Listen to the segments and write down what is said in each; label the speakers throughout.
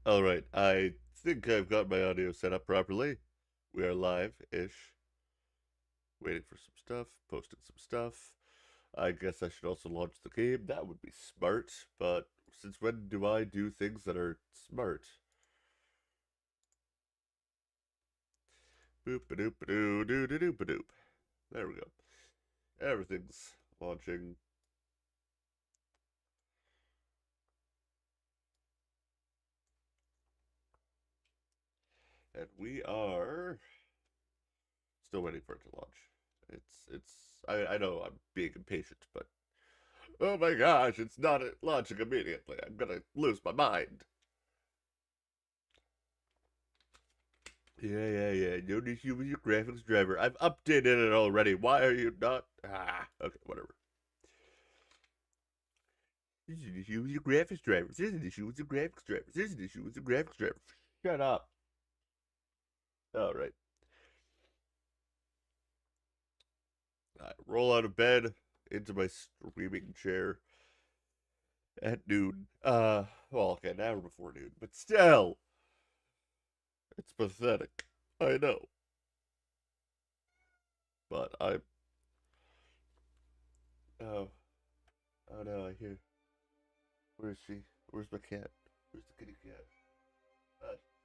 Speaker 1: Alright, I think I've got my audio set up properly. We are live-ish. Waiting for some stuff, posting some stuff. I guess I should also launch the game. That would be smart, but since when do I do things that are smart? Boop-a-doop-a-doo-doo-doo-doo-ba-doop. There we go. Everything's launching. And we are still waiting for it to launch. I know I'm being impatient, but oh my gosh, it's not launching immediately. I'm gonna lose my mind. Yeah. No issue with your graphics driver. I've updated it already. Why are you not? Okay, whatever. There's an issue with your graphics driver. There's an issue with your graphics driver. There's an issue with your graphics driver. Shut up. All right. I roll out of bed into my streaming chair at noon. Well, okay, an hour before noon, but still, it's pathetic. I know, but I. Oh, oh no! I hear. Where is she? Where's my cat? Where's the kitty cat?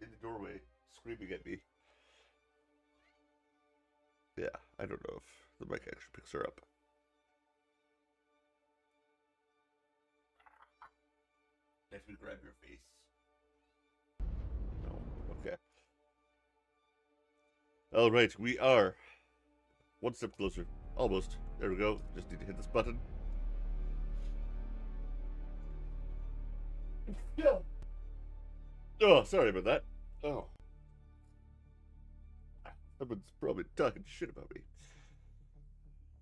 Speaker 1: In the doorway, screaming at me. Yeah, I don't know if the mic actually picks her up. Let me grab your face. No. Okay. All right, we are one step closer. Almost. There we go. Just need to hit this button. Yeah. Oh, sorry about that. Oh. Someone's probably talking shit about me.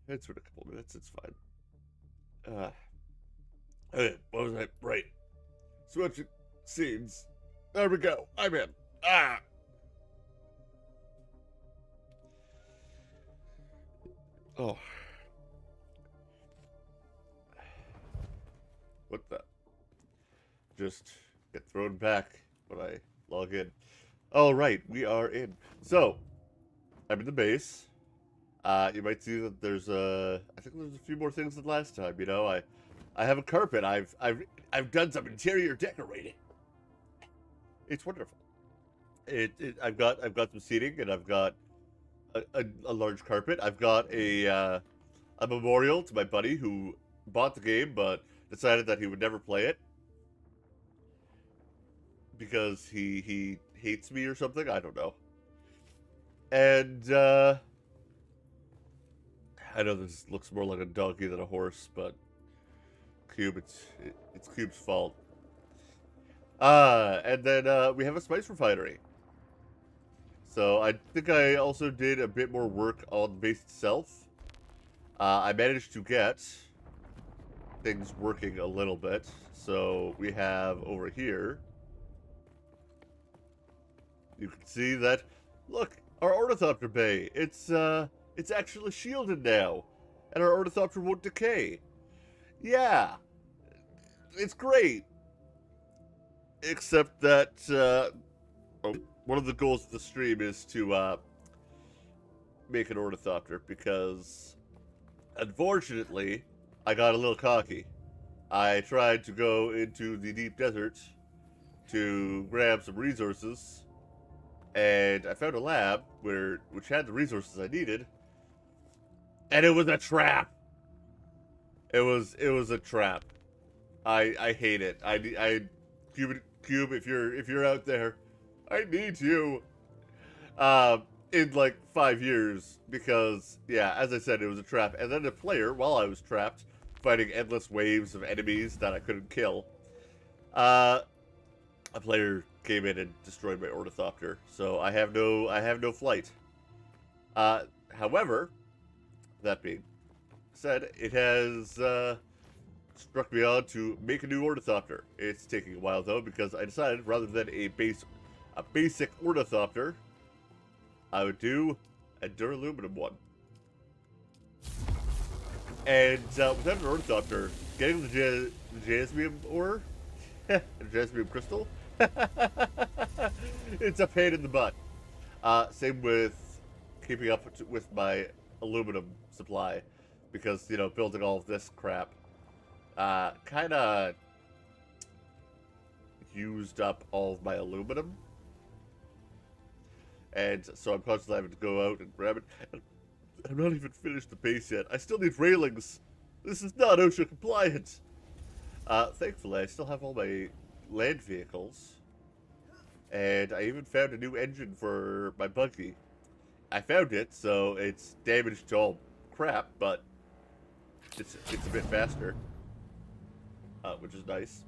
Speaker 1: It's been a couple minutes. It's fine. Okay, what was I? Right. Switching scenes. There we go. I'm in. Ah. Oh. What the? Just get thrown back when I log in. All right, we are in. So, I'm in the base. You might see that there's I think there's a few more things than last time. You know, I have a carpet. I've done some interior decorating. It's wonderful. I've got some seating and I've got a large carpet. I've got a memorial to my buddy who bought the game but decided that he would never play it because he hates me or something. I don't know. And I know this looks more like a donkey than a horse, but Cube, it's Cube's fault. And then we have a spice refinery. So I think I also did a bit more work on the base itself. I managed to get things working a little bit. So we have over here, you can see that, look, our Ornithopter Bay, it's actually shielded now. And our Ornithopter won't decay. Yeah, it's great. Except that, one of the goals of the stream is to, make an Ornithopter, because, unfortunately, I got a little cocky. I tried to go into the deep desert to grab some resources, and I found a lab which had the resources I needed, and it was a trap. It was a trap. I hate it. Cube, if you're out there, I need you. In like 5 years, because yeah, as I said, it was a trap. And then the player, while I was trapped, fighting endless waves of enemies that I couldn't kill, a player came in and destroyed my Ornithopter. So I have no flight. However, that being said, it has struck me on to make a new Ornithopter. It's taking a while though, because I decided rather than a basic Ornithopter, I would do a duraluminum one. And without an Ornithopter, getting the jasmium ore, the jasmium crystal, It's a pain in the butt. Same with keeping up with my aluminum supply, because building all of this crap kind of used up all of my aluminum, and so I'm constantly having to go out and grab it. I'm not even finished the base yet. I still need railings. This is not OSHA compliant. Thankfully, I still have all my land vehicles. And I even found a new engine for my buggy. I found it, so it's damaged to all crap, but it's a bit faster, which is nice.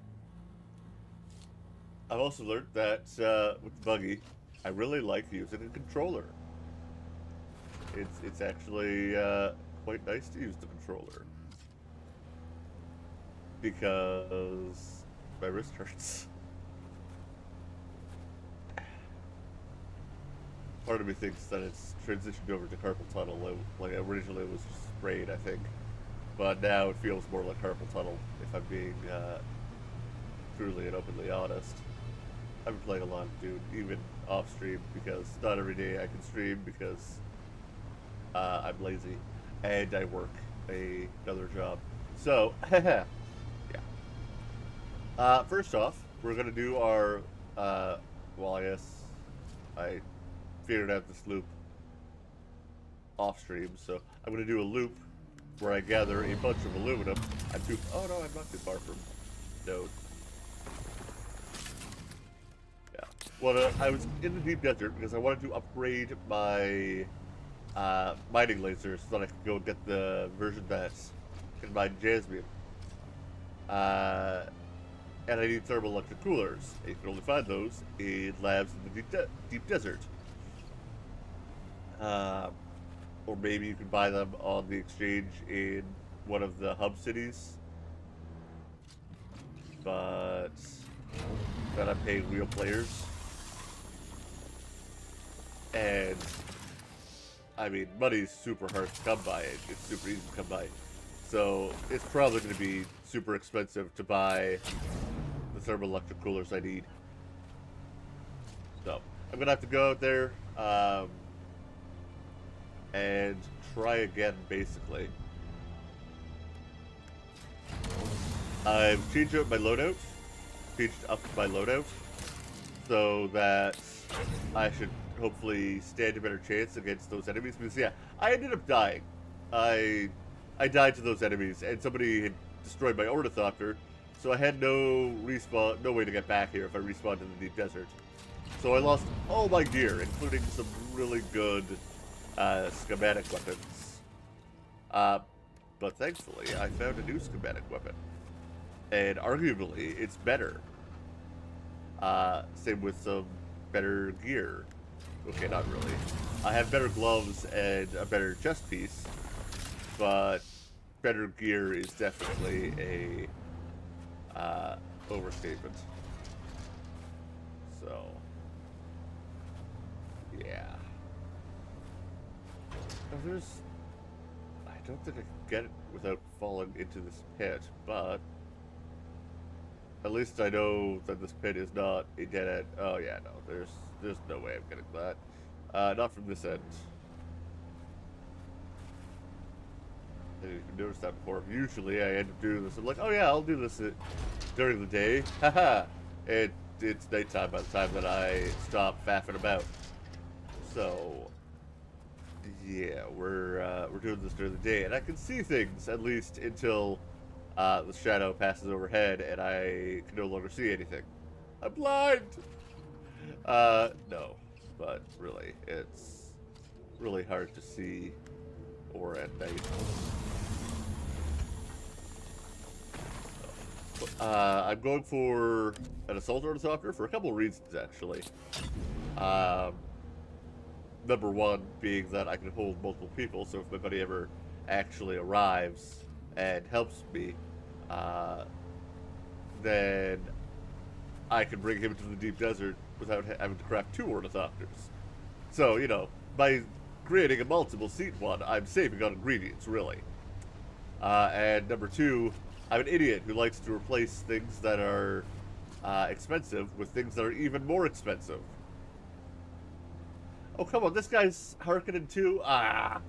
Speaker 1: I've also learned that with the buggy, I really like using a controller. It's actually quite nice to use the controller, because my wrist hurts. Part of me thinks that it's transitioned over to carpal tunnel. Like originally it was just sprayed, I think, but now it feels more like carpal tunnel, if I'm being truly and openly honest. I've been playing a lot of Dune, even off stream, because not every day I can stream, because I'm lazy and I work another job. So, yeah. First off, we're gonna do our well, I guess I figured out this loop off stream, so I'm gonna do a loop where I gather a bunch of aluminum. Oh no, I'm not too far from Node. Yeah. Well, I was in the deep desert because I wanted to upgrade my mining lasers so that I could go get the version that can mine jasmine. And I need thermoelectric coolers. You can only find those in labs in the deep desert. Or maybe you can buy them on the exchange in one of the hub cities. But then I'm paying real players. And I mean, money's super hard to come by. It's super easy to come by. So it's probably going to be super expensive to buy the thermoelectric coolers I need. So I'm going to have to go out there and try again, basically. I've changed up my loadout, so that I should hopefully stand a better chance against those enemies. Because yeah, I ended up dying. I died to those enemies, and somebody had destroyed my ornithopter, so I had no way to get back here if I respawned in the deep desert. So I lost all my gear, including some really good schematic weapons. But thankfully, I found a new schematic weapon, and arguably, it's better. Same with some better gear. Okay, not really. I have better gloves and a better chest piece, but better gear is definitely a overstatement. So, yeah. Now I don't think I can get it without falling into this pit, but at least I know that this pit is not a dead end. Oh yeah, no, there's no way I'm getting that. Not from this end. You can notice that before. Usually I end up doing this. I'm like, oh yeah, I'll do this during the day. Haha. It's nighttime by the time that I stop faffing about. So yeah, we're doing this during the day, and I can see things at least until the shadow passes overhead and I can no longer see anything. I'm blind. No, but really, it's really hard to see or at night. I'm going for an assault ornithopter for a couple of reasons, actually. Number one being that I can hold multiple people, so if my buddy ever actually arrives and helps me, then I can bring him to the deep desert without having to craft two ornithopters. So, by creating a multiple seat one, I'm saving on ingredients, really. And number two, I'm an idiot who likes to replace things that are expensive with things that are even more expensive. Oh, come on, this guy's Harkonnen too? Ah!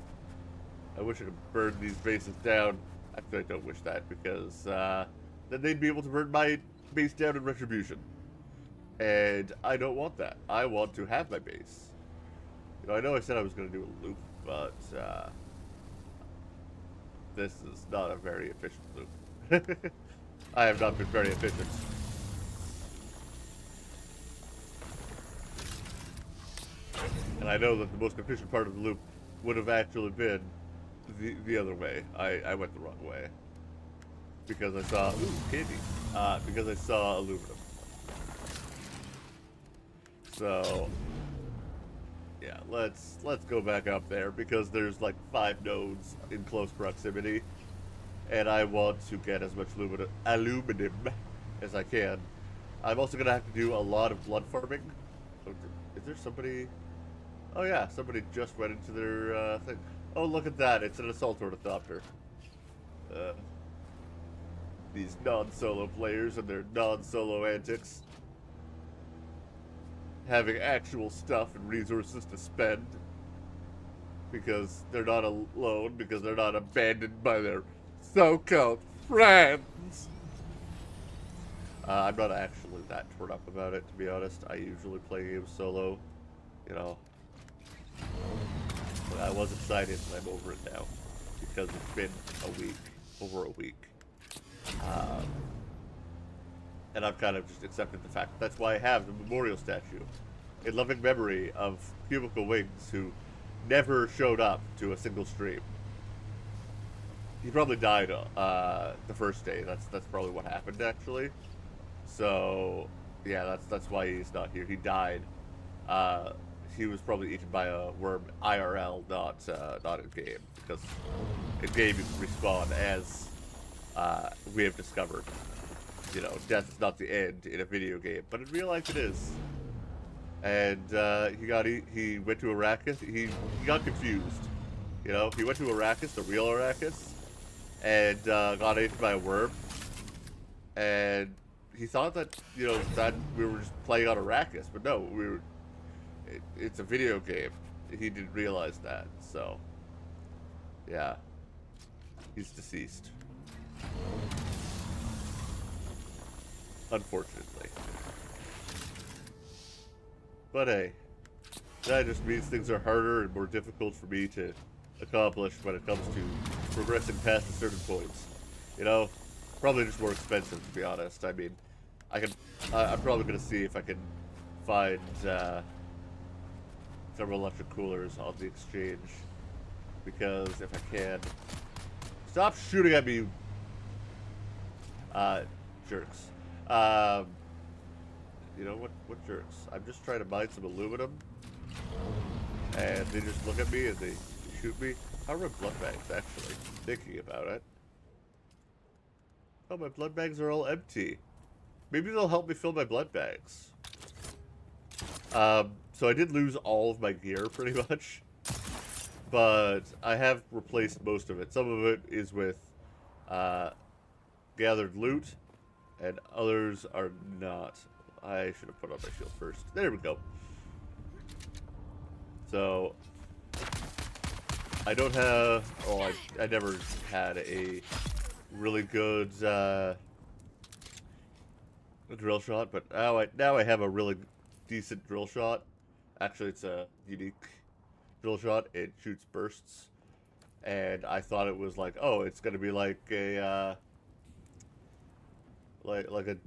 Speaker 1: I wish I could burn these bases down. Actually, I don't wish that, because then they'd be able to burn my base down in Retribution. And I don't want that. I want to have my base. You know I said I was going to do a loop, but this is not a very efficient loop. I have not been very efficient. And I know that the most efficient part of the loop would have actually been the other way. I went the wrong way. Because I saw... Ooh, candy. Because I saw aluminum. So... yeah, let's go back up there, because there's like 5 nodes in close proximity. And I want to get as much aluminum as I can. I'm also going to have to do a lot of blood farming. Is there somebody... oh yeah, somebody just went into their thing. Oh, look at that. It's an assault ornithopter. These non-solo players and their non-solo antics. Having actual stuff and resources to spend. Because they're not alone, because they're not abandoned by their so-called friends. I'm not actually that torn up about it, to be honest. I usually play games solo. You know. But I was excited, and I'm over it now. Because it's been a week. Over a week. And I've kind of just accepted the fact. That's why I have the memorial statue. In loving memory of Cubicle Wings, who never showed up to a single stream. He probably died the first day. That's probably what happened, actually. So, yeah, that's why he's not here. He died. He was probably eaten by a worm IRL, not in game, because in game you can respawn, as we have discovered. You know, death is not the end in a video game, but in real life it is. And he went to Arrakis. He got confused. You know, he went to Arrakis, the real Arrakis, and got eaten by a worm. And he thought that, you know, that we were just playing on Arrakis, but no, we were. It's a video game. He didn't realize that, so yeah, he's deceased. Unfortunately. But hey, that just means things are harder and more difficult for me to accomplish when it comes to progressing past certain points. You know, probably just more expensive, to be honest. I mean, I'm probably gonna see if I can find several electric coolers on the exchange, because if I can, stop shooting at me, jerks. You know what jerks? I'm just trying to mine some aluminum, and they just look at me and they shoot me. How are my blood bags, actually? Thinking about it. Oh, my blood bags are all empty. Maybe they'll help me fill my blood bags. So I did lose all of my gear, pretty much. But I have replaced most of it. Some of it is with gathered loot, and others are not. I should have put on my shield first. There we go. So, I don't have... oh, I never had a really good drill shot, but now I have a really decent drill shot. Actually, it's a unique drill shot. It shoots bursts, and I thought it was like, oh, it's gonna be like a like a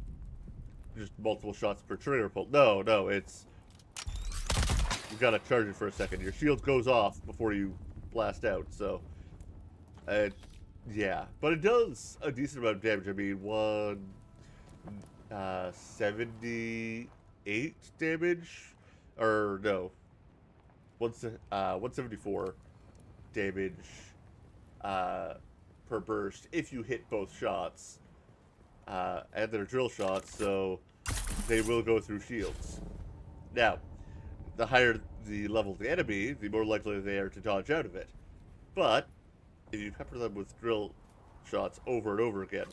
Speaker 1: just multiple shots per trigger pull. No, it's you gotta charge it for a second. Your shield goes off before you blast out. So, yeah, but it does a decent amount of damage. I mean, 178 damage. Or no, 174 damage per burst if you hit both shots, and they're drill shots, so they will go through shields. Now, the higher the level of the enemy, the more likely they are to dodge out of it. But if you pepper them with drill shots over and over again,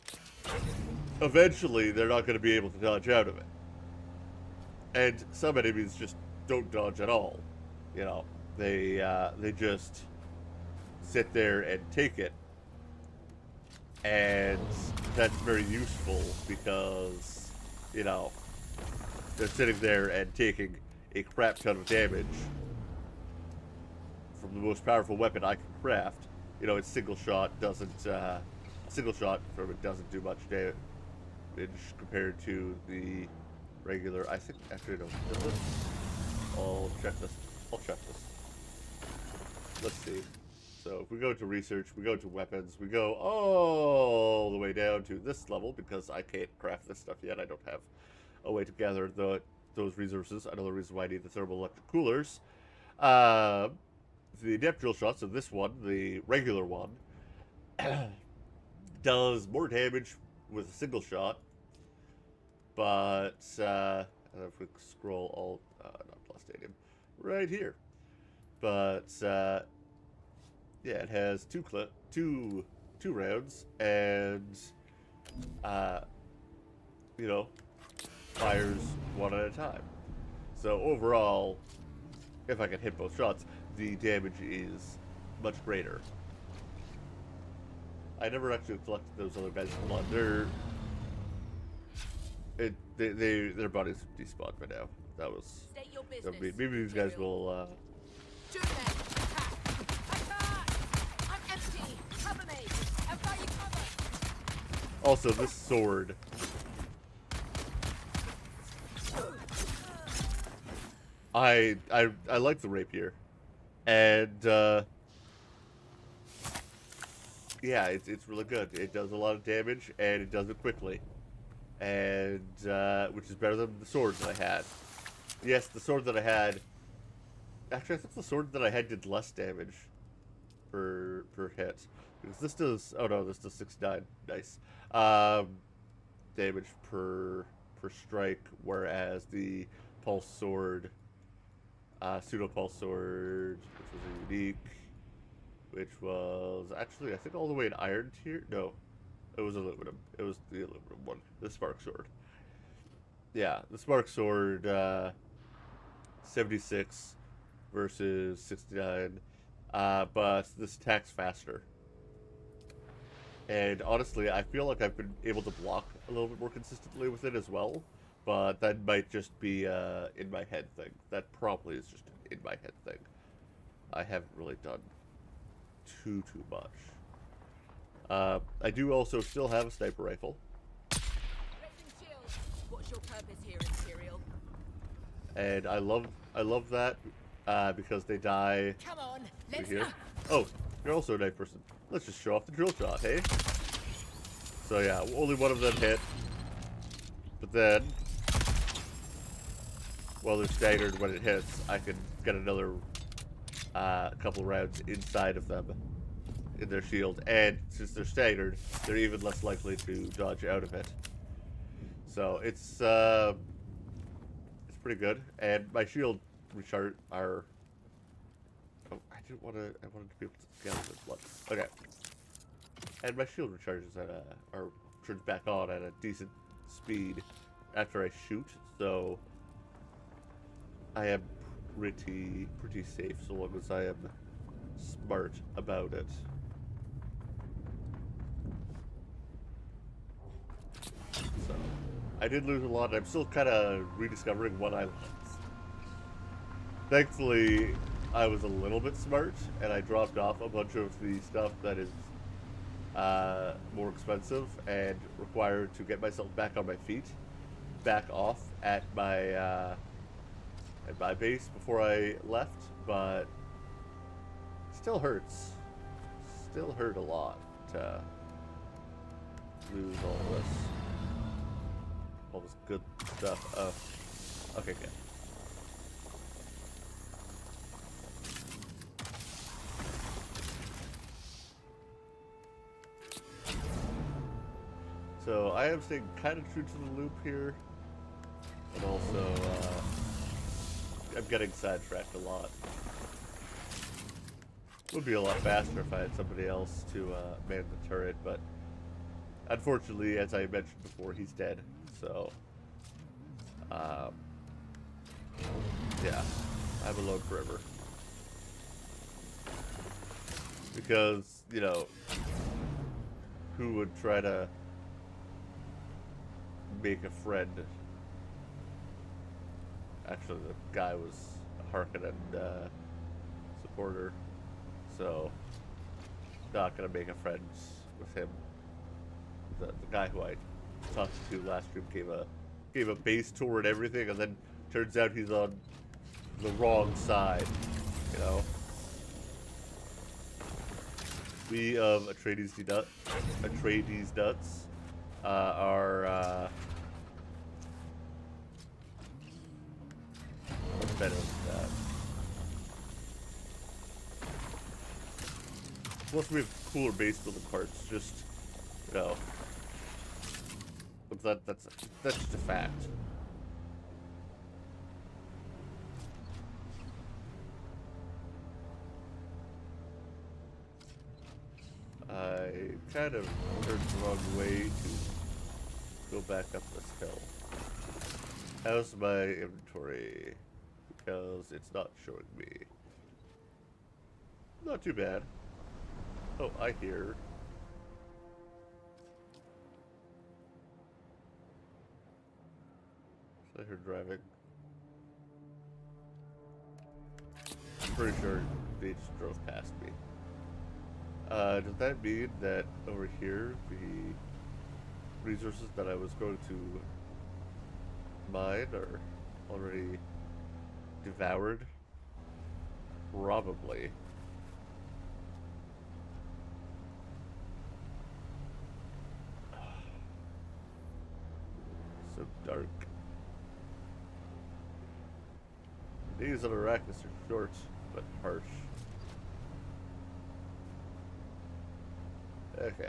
Speaker 1: eventually they're not going to be able to dodge out of it. And some enemies just don't dodge at all. You know, they just sit there and take it, and that's very useful because, you know, they're sitting there and taking a crap ton of damage from the most powerful weapon I can craft. You know, its single shot from it doesn't do much damage compared to the regular. I think actually no. Does it? I'll check this. Let's see. So if we go to research, we go to weapons, we go all the way down to this level because I can't craft this stuff yet. I don't have a way to gather those resources. Another reason why I need the thermal electric coolers. The depth drill shots of this one, the regular one, does more damage with a single shot, but if we scroll all, not plus stadium, right here, but yeah, it has two rounds, and you know, fires one at a time. So overall, if I can hit both shots, the damage is much greater. I never actually collected those other guys' blood. Their bodies despawned by now. That was. Maybe these guys will. Also, this sword. I like the rapier, and yeah, it's really good. It does a lot of damage, and it does it quickly, and which is better than the sword that I had. Yes, the sword that I had. Actually, I think the sword that I had did less damage per hit, because this does. Oh no, this does 69. Nice. Damage per strike, whereas the pulse sword, pseudo pulse sword, which was a unique, which was actually I think all the way in iron tier. No, it was aluminum. It was the aluminum one, the spark sword. Yeah, the spark sword, 76 versus 69, but this attacks faster. And honestly, I feel like I've been able to block a little bit more consistently with it as well. But that might just be in my head thing. That probably is just an in my head thing. I haven't really done too much. I do also still have a sniper rifle.
Speaker 2: What's your purpose here, Imperial?
Speaker 1: And I love that because they die.
Speaker 2: Come on, let's
Speaker 1: here. Oh, you're also a knife person. Let's just show off the drill shot, hey? So yeah, only one of them hit. But then, while they're staggered when it hits, I can get another couple rounds inside of them in their shield. And since they're staggered, they're even less likely to dodge out of it. So it's pretty good. And my shield recharge are. Oh, I didn't want to. I wanted to be able to gather this blood. Okay. And my shield recharges at or turns back on at a decent speed after I shoot, so I am pretty safe so long as I am smart about it. So I did lose a lot. I'm still kind of rediscovering what I lost. Thankfully, I was a little bit smart, and I dropped off a bunch of the stuff that is more expensive and required to get myself back on my feet, back off at my base before I left, but still hurts. Still hurt a lot to lose all this good stuff. Oh, okay, good. So I am staying kind of true to the loop here, but also I'm getting sidetracked a lot. It would be a lot faster if I had somebody else to man the turret, but Unfortunately, as I mentioned before, he's dead. So, um, yeah, I'm alone forever. Because, you know, who would try to make a friend? Actually, the guy was a Harkonnen supporter, so not gonna make a friend with him. The guy who I talked to last stream gave a base tour and everything, and then turns out he's on the wrong side. You know, we of Atreides nuts are better than that. Plus, we have cooler base building parts. Just, you know, but that's just a fact. I kind of turned the wrong way to go back up this hill. How's my inventory? Because it's not showing me. Not too bad. Oh, I hear. I heard driving. I'm pretty sure they just drove past me. Does that mean that over here, the resources that I was going to mine are already devoured? Probably. So dark. These on Arrakis are short, but harsh. Okay.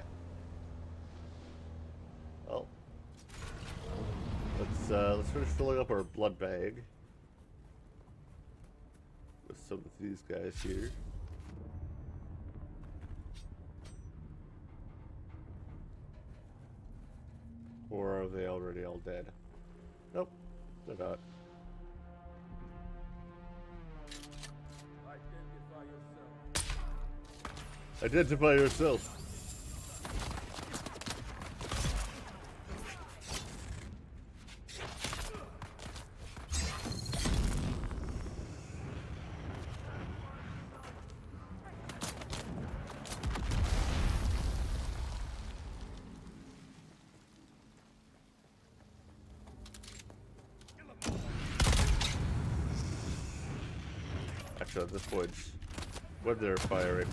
Speaker 1: Well, let's finish filling up our blood bag with some of these guys here. Or are they already all dead? Nope, they're not. Identify yourself. Actually, at this point, when they're firing,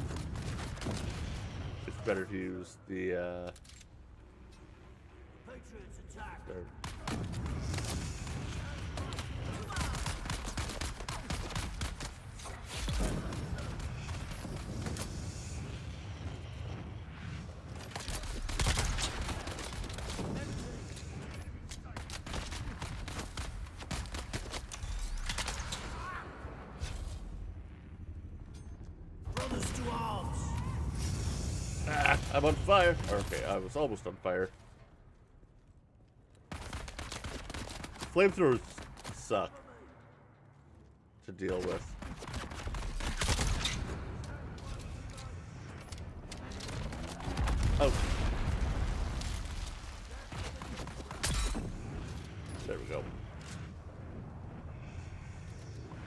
Speaker 1: it's better to use the
Speaker 3: Patriots attack. Brothers to arms.
Speaker 1: Ah, I'm on fire. Okay, I was almost on fire. Flamethrowers suck to deal with. Oh. There we go.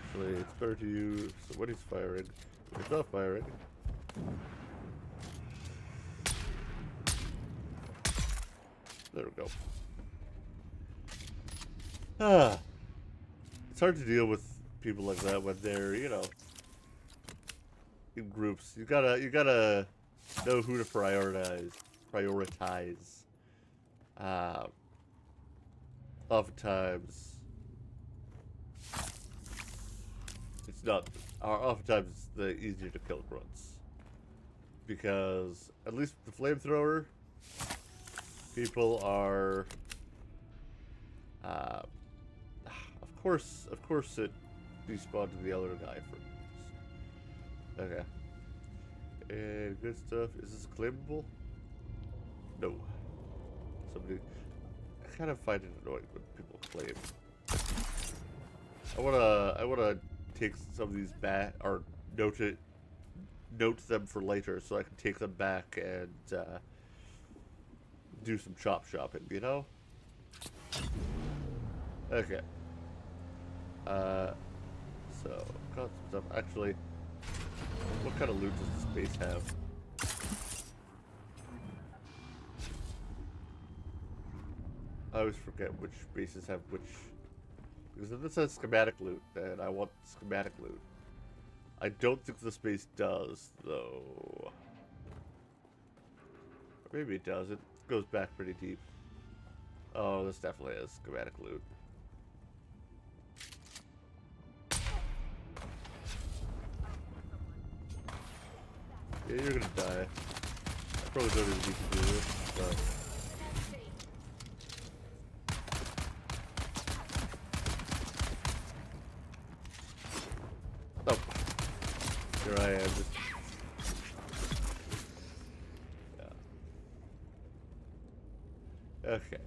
Speaker 1: Actually, it's better to use when he's firing. If he's not firing. There we go. Ah. It's hard to deal with people like that when they're, you know, in groups. You gotta know who to prioritize. Oftentimes, it's not. Oftentimes, it's the easier to kill grunts because at least with the flamethrower, people are. Of course, it despawned to the other guy first. Okay. And good stuff. Is this claimable? No. somebody. I kind of find it annoying when people claim. I wanna take some of these back, or note them for later, so I can take them back and do some chop shopping. You know? Okay. So got some stuff. Actually, what kind of loot does this base have? I always forget which bases have which. Because if this says schematic loot, then I want schematic loot. I don't think this base does, though. Or maybe it does. It goes back pretty deep. Oh, this definitely is schematic loot. Yeah, you're gonna die. I probably don't even need to do this, but... Oh. Here I am. Just... Yeah. Okay.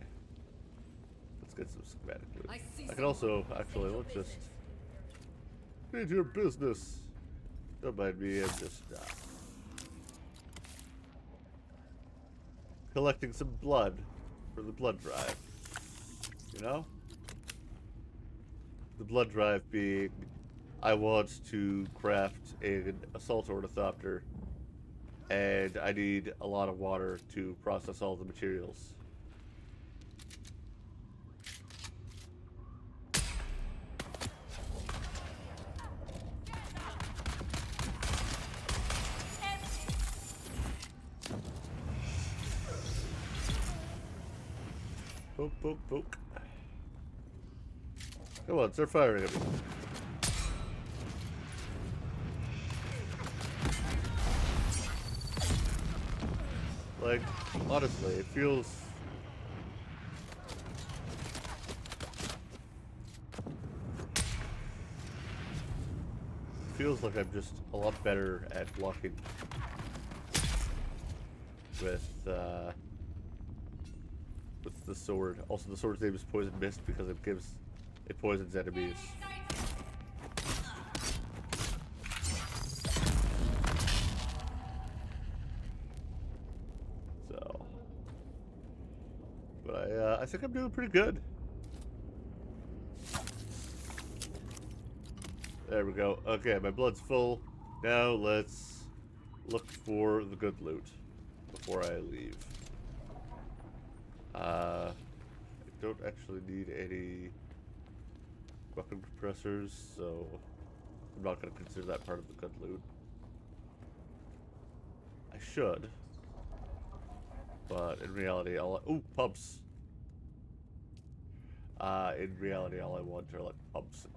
Speaker 1: Let's get some schematic loot. I can also, actually, let's just... Mind your business. Don't mind me, I'm just... collecting some blood for the blood drive. You know? The blood drive being, I want to craft an assault ornithopter, and I need a lot of water to process all the materials. Poke, poke, poke. Come on, start firing at me. Like, honestly, it feels... feels like I'm just a lot better at blocking with the sword. Also, the sword's name is Poison Mist because it poisons enemies. So, but I think I'm doing pretty good. There we go. Okay, my blood's full. Now let's look for the good loot before I leave. I don't actually need any weapon compressors, so I'm not going to consider that part of the good loot. I should, but in reality, ooh, pumps. In reality, all I want are like pumps and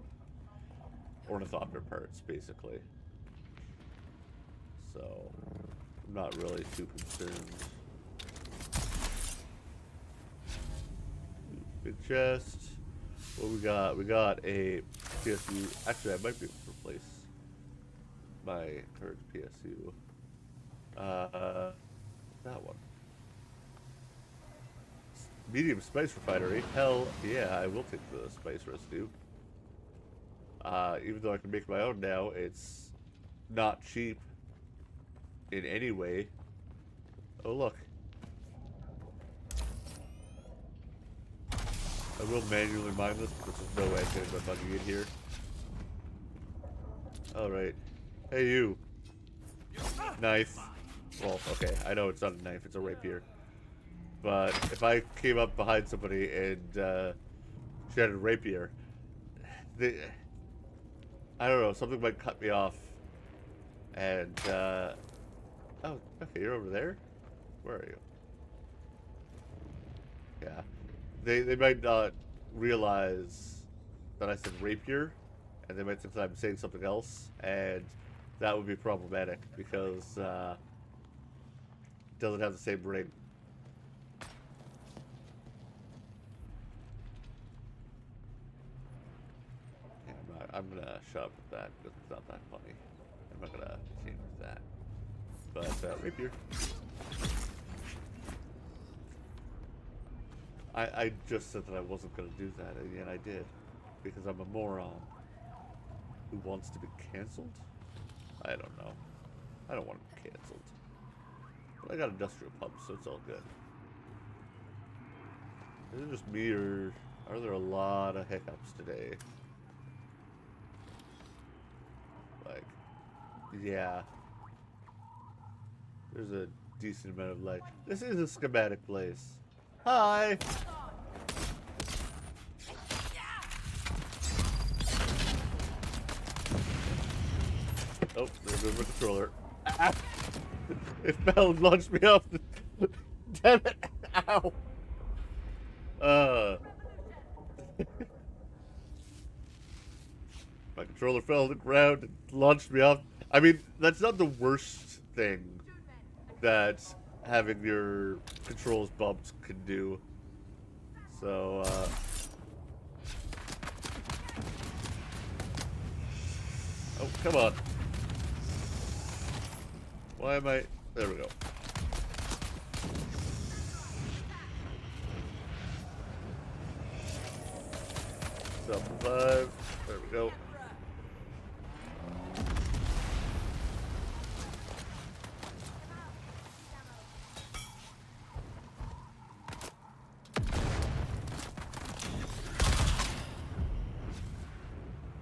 Speaker 1: ornithopter parts, basically. So I'm not really too concerned. Big chest. What we got? We got a PSU. Actually, I might be able to replace my current PSU. That one. Medium spice refinery. Hell yeah, I will take the spice residue. Even though I can make my own now, it's not cheap in any way. Oh look. I will manually mine this because there's no way I'm getting my buggy in here. Alright. Hey you. Knife. Well, okay, I know it's not a knife, it's a rapier. But if I came up behind somebody and she had a rapier, I don't know, something might cut me off. And, oh, okay, you're over there? Where are you? Yeah. They might not realize that I said rapier, and they might think that I'm saying something else, and that would be problematic because it doesn't have the same ring. Yeah, I'm gonna shut up with that because it's not that funny. I'm not gonna continue with that. But rapier. I just said that I wasn't going to do that, and yet I did. Because I'm a moron. Who wants to be cancelled? I don't know. I don't want to be cancelled. But I got industrial pumps, so it's all good. Is it just me, or are there a lot of hiccups today? Like, yeah. There's a decent amount of light. This is a schematic place. Hi! Oh, there goes my controller. Ah! It fell and launched me off the... Damn it! Ow! My controller fell to the ground and launched me off. I mean, that's not the worst thing that having your controls bumped can do. So, oh, come on. Why am I... There we go. Self-revive. There we go.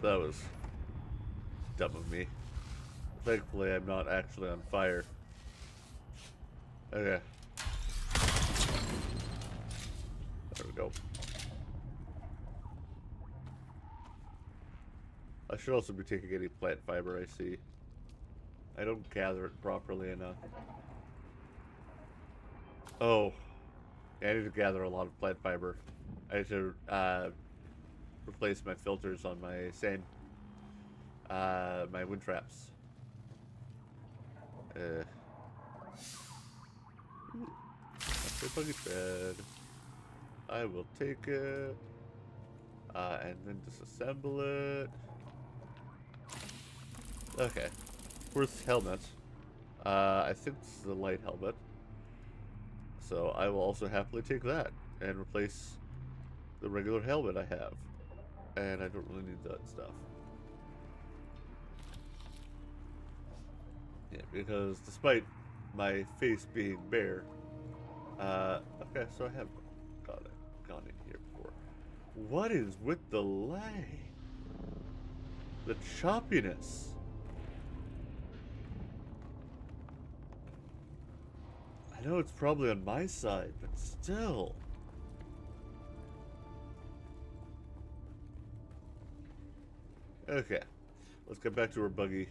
Speaker 1: That was dumb of me. Thankfully, I'm not actually on fire. Okay. There we go. I should also be taking any plant fiber I see. I don't gather it properly enough. Oh. Yeah, I need to gather a lot of plant fiber. I need to replace my filters on my sand, my wind traps. Okay, buggy tread. I will take it, and then disassemble it. Okay, first helmet. I think this is a light helmet, so I will also happily take that and replace the regular helmet I have. And I don't really need that stuff. Yeah, because despite my face being bare, okay, so I have gone in here before. What is with the lag? The choppiness. I know it's probably on my side, but still. Okay, let's get back to our buggy.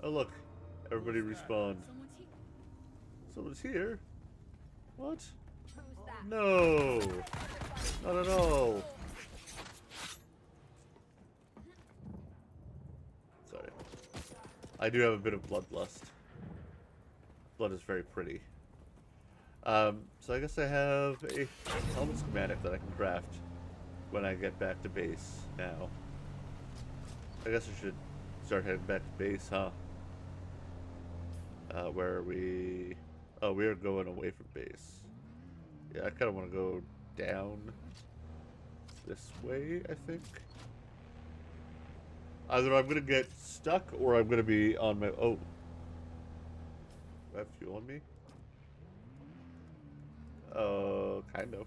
Speaker 1: Oh look, everybody respawned. Someone's here? What? No, not at all. Sorry. I do have a bit of bloodlust. Blood is very pretty. So I guess I have a helmet schematic that I can craft when I get back to base now. I guess I should start heading back to base, huh? Where are we? Oh, we are going away from base. Yeah, I kind of want to go down this way, I think. Either I'm going to get stuck or I'm going to be on my... Oh. Do I have fuel on me? Kind of.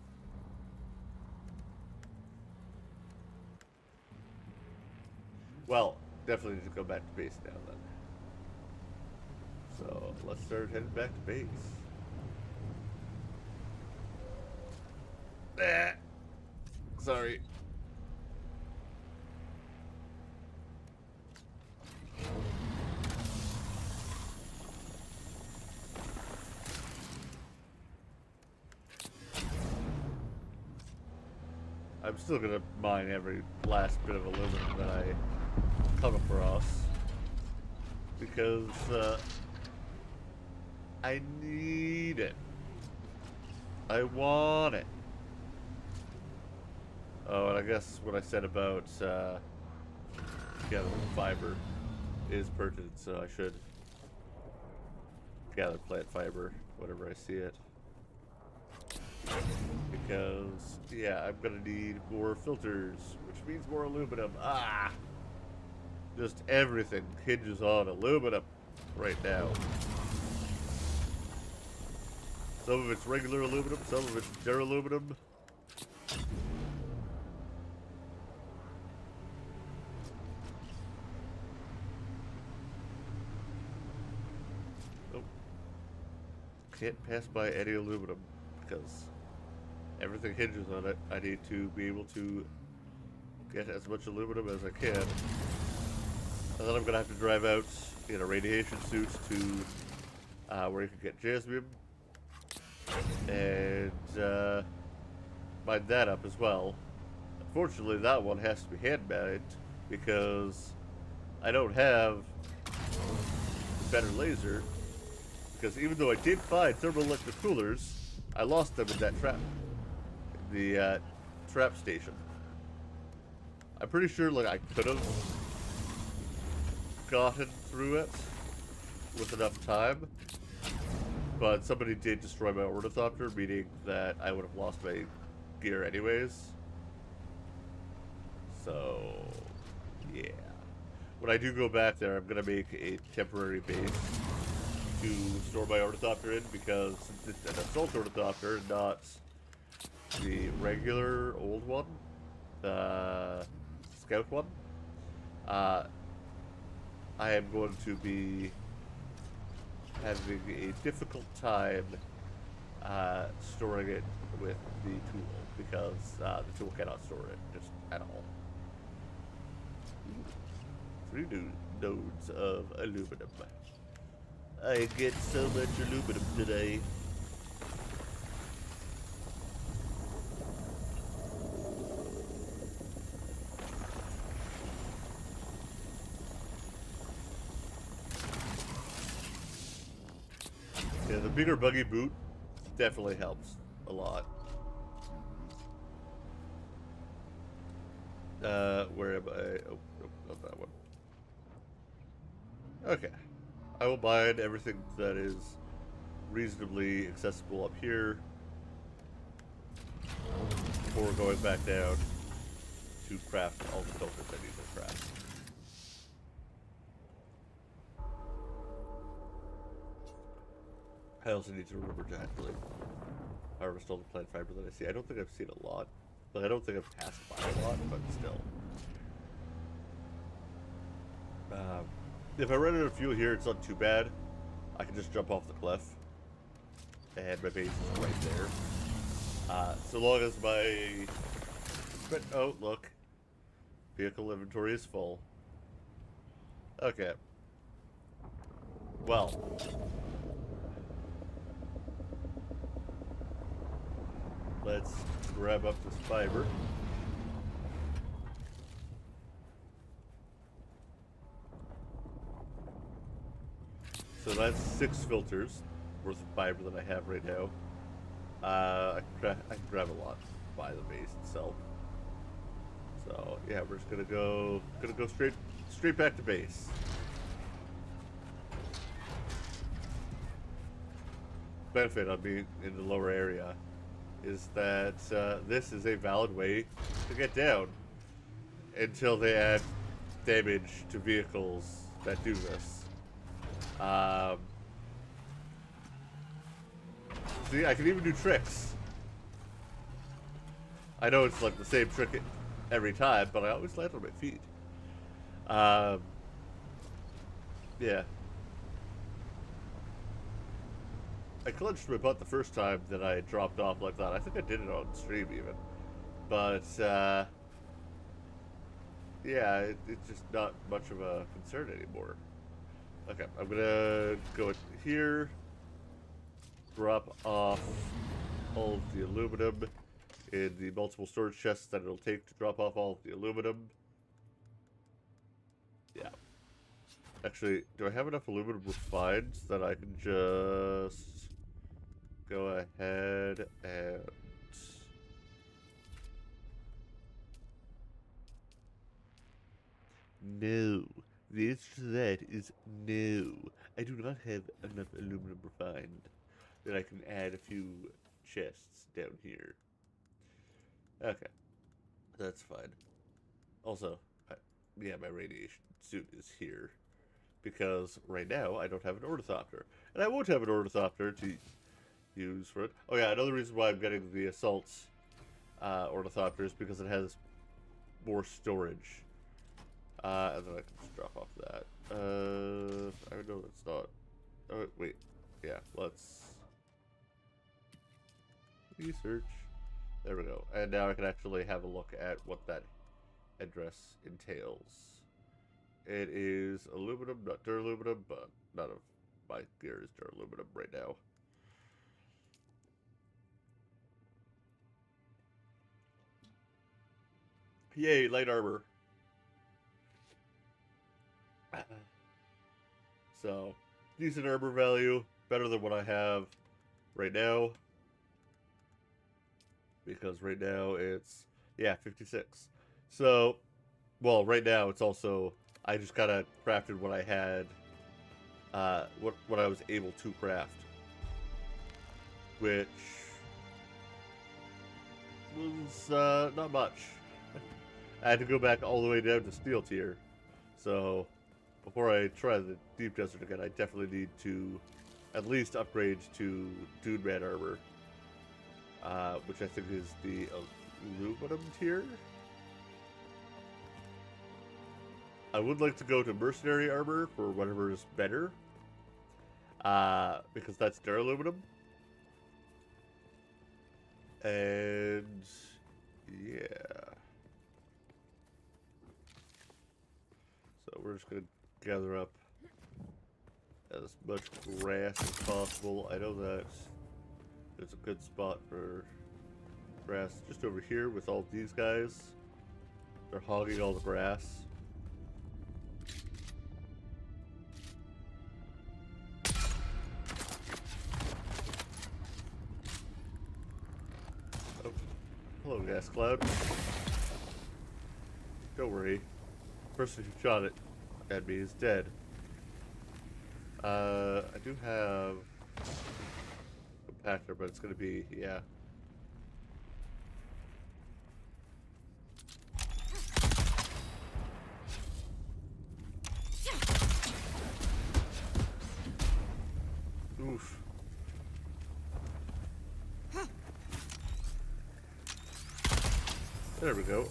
Speaker 1: Well, definitely need to go back to base now then. So let's start heading back to base. Sorry. I'm still gonna mine every last bit of aluminum that I come across because I need it. I want it. Oh, and I guess what I said about gathering fiber is pertinent, so I should gather plant fiber whenever I see it. Because, yeah, I'm gonna need more filters, which means more aluminum. Ah! Just everything hinges on aluminum right now. Some of it's regular aluminum, some of it's duraluminum. Nope. Can't pass by any aluminum because everything hinges on it. I need to be able to get as much aluminum as I can. And then I'm going to have to drive out in a radiation suit to where you can get jasmium. And mine that up as well. Unfortunately, that one has to be hand-mined because I don't have a better laser. Because even though I did find thermoelectric coolers, I lost them in that trap. The trap station. I'm pretty sure like I could have gotten through it with enough time, but somebody did destroy my ornithopter, meaning that I would have lost my gear anyways. So, yeah. When I do go back there, I'm gonna make a temporary base to store my ornithopter in because since it's an assault ornithopter, not the regular old one, the scout one, I am going to be having a difficult time storing it with the tool because the tool cannot store it just at all. 3 nodes of aluminum. I get so much aluminum today. Yeah, the bigger buggy boot definitely helps a lot. Where am I? Oh, nope, not that one. Okay. I will mine everything that is reasonably accessible up here before going back down to craft all the filters I need to craft. I also need to remember to actually harvest all the plant fiber that I see. I don't think I've seen a lot. But I don't think I've passed by a lot, but still. If I run out of fuel here, it's not too bad. I can just jump off the cliff. And my base is right there. So long as my... But, oh, look. Vehicle inventory is full. Okay. Well. Let's grab up this fiber. So that's 6 filters worth of fiber that I have right now. I can grab a lot by the base itself. So yeah, we're just gonna go straight back to base. Benefit of being in the lower area is that this is a valid way to get down until they add damage to vehicles that do this. See, I can even do tricks. I know it's like the same trick every time, but I always land on my feet. Yeah. I clenched my butt the first time that I dropped off like that. I think I did it on stream even. But, yeah, it's just not much of a concern anymore. Okay, I'm gonna go here, drop off all of the aluminum in the multiple storage chests that it'll take to drop off all of the aluminum. Yeah. Actually, do I have enough aluminum refined that I can just go ahead and... No. The answer to that is no. I do not have enough aluminum refined that I can add a few chests down here. Okay, that's fine. Also, yeah, my radiation suit is here because right now I don't have an ornithopter, and I won't have an ornithopter to use for it. Oh yeah, another reason why I'm getting the assaults ornithopter is because it has more storage. And then I can just drop off that. I know that's not. Oh wait, yeah. Let's research. There we go. And now I can actually have a look at what that address entails. It is aluminum, not duraluminum, but none of my gear is duraluminum right now. Yay, light armor. So, decent armor value, better than what I have right now. Because right now it's, yeah, 56. So, well, right now it's also, I just kind of crafted what I had, what I was able to craft. Which was not much. I had to go back all the way down to steel tier. So, before I try the deep desert again, I definitely need to at least upgrade to Dune Man armor, which I think is the aluminum tier. I would like to go to mercenary armor for whatever is better, because that's duraluminum. And yeah, so we're just gonna gather up as much grass as possible. I know that there's a good spot for grass just over here with all these guys. They're hogging all the grass. Oh, hello, gas cloud. Don't worry. The person who shot it at me is dead. I do have a compactor, but it's gonna be, yeah. Oof. There we go.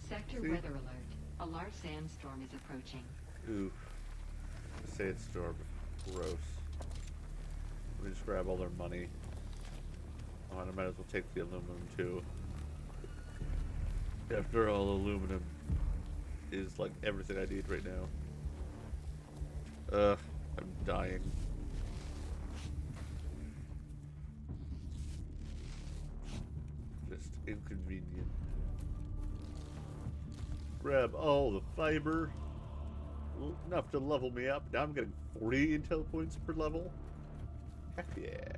Speaker 4: Sector
Speaker 1: See?
Speaker 4: weather alert. A large sandstorm is approaching.
Speaker 1: Ooh. Sandstorm. Gross. Let me just grab all their money. Oh, and I might as well take the aluminum too. After all, aluminum is like everything I need right now. I'm dying. Just inconvenient. Grab all the fiber. Enough to level me up. Now I'm getting 40 intel points per level. Heck yeah.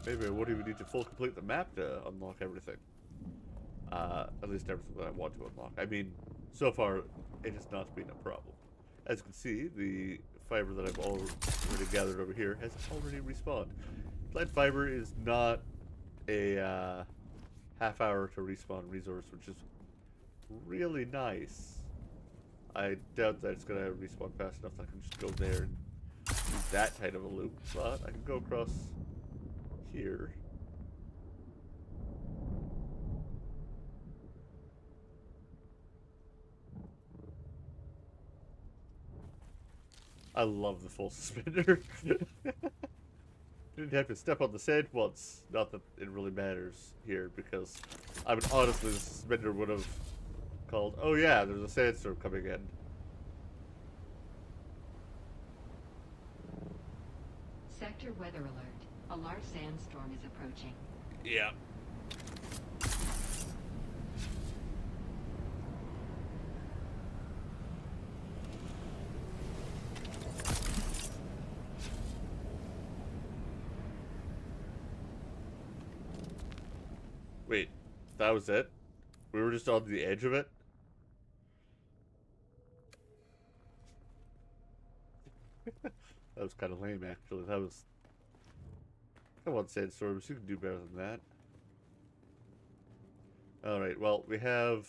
Speaker 1: Maybe I won't even need to full complete the map to unlock everything. At least everything that I want to unlock. I mean, so far, it has not been a problem. As you can see, the fiber that I've already gathered over here has already respawned. Plant fiber is not a half hour to respawn resource, which is really nice. I doubt that it's going to respawn fast enough that I can just go there and do that kind of a loop, but I can go across here. I love the full suspender. Didn't have to step on the sand once. Not that it really matters here, because I mean, honestly, the suspender would have called, oh yeah, there's a sandstorm coming in.
Speaker 4: Sector weather alert. A large sandstorm is approaching.
Speaker 1: Yeah. Wait, that was it? We were just on the edge of it? That was kind of lame, actually. That was... Come on, Sandstorms, you can do better than that. Alright, well, we have...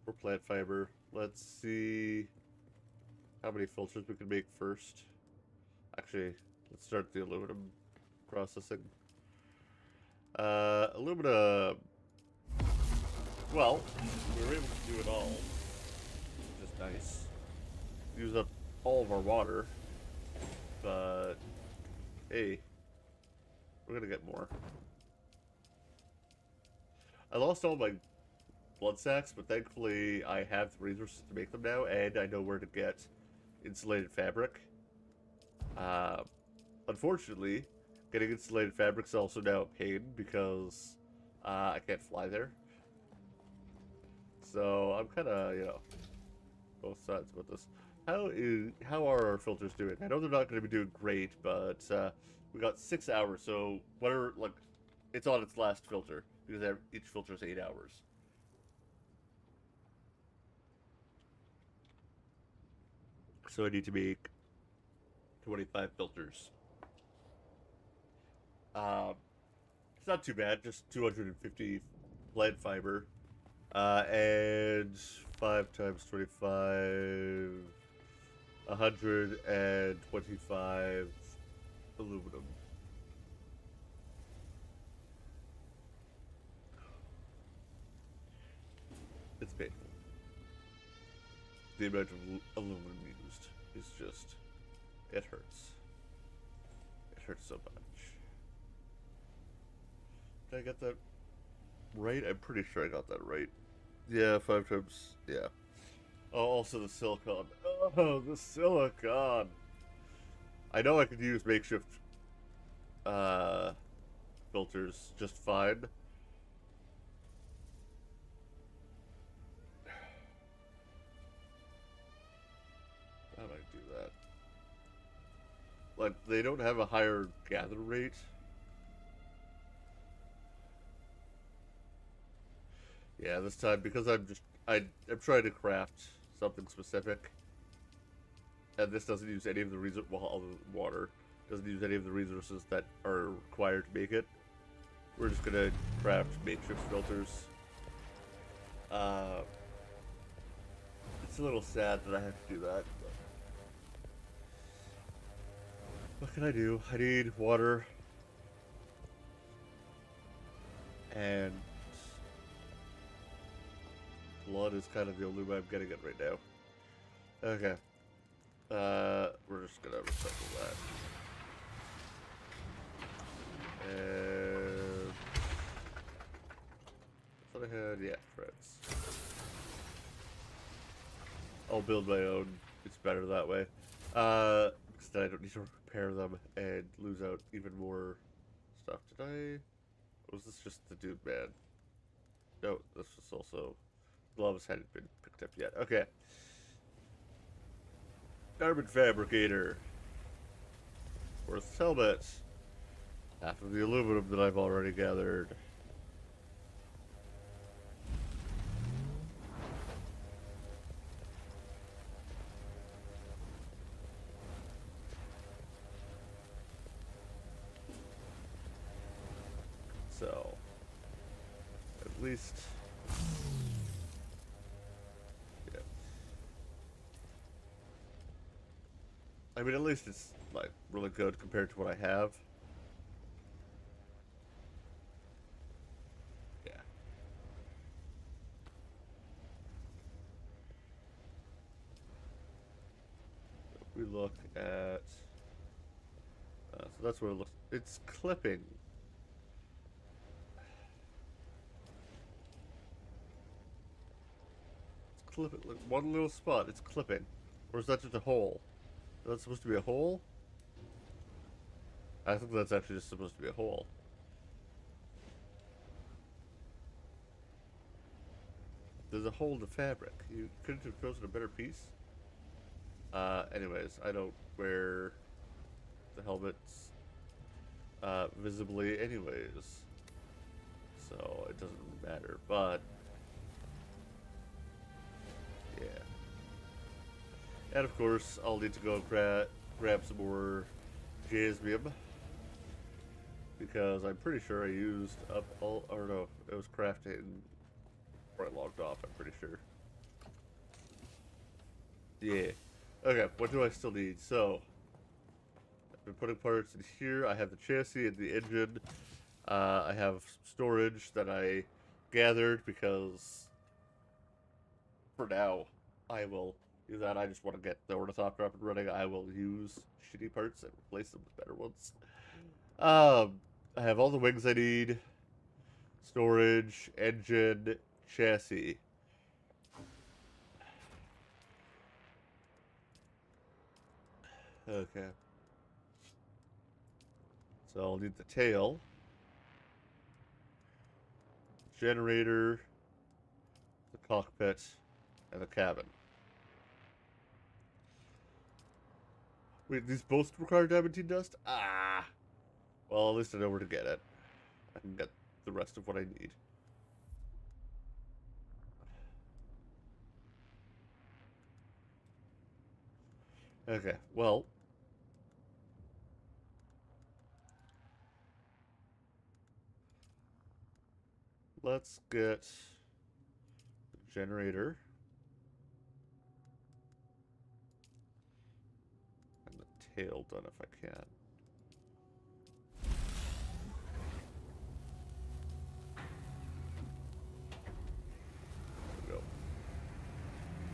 Speaker 1: more plant fiber. Let's see how many filters we can make first. Actually, let's start the aluminum processing. Aluminum... Well, we were able to do it all. Which is nice. Use up all of our water. But... hey... we're gonna get more. I lost all my blood sacks, but thankfully I have the resources to make them now, and I know where to get insulated fabric. Unfortunately, getting insulated fabric is also now a pain because I can't fly there. So I'm kind of, you know, both sides about this. How are our filters doing? I know they're not going to be doing great, but we got 6 hours, so whatever, like, it's on its last filter because each filter is 8 hours. So I need to make 25 filters. It's not too bad, just 250 plant fiber. And 5 times 25, 125 aluminum. It's painful. The amount of aluminum used is just, it hurts. It hurts so much. Did I get that right? I'm pretty sure I got that right. Yeah, 5 times, yeah. Oh, also the silicon. Oh, the silicon! I know I could use makeshift filters just fine. How do I do that? Like, they don't have a higher gather rate. Yeah, this time, because I'm trying to craft something specific. And this doesn't use any of the resources, well, other than water, doesn't use any of the resources that are required to make it. We're just gonna craft matrix filters. It's a little sad that I have to do that, but what can I do? I need water and blood is kind of the only way I'm getting it right now. Okay. We're just gonna recycle that. And what I had, yeah, threads. I'll build my own. It's better that way. Because then I don't need to repair them and lose out even more stuff. Did I? Or was this just the dude man? No, this was also. Gloves hadn't been picked up yet. Okay. Carbon fabricator. Worth helmet. Half of the aluminum that I've already gathered. So, at least, yeah. I mean, at least it's, like, really good compared to what I have. Yeah. If we look at, so that's what it looks, it's clipping. Clip it, like one little spot, it's clipping. Or is that just a hole? Is that supposed to be a hole? I think that's actually just supposed to be a hole. There's a hole in the fabric. You couldn't have chosen a better piece? Anyways, I don't wear the helmets visibly anyways. So it doesn't matter, but yeah. And of course, I'll need to go grab some more jasmium. Because I'm pretty sure I used up all, or no, it was crafting before I logged off, I'm pretty sure. Yeah. Okay, what do I still need? So, I've been putting parts in here. I have the chassis and the engine. I have storage that I gathered because, for now, I will do that. I just want to get the ornithopter up and running. I will use shitty parts and replace them with better ones. I have all the wings I need. Storage, engine, chassis. Okay. So I'll need the tail. Generator. The cockpit. And the cabin. Wait, these both require diamantine dust? Ah! Well, at least I know where to get it. I can get the rest of what I need. Okay, well. Let's get the generator. And the tail done if I can.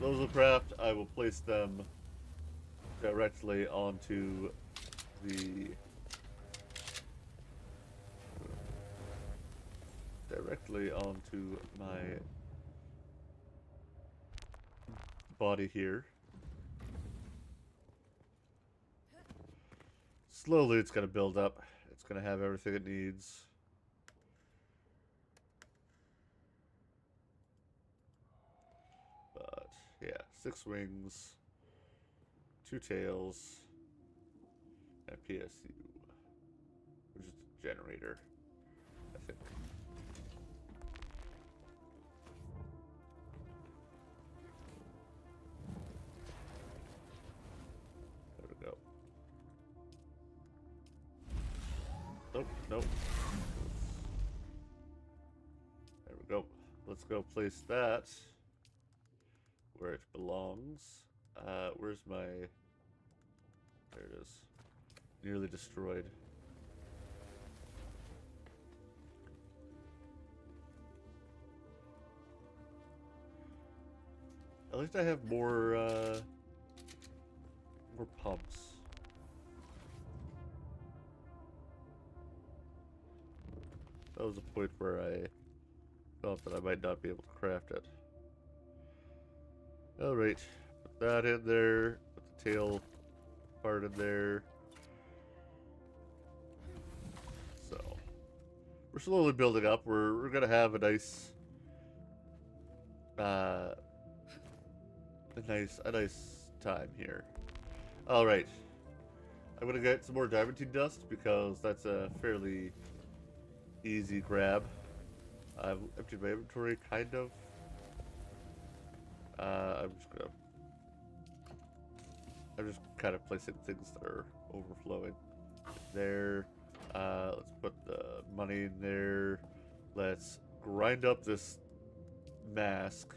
Speaker 1: Those will craft. I will place them directly onto my body here. Slowly it's going to build up. It's going to have everything it needs. But yeah, 6 wings, 2 tails, and a PSU, which is the generator, I think. There we go. Nope, nope. There we go. Let's go place that where it belongs. Where's my... There it is. Nearly destroyed. At least I have more pumps. That was a point where I thought that I might not be able to craft it. Alright, put that in there, put the tail part in there. So, we're slowly building up. We're gonna have a nice time here. Alright. I'm gonna get some more diamantine dust because that's a fairly easy grab. I've emptied my inventory, kind of. I'm just kind of placing things that are overflowing there. Let's put the money in there. Let's grind up this mask.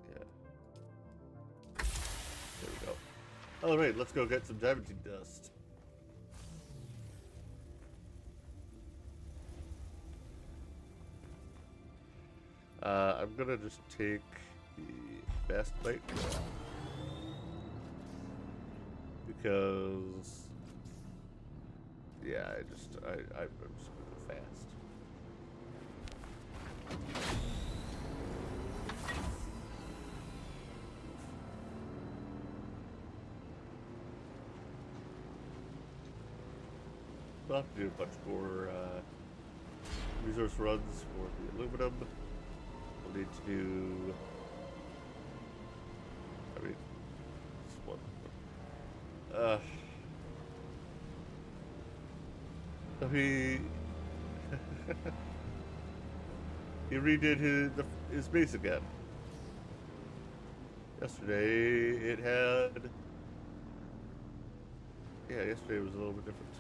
Speaker 1: Yeah. There we go. Alright, let's go get some diamantine dust. I'm gonna just take the best bite because, yeah, I'm just gonna go fast. We'll have to do a bunch more resource runs for the aluminum. We'll need to do... I mean, just one. He redid his base again. Yesterday it had... Yeah, yesterday was a little bit different.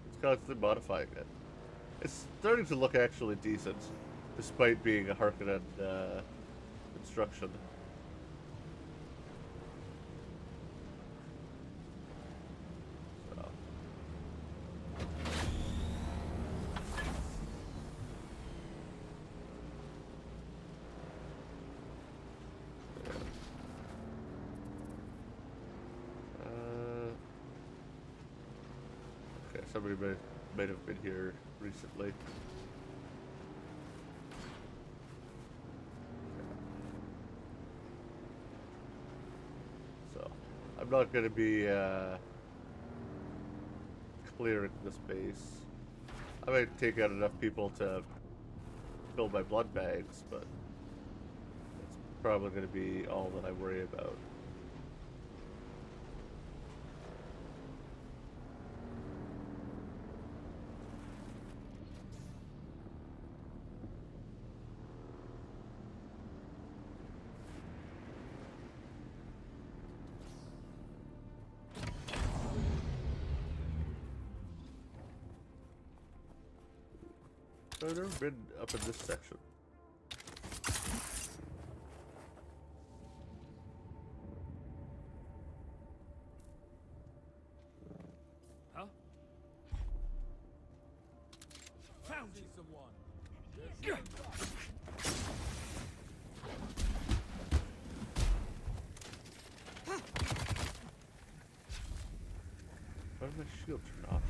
Speaker 1: It's constantly modifying it. It's starting to look actually decent, despite being a Harkonnen construction. So. Okay, somebody might have been here recently. So, I'm not going to be clearing this base. I might take out enough people to fill my blood bags, but it's probably going to be all that I worry about. I've never been up in this section.
Speaker 3: Huh? Found you someone.
Speaker 1: Why did my shield turn off?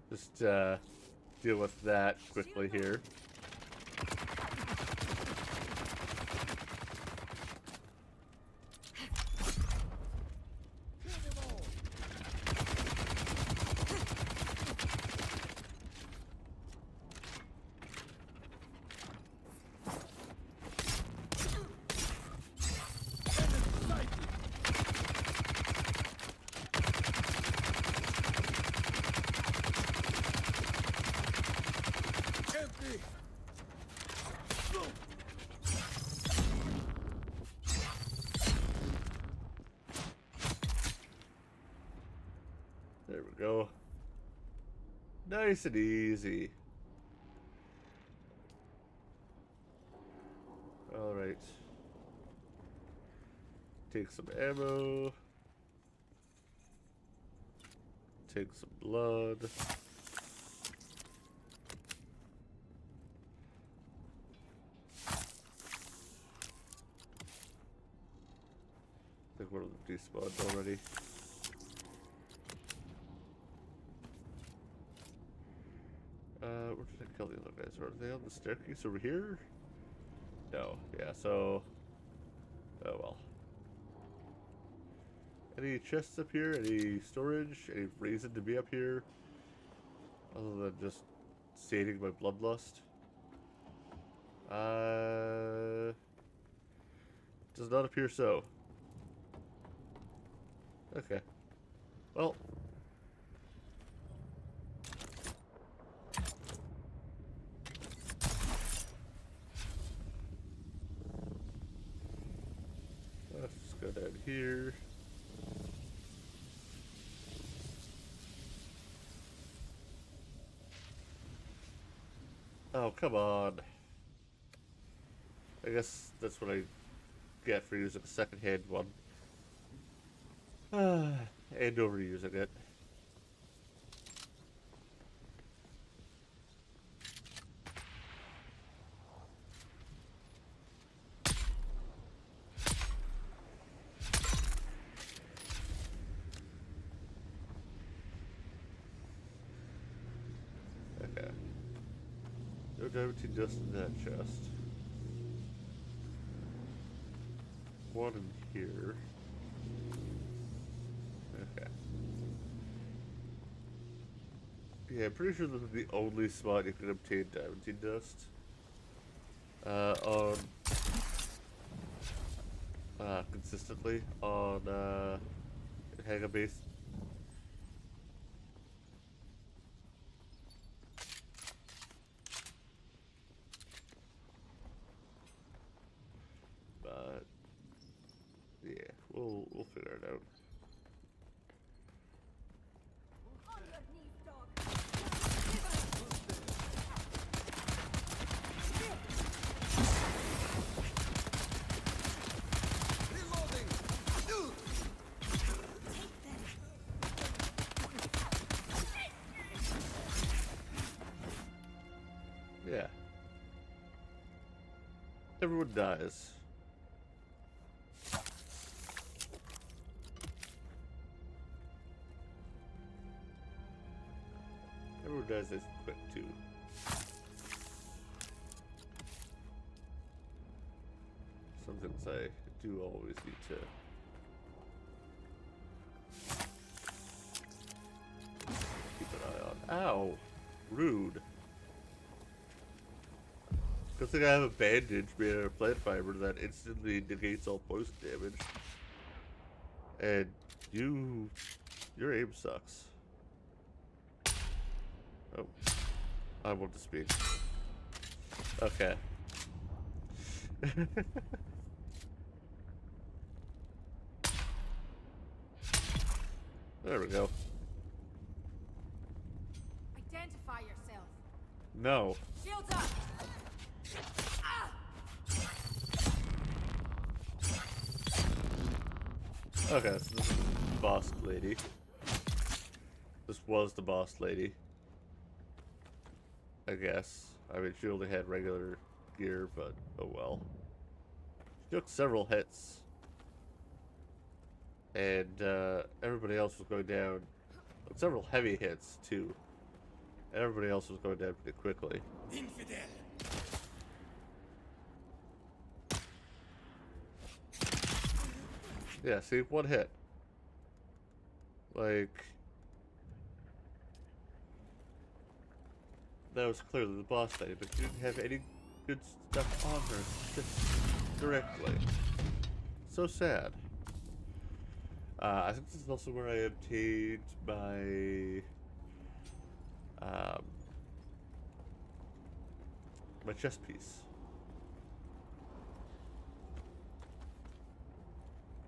Speaker 1: Just deal with that quickly here. There we go. Nice and easy. Alright. Take some ammo. Take some blood. I think one of them despawned already. Where did I kill the other guys? Are they on the staircase over here? No. Yeah, so... Oh well. Any chests up here? Any storage? Any reason to be up here? Other than just sating my bloodlust? Does not appear so. Okay. Well. Let's just go down here. Oh, come on. I guess that's what I get for using a second-hand one. And overusing it. Okay. No diamond dust in that chest. One in here. Okay. Yeah, I'm pretty sure this is the only spot you can obtain diamantine dust. On consistently on Haga base. But yeah, we'll figure it out.
Speaker 2: On your knees, dog.
Speaker 1: Yeah. Everyone dies. Everyone dies this quick too. Some things I do always need to keep an eye on. Ow! Rude. Good thing I have a bandage made out of plant fiber that instantly negates all poison damage. And your aim sucks. Oh, I want to speak. Okay. There we go.
Speaker 2: Identify yourself.
Speaker 1: No.
Speaker 2: Shields up.
Speaker 1: Okay, so this is the boss lady. This was the boss lady. I guess. I mean, she only had regular gear, but oh well. She took several hits. And everybody else was going down. Several heavy hits, too. And everybody else was going down pretty quickly.
Speaker 3: Infidel.
Speaker 1: Yeah, see, one hit. Like, that was clearly the boss lady, but she didn't have any good stuff on her just directly. So sad. I think this is also where I obtained my my chest piece.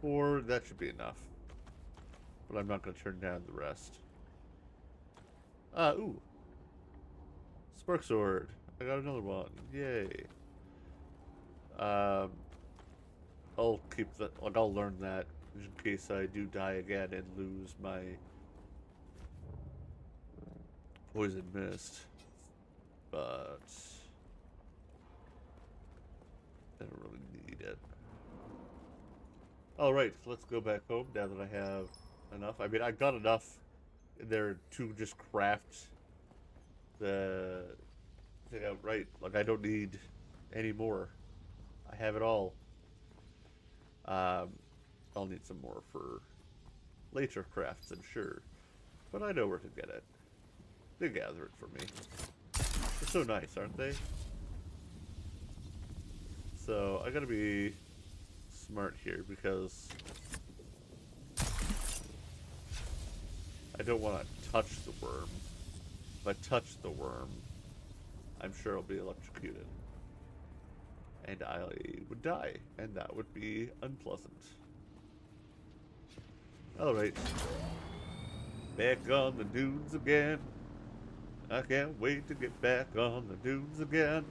Speaker 1: Or that should be enough. But I'm not going to turn down the rest. Ooh. Spark Sword. I got another one. Yay. I'll keep that, like, I'll learn that in case I do die again and lose my Poison Mist. But I don't really need it. Alright, so let's go back home now that I have enough. I mean, I got enough in there to just craft the thing outright. Like, I don't need any more. I have it all. I'll need some more for later crafts, I'm sure. But I know where to get it. They gather it for me. They're so nice, aren't they? So, I gotta be smart here because I don't want to touch the worm. If I touch the worm, I'm sure I'll be electrocuted. And I would die, and that would be unpleasant. Alright. Back on the dunes again. I can't wait to get back on the dunes again.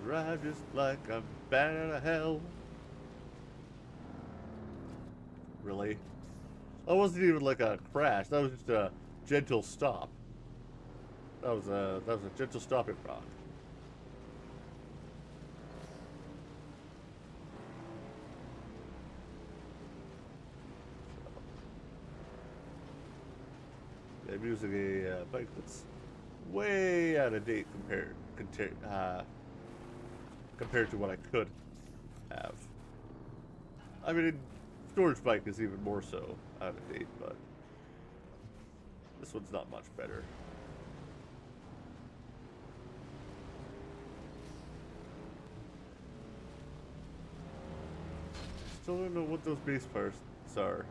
Speaker 1: Drive just like I'm bad out of hell. Really? That wasn't even like a crash. That was just a gentle stop. That was a gentle stopping rock. I'm using a bike that's way out of date compared to what I could have. I mean, storage bike is even more so out of date, but This one's not much better. Still don't know what those base parts are.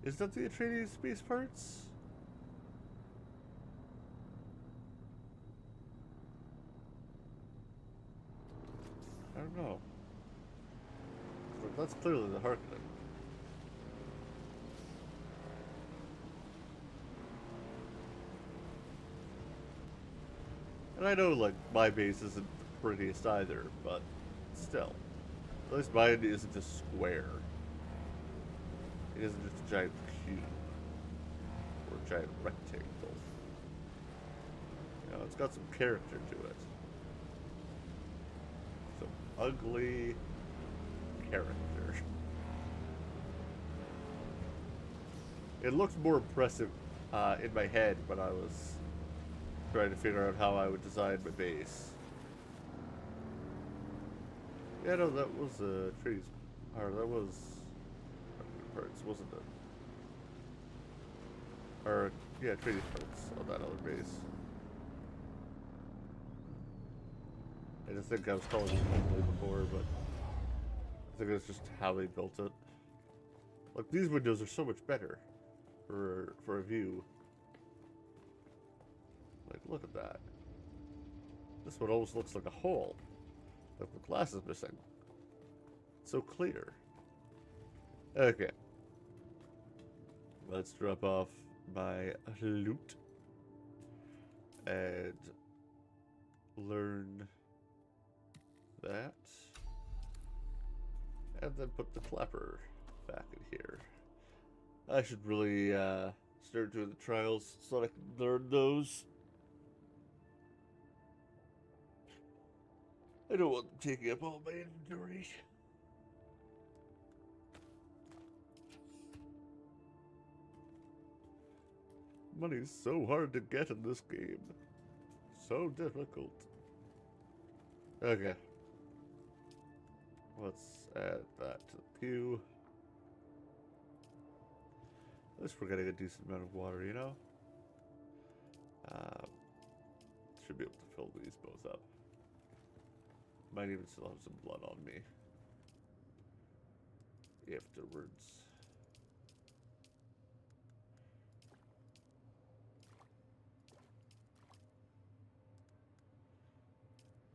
Speaker 1: Is that the Atreides base parts? I don't know. But that's clearly the Harkonnen. And I know, like, my base isn't the prettiest either, but still. At least mine isn't just square. It isn't just a giant cube. Or a giant rectangle. You know, it's got some character to it. Some ugly character. It looks more impressive in my head when I was trying to figure out how I would design my base. Yeah, no, that was trees. Or that was parts, wasn't it? Or yeah, trees parts on that other base. I just think I was calling it ugly before, but I think it's just how they built it. Like, these windows are so much better for a view. Like, look at that. This one almost looks like a hole. Like the glass is missing. It's so clear. Okay. Let's drop off my loot. And learn that. And then put the clapper back in here. I should really start doing the trials so I can learn those. I don't want them taking up all my inventory. Money's so hard to get in this game. So difficult. Okay. Let's add that to the queue. At least we're getting a decent amount of water, you know? Should be able to fill these both up. Might even still have some blood on me. Afterwards.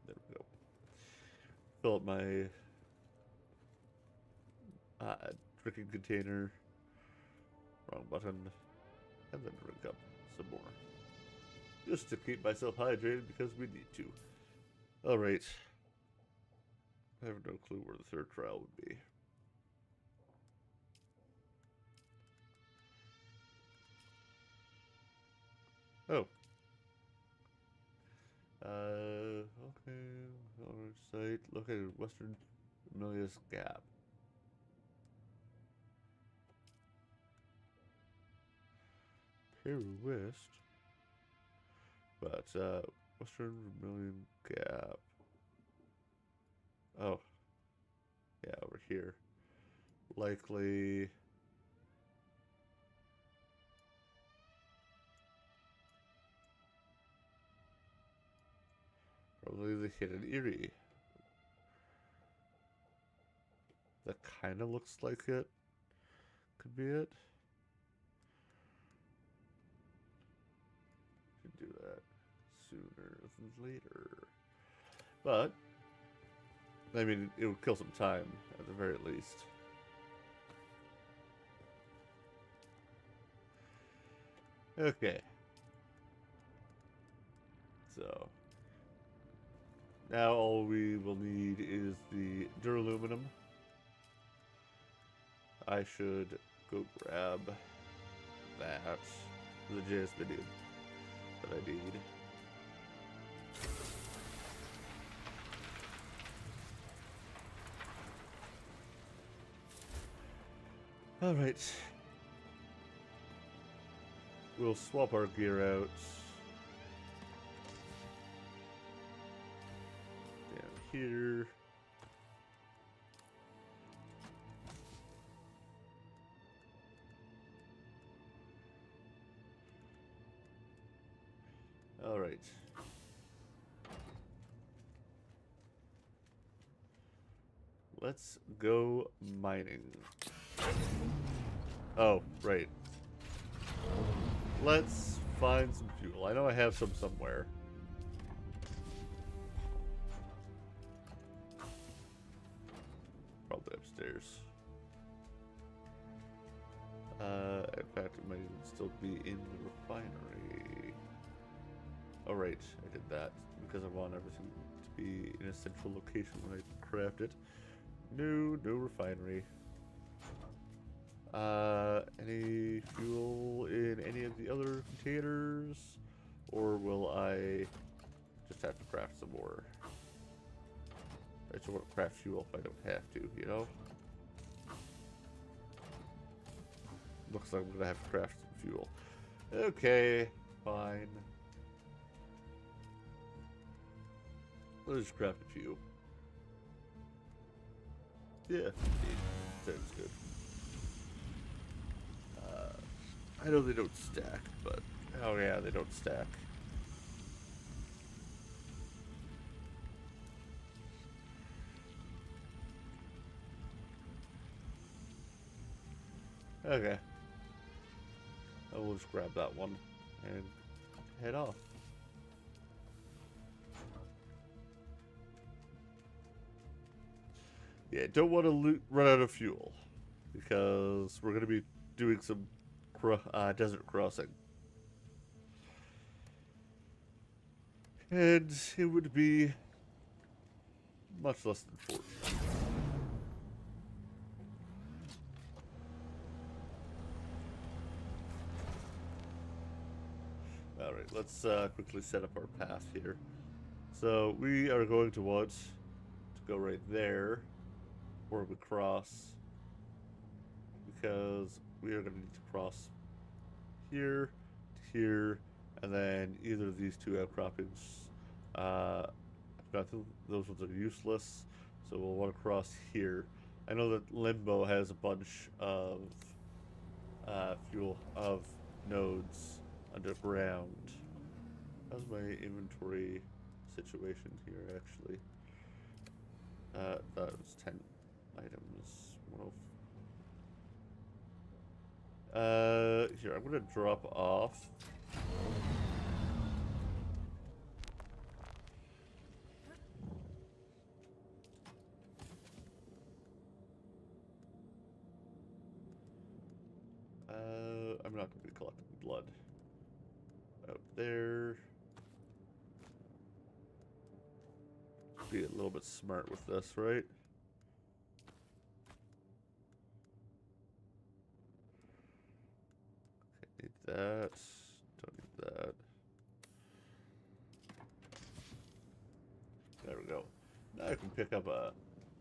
Speaker 1: There we go. Fill up my drinking container. Wrong button. And then drink up some more. Just to keep myself hydrated because we need to. Alright. I have no clue where the third trial would be. Oh. Okay. Orange site located in Western Emilius Gap. Peru West. But, Western Vermilion Gap. Oh. Yeah, over here. Likely. Probably the Hidden Eerie. That kind of looks like it. Could be it. Should do that sooner than later. But, I mean, it would kill some time, at the very least. Okay. So, now all we will need is the duraluminum. I should go grab that, the jasmine that I need. Alright. We'll swap our gear out. Down here. Alright. Let's go mining. Oh, right. Let's find some fuel. I know I have some somewhere. Probably upstairs. In fact, it might even still be in the refinery. Oh, right, I did that because I want everything to be in a central location when I craft it. No refinery. Any fuel in any of the other containers? Or will I just have to craft some more? I just want to craft fuel if I don't have to, you know? Looks like I'm gonna have to craft some fuel. Okay, fine. Let's just craft a few. Yeah, sounds good. I know they don't stack, but oh yeah, they don't stack. Okay. I will just grab that one and head off. Yeah, don't want to run out of fuel because we're going to be doing some desert crossing. And it would be much less than 40. Alright, let's quickly set up our path here. So we are going to want to go right there where we cross, because we are going to need to cross here to here, and then either of these two outcroppings. I think those ones are useless, so we'll want to cross here. I know that Limbo has a bunch of fuel of nodes underground. How's my inventory situation here, actually? That was 10 items. Here, I'm gonna drop off. I'm not gonna be collecting blood out there. Be a little bit smart with this, right? Okay, need that. Don't need that. There we go. Now I can pick up a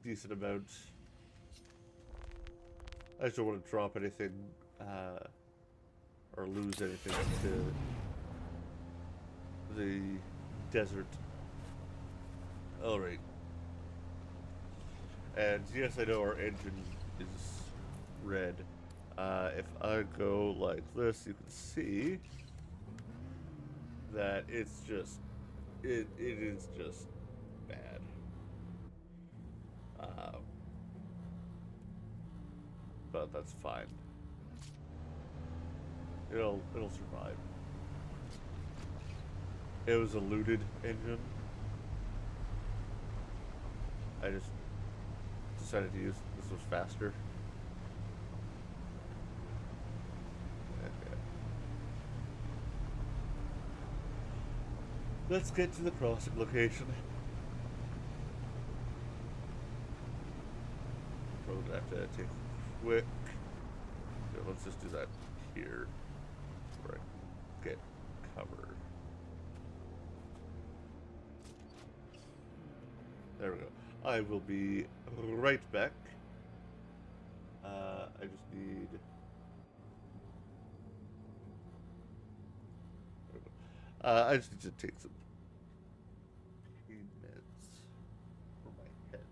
Speaker 1: decent amount. I just don't want to drop anything or lose anything to the desert. Alright. And yes, I know our engine is red. If I go like this, you can see that it's just, it is just bad. But that's fine. It'll survive. It was a looted engine. I just decided to use this was faster. Okay. Let's get to the crossing location. Probably gonna have to take a quick. Yeah, let's just do that here. Where I get cover. There we go. I will be right back. I just need. I just need to take some pain meds for my head.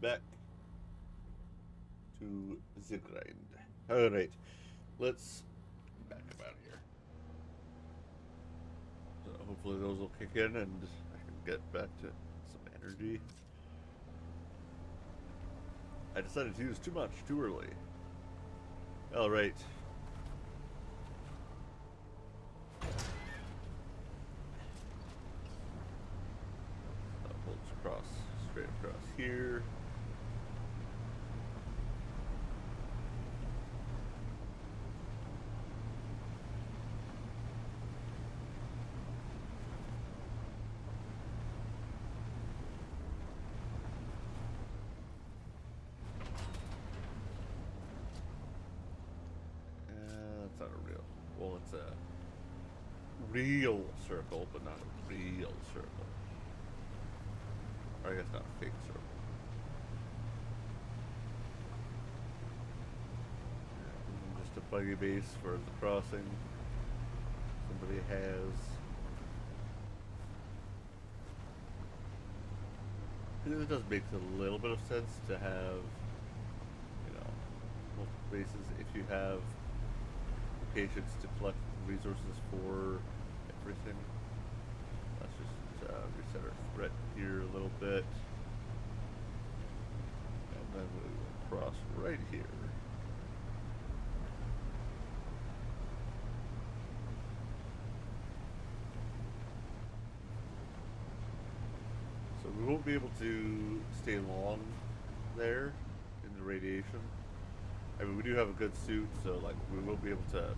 Speaker 1: back to the grind. Alright, let's back up out of here. So hopefully those will kick in and I can get back to some energy. I decided to use too much too early. Alright. Bolts across, straight across here. That's not a real. Well, it's a real circle, but not a real circle. Or I guess not a fake circle. Just a buggy base for the crossing. Somebody has. It does make a little bit of sense to have, you know, multiple bases if you have locations to collect resources for everything. Let's just reset our threat here a little bit. And then we will cross right here. So we won't be able to stay long there in the radiation. I mean, we do have a good suit, so like we will be able to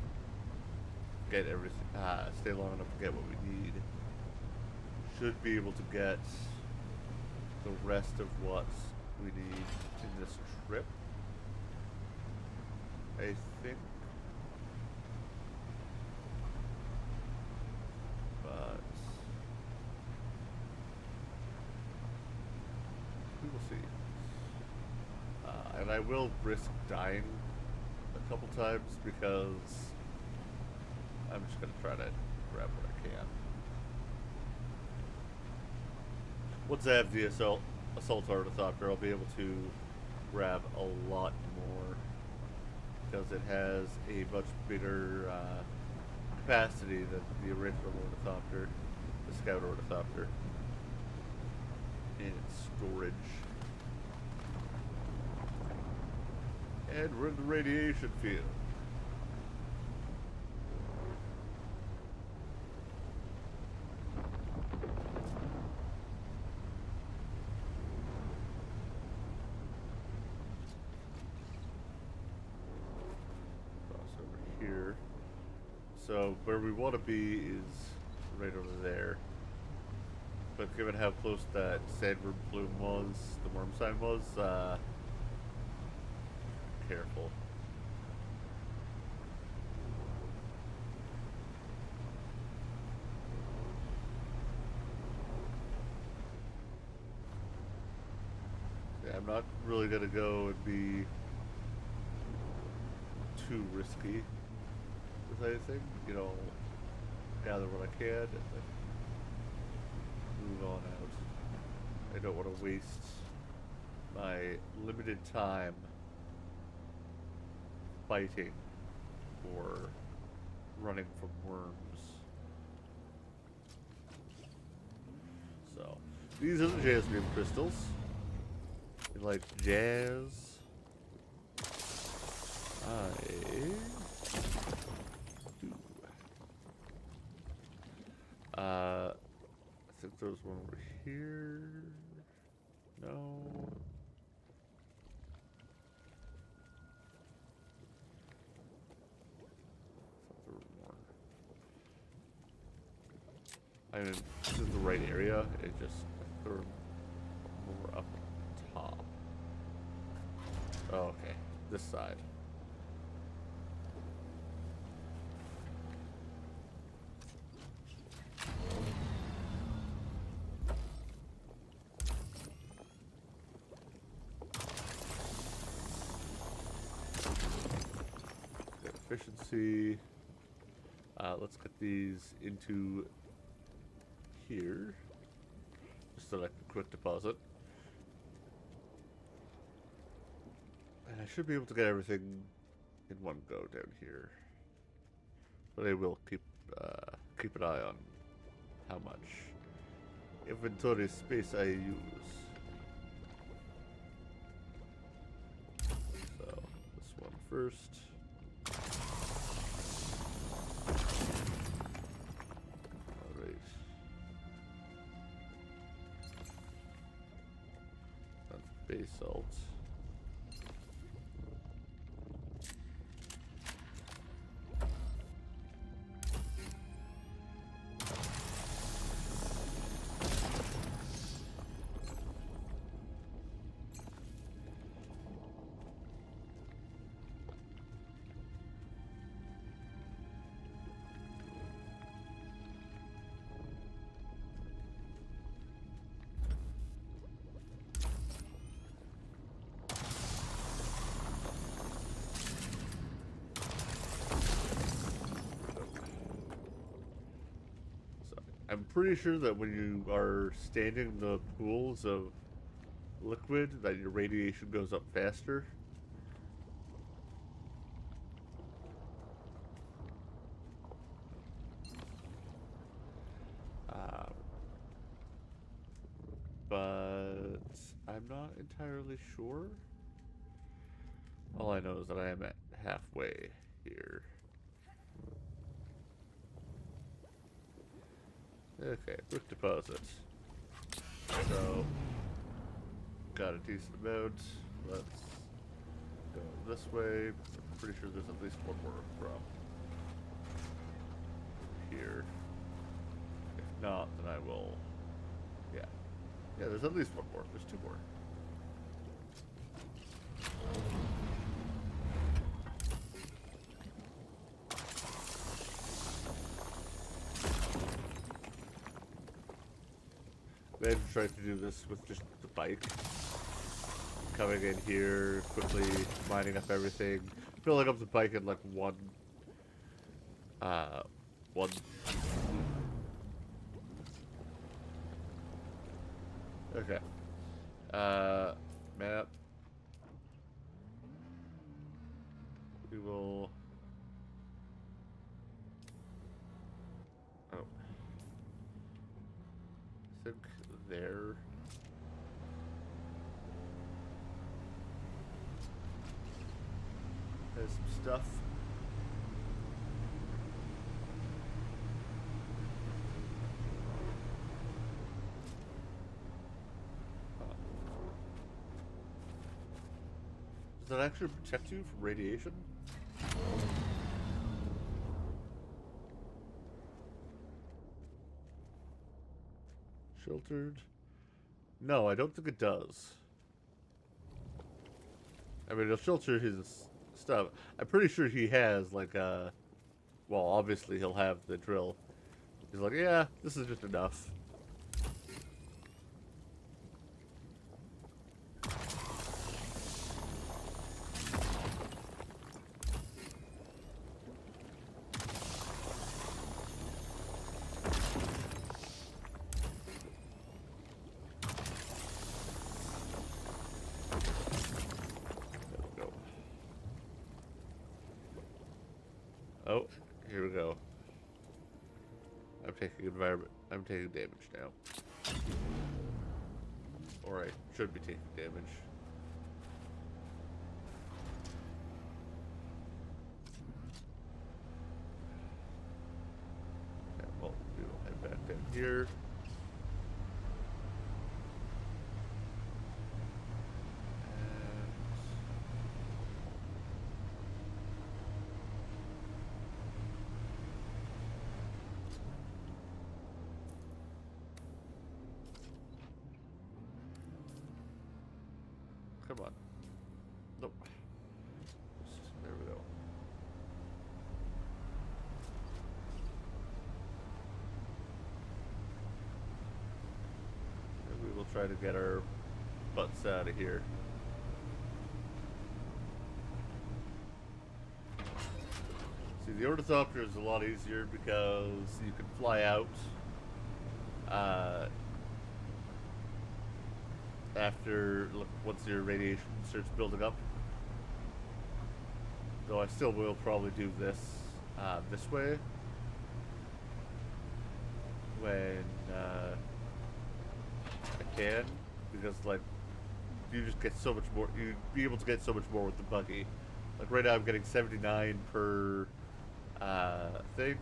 Speaker 1: get everything, stay long enough to get what we need. Should be able to get the rest of what we need in this trip, I think. But we will see. And I will risk dying a couple times because I'm just going to try to grab what I can. Once I have the assault ornithopter, I'll be able to grab a lot more because it has a much bigger capacity than the original ornithopter, the scout ornithopter, in its storage. And we're in the radiation field. Cross over here. So where we want to be is right over there. But given how close that sandworm plume was, the worm sign was, careful. Yeah, I'm not really gonna go and be too risky with anything. You know, gather what I can and then move on out. I don't want to waste my limited time fighting or running from worms. So, these are the jasmine crystals. You like jazz? I do. I think there's one over here. No. I mean, this is the right area. It just threw more up top. Oh, okay. This side. Got efficiency. Let's get these into here, just so I can quick deposit. I should be able to get everything in one go down here. But I will keep an eye on how much inventory space I use. So, this one first. Alright. That's basalt. I'm pretty sure that when you are standing in the pools of liquid, that your radiation goes up faster. But I'm not entirely sure. All I know is that I am at halfway here. Okay, brick deposit. So, got a decent amount. Let's go this way. I'm pretty sure there's at least one more from here. If not, then I will. Yeah. Yeah, there's at least one more. There's two more. Imagine trying to do this with just the bike. Coming in here, quickly mining up everything. Filling up the bike in like one. Okay. Map. We will. Oh. I think there. There's some stuff. Does that actually protect you from radiation? Sheltered? No, I don't think it does. I mean, it'll shelter his stuff. I'm pretty sure he has, like, well, obviously he'll have the drill. He's like, yeah, this is just enough. Oh, here we go. I'm taking damage now. Or I should be taking damage. Okay, well, we will head back down here. Come on. Nope. There we go. And we will try to get our butts out of here. See, the ornithopter is a lot easier because you can fly out after, look, once your radiation starts building up. Though I still will probably do this this way when I can, because like you just get so much more. You'd be able to get so much more with the buggy. Like right now, I'm getting 79 per thing,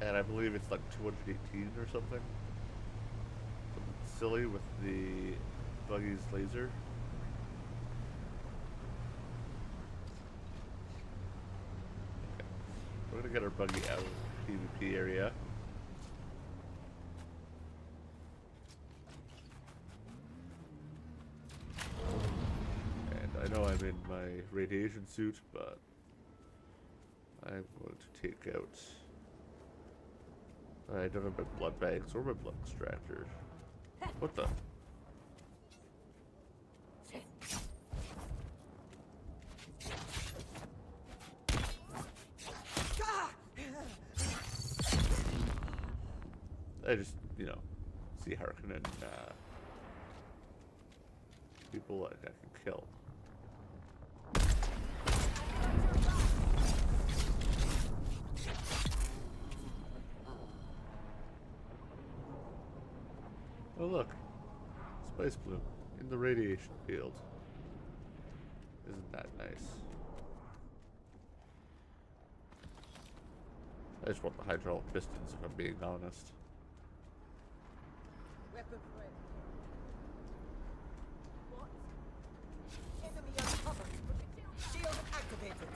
Speaker 1: and I believe it's like 218 or something. Something silly with the buggy's laser. Okay. We're gonna get our buggy out of the PvP area. I know I'm in my radiation suit, but I'm going to take out... I don't have my blood bags or my blood extractor. What the? I just, you know, see Harkonnen people I can kill. Oh look, Spice Bloom in the radiation field. Isn't that nice? I just want the hydraulic pistons if I'm being honest.
Speaker 5: Weapon ready. What? Enemy uncovered. Shield activated.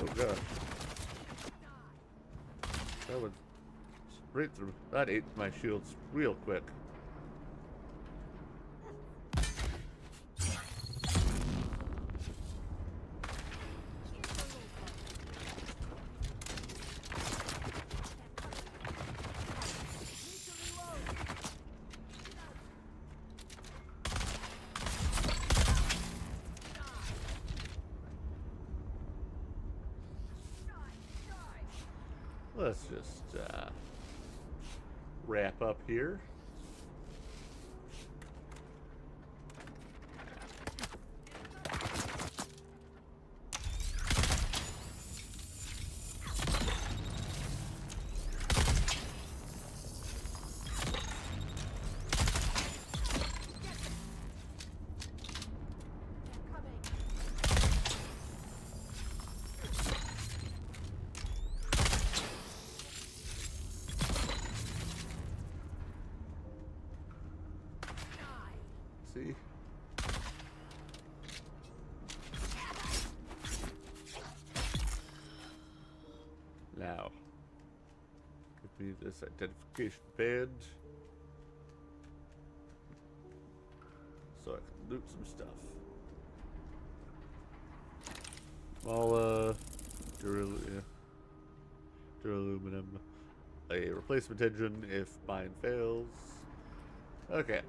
Speaker 1: Oh god. That went right through. That ate my shields real quick. Let's just wrap up here. See? Now, give me this identification band so I can loot some stuff. Small, duraluminum, a replacement engine if mine fails. Okay.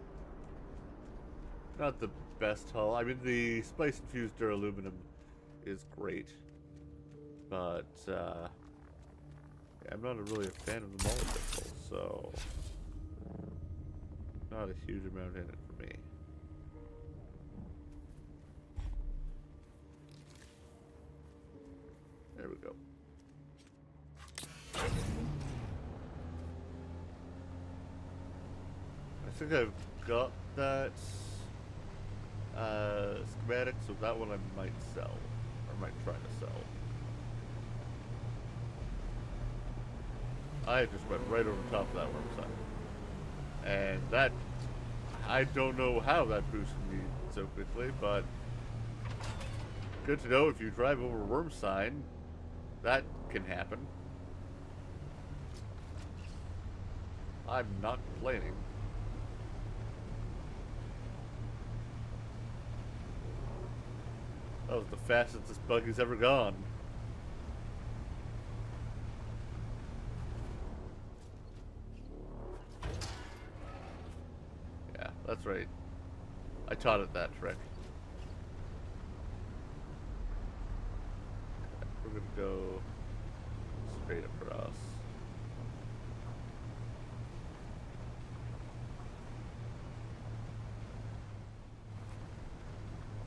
Speaker 1: Not the best hull. I mean, the spice-infused duraluminum is great, but yeah, I'm not really a fan of the mullet pistol, so not a huge amount in it for me. There we go. I think I've got that schematic, so that one I might sell, or might try to sell. I just went right over the top of that worm sign. And that, I don't know how that boosted me so quickly, but good to know if you drive over a worm sign, that can happen. I'm not complaining. That was the fastest this buggy's ever gone. Yeah, that's right. I taught it that trick. Okay, we're gonna go straight across.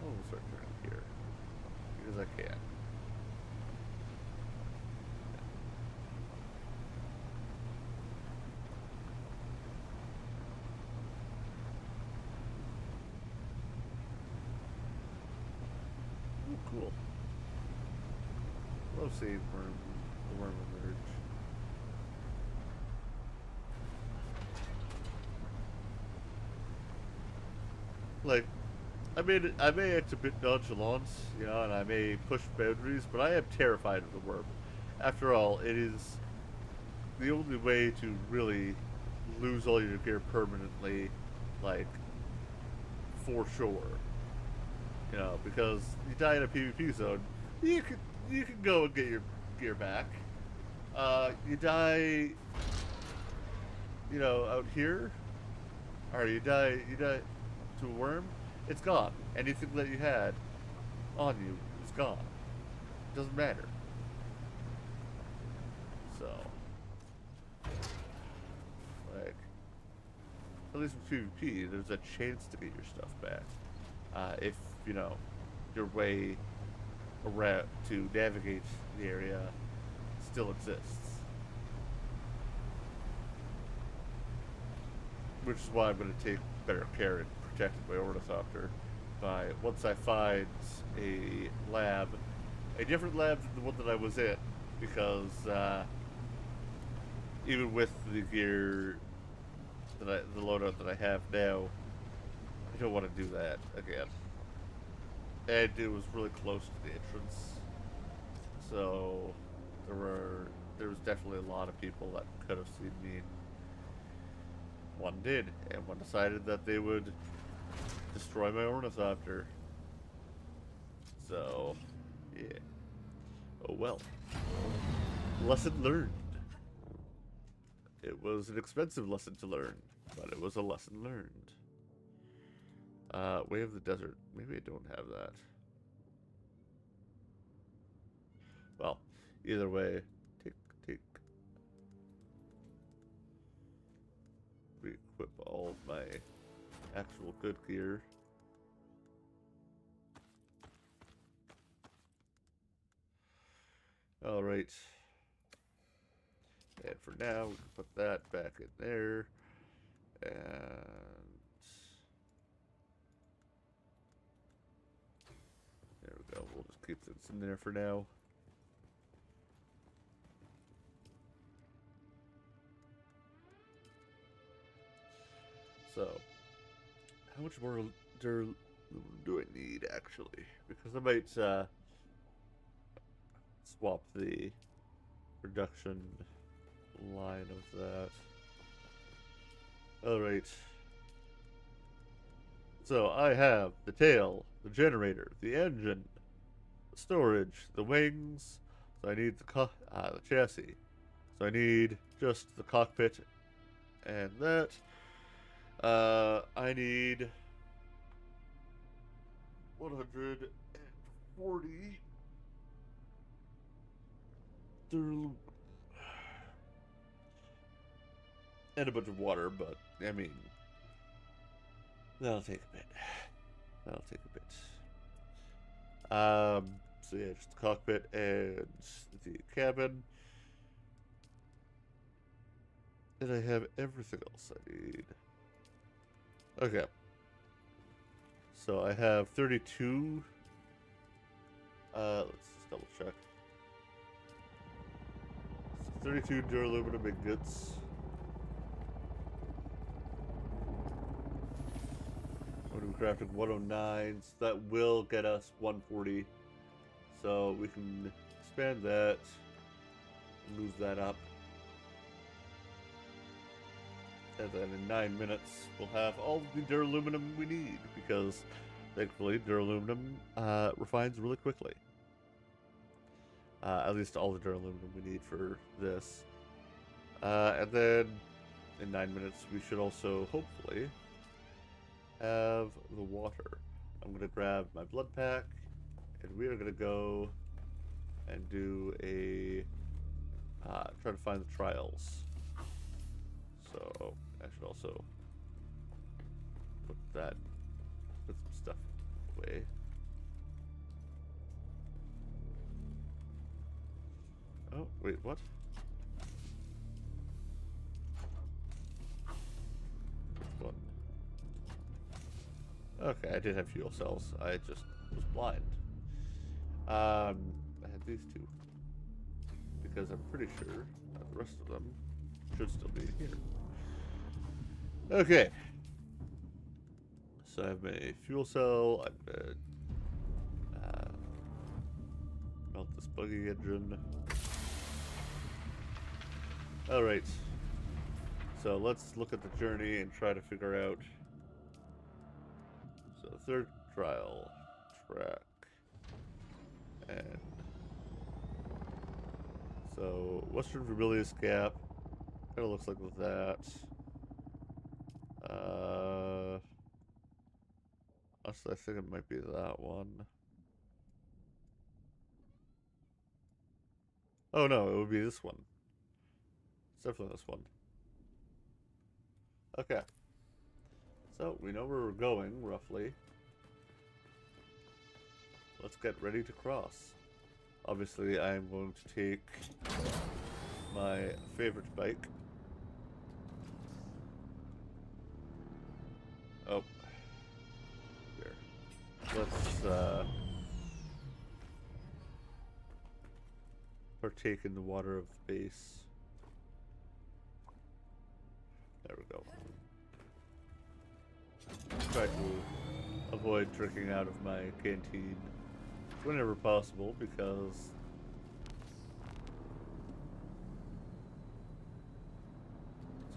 Speaker 1: Oh, start turning here. Because I can. Ooh, cool. Love seeing the worm emerge. Like, I may act a bit nonchalant, you know, and I may push boundaries, but I am terrified of the worm. After all, it is the only way to really lose all your gear permanently, like, for sure. You know, because you die in a PvP zone, you can go and get your gear back. You die, you know, out here, or you die to a worm, it's gone. Anything that you had on you is gone. It doesn't matter. So, like, at least with PvP, there's a chance to get your stuff back. If, you know, your way around to navigate the area still exists. Which is why I'm going to take better care in protecting my ornithopter by, once I find a lab, a different lab than the one that I was in, because even with the gear that the loadout that I have now, I don't want to do that again. And it was really close to the entrance, so there was definitely a lot of people that could have seen me. One did, and one decided that they would destroy my ornithopter. So, yeah. Oh well. Lesson learned. It was an expensive lesson to learn, but it was a lesson learned. Way of the Desert. Maybe I don't have that. Well, either way, take. Re-equip all of my actual good gear. Alright. And for now, we can put that back in there. And there we go. We'll just keep this in there for now. So, how much more do I need, actually? Because I might swap the production line of that. Alright. So, I have the tail, the generator, the engine, the storage, the wings. So I need the chassis. So I need just the cockpit and that. I need 140 and a bunch of water, but I mean, that'll take a bit. That'll take a bit. So yeah, just the cockpit and the cabin. And I have everything else I need. Okay. So I have 32. Let's just double check. 32 duraluminum ingots. We crafted 109, so that will get us 140. So we can expand that, move that up. And then in 9 minutes, we'll have all the duraluminum we need, because thankfully duraluminum refines really quickly. At least all the duraluminum we need for this. And then in 9 minutes, we should also hopefully have the water. I'm going to grab my blood pack, and we are going to go and do a try to find the trials. So I should also put some stuff away. Oh, wait, what? What? Okay, I did have fuel cells. I just was blind. I had these two. Because I'm pretty sure that the rest of them should still be here. Okay. So I have my fuel cell. I'm gonna melt this buggy engine. Alright. So let's look at the journey and try to figure out. So third trial track. And so Western Vermilius Gap. Kind of looks like with that. Honestly, I think it might be that one. Oh no, it would be this one. It's definitely this one. Okay. So, we know where we're going, roughly. Let's get ready to cross. Obviously, I am going to take my favorite bike. Oh. Here. Let's, partake in the water of the base. There we go. Try to avoid drinking out of my canteen whenever possible because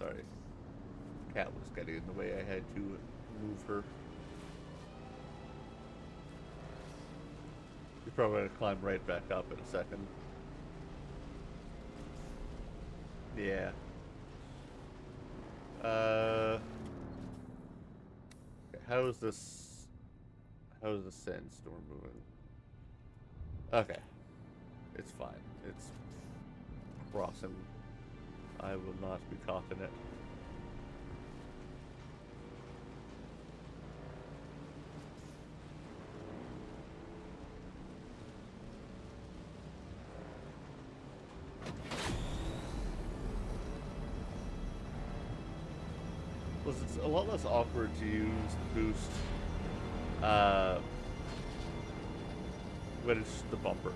Speaker 1: sorry, cat was getting in the way. I had to move her. You're probably gonna climb right back up in a second. Yeah. Okay, how is this sandstorm moving? Okay. It's fine. It's crossing. I will not be caught in it. Plus, it's a lot less awkward to use the boost when it's just the bumper.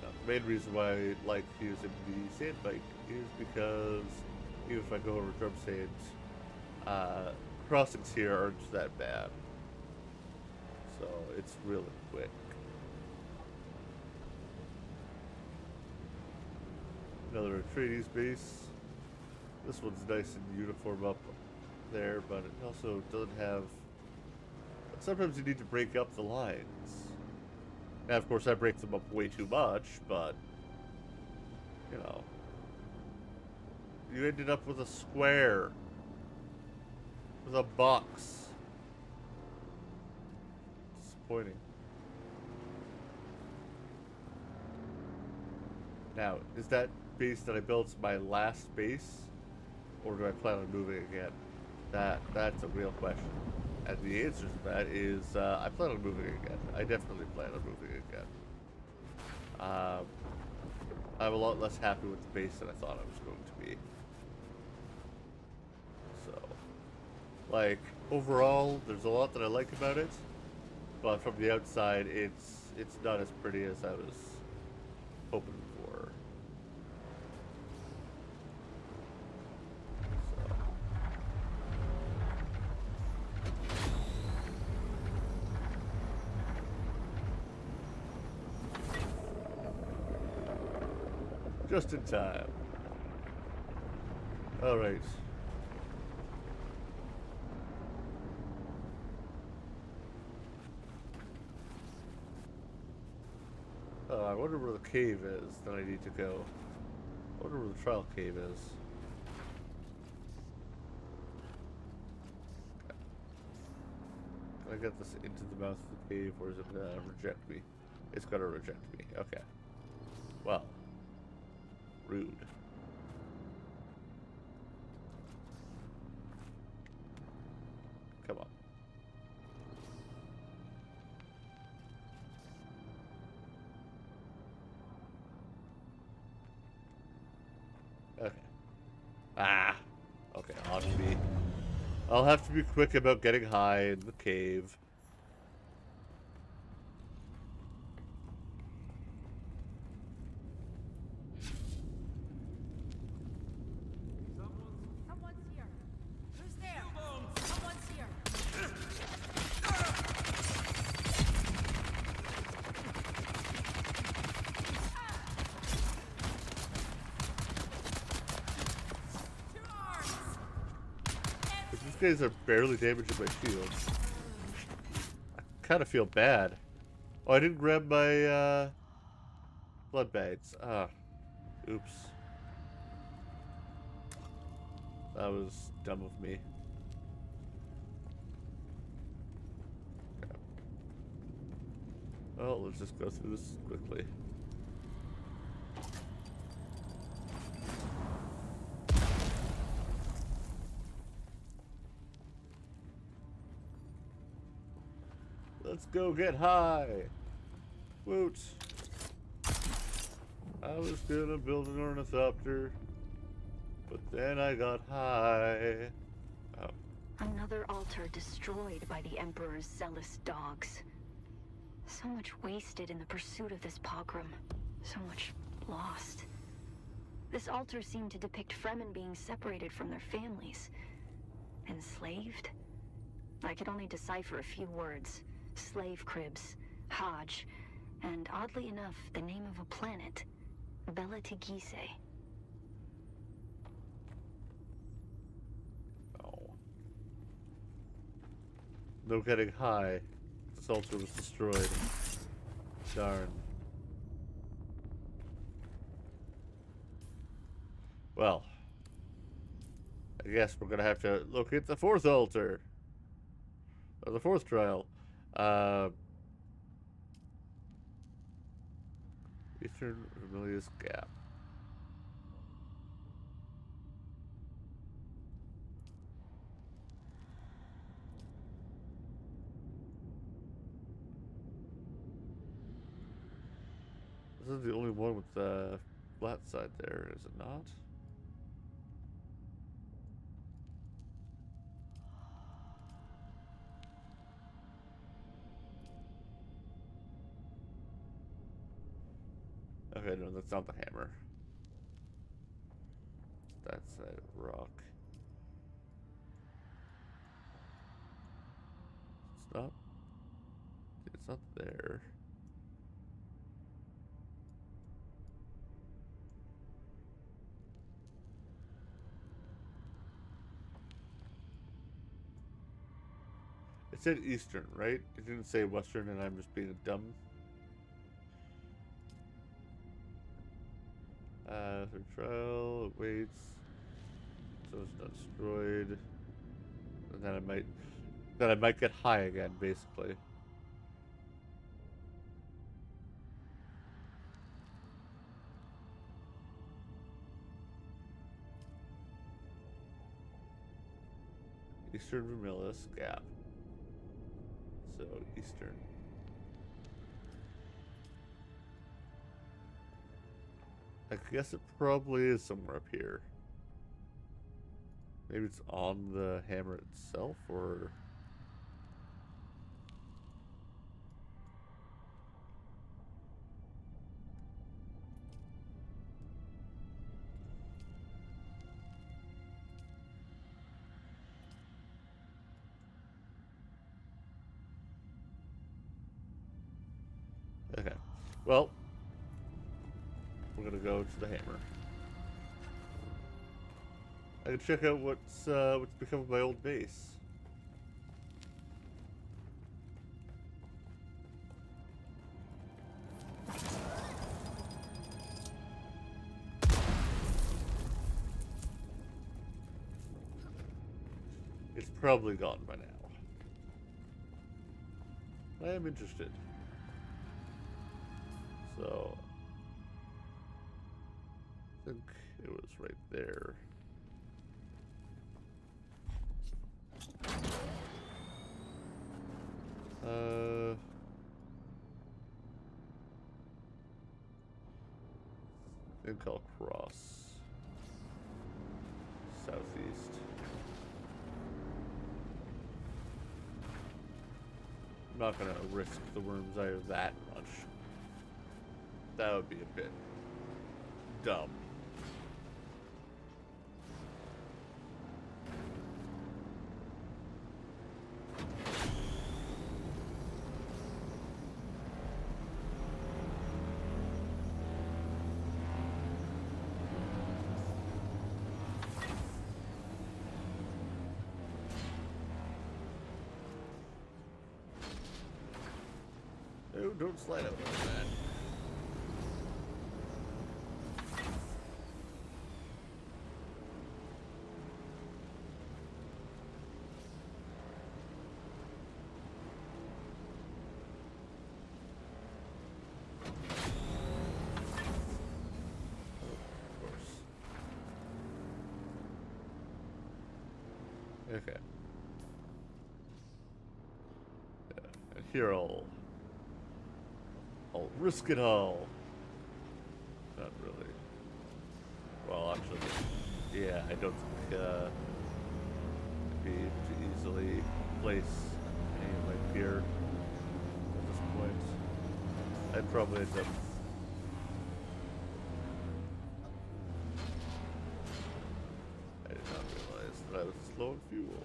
Speaker 1: The main reason why I like using the sand bike is because even if I go over drum sands, crossings here aren't that bad. So it's really quick. Another Atreides base. This one's nice and uniform up there, but it also doesn't have. Sometimes you need to break up the lines. Now, of course, I break them up way too much, but you know, you ended up with a square, with a box. Disappointing. Now, is that base that I built my last base, or do I plan on moving again? That's a real question. And the answer to that is I plan on moving again. I definitely plan on moving again. I'm a lot less happy with the base than I thought I was going to be. So, like, overall, there's a lot that I like about it, but from the outside, it's not as pretty as I was hoping for. Just in time. Alright. I wonder where the cave is that I need to go. I wonder where the trial cave is. Can I get this into the mouth of the cave, or is it gonna reject me? It's gonna reject me. Okay. Well. Rude. Ah. Okay, I'll have to be quick about getting high in the cave.
Speaker 2: Someone's here. Who's there? Someone's here. Two arms.
Speaker 1: But these guys are barely damaging my shields. I kind of feel bad. Oh, I didn't grab my blood bags. Ah, oops. That was dumb of me. Okay. Well, let's just go through this quickly. Let's go get high. Woot. I was gonna build an ornithopter, but then I got high. Oh.
Speaker 6: Another altar destroyed by the Emperor's zealous dogs. So much wasted in the pursuit of this pogrom. So much lost. This altar seemed to depict Fremen being separated from their families. Enslaved? I could only decipher a few words. Slave cribs, Hajj, and oddly enough, the name of a planet. Bela Tegese.
Speaker 1: Oh. No getting high. This altar was destroyed. Darn. Well, I guess we're gonna have to locate the fourth altar. Or the fourth trial. Eastern Vermilius Gap. This is the only one with the flat side there, is it not? Okay, no, that's not the hammer. That's a rock. It's not. It's not there. It said Eastern, right? It didn't say Western, and I'm just being dumb. For trial, it waits. So it's not destroyed. And then I might get high again, basically. Eastern Vermilius Gap. So, Eastern. I guess it probably is somewhere up here. Maybe it's on the hammer itself, or... Okay. Well, we're gonna go to the hammer. I can check out what's become of my old base. It's probably gone by now. I am interested. So, I think it was right there. I think I'll cross. southeast. I'm not gonna risk the worm's ire that much. That would be a bit dumb. Oh, don't slide out like that. Okay. Yeah, and here I'll risk it all. Not really. Well, actually, yeah, I don't think it'd be to easily place any of my gear at this point. I'd probably end up. I did not realize that I was low on fuel.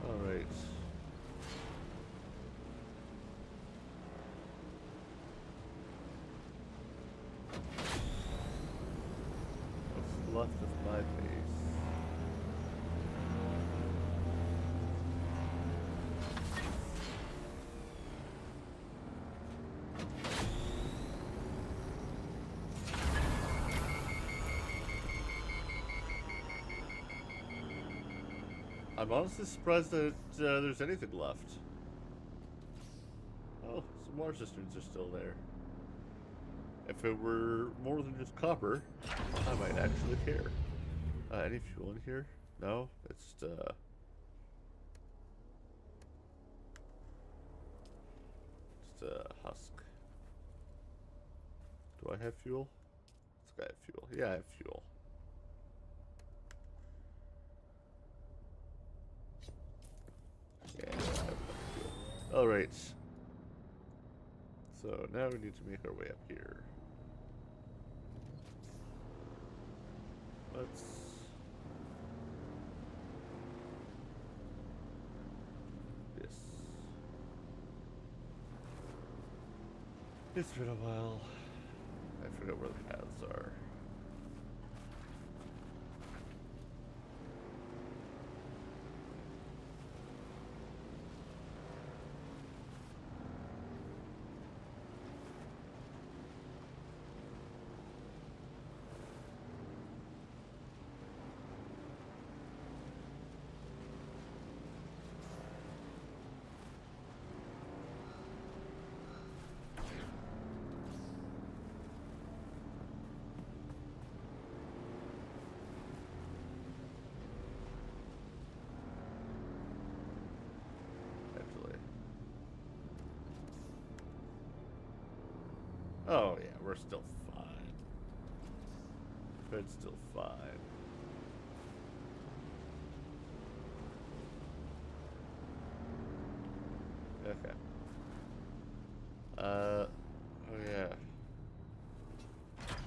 Speaker 1: Alright. What's left of my base? I'm honestly surprised that there's anything left. Oh, some water cisterns are still there. If it were more than just copper, I might actually care. Any fuel in here? No, it's just a husk. Do I have fuel? This guy have fuel. Yeah, I have fuel. Yeah, I have enough fuel. Alright. So now we need to make our way up here. Let's... Yes. It's been a while. I forgot where the paths are. Oh yeah, we're still fine. It's still fine. Okay. Oh yeah.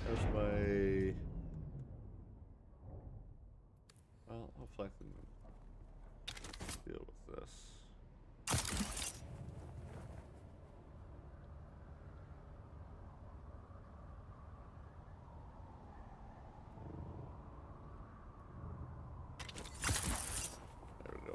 Speaker 1: There's my... Well, hopefully I can deal with this. There we go.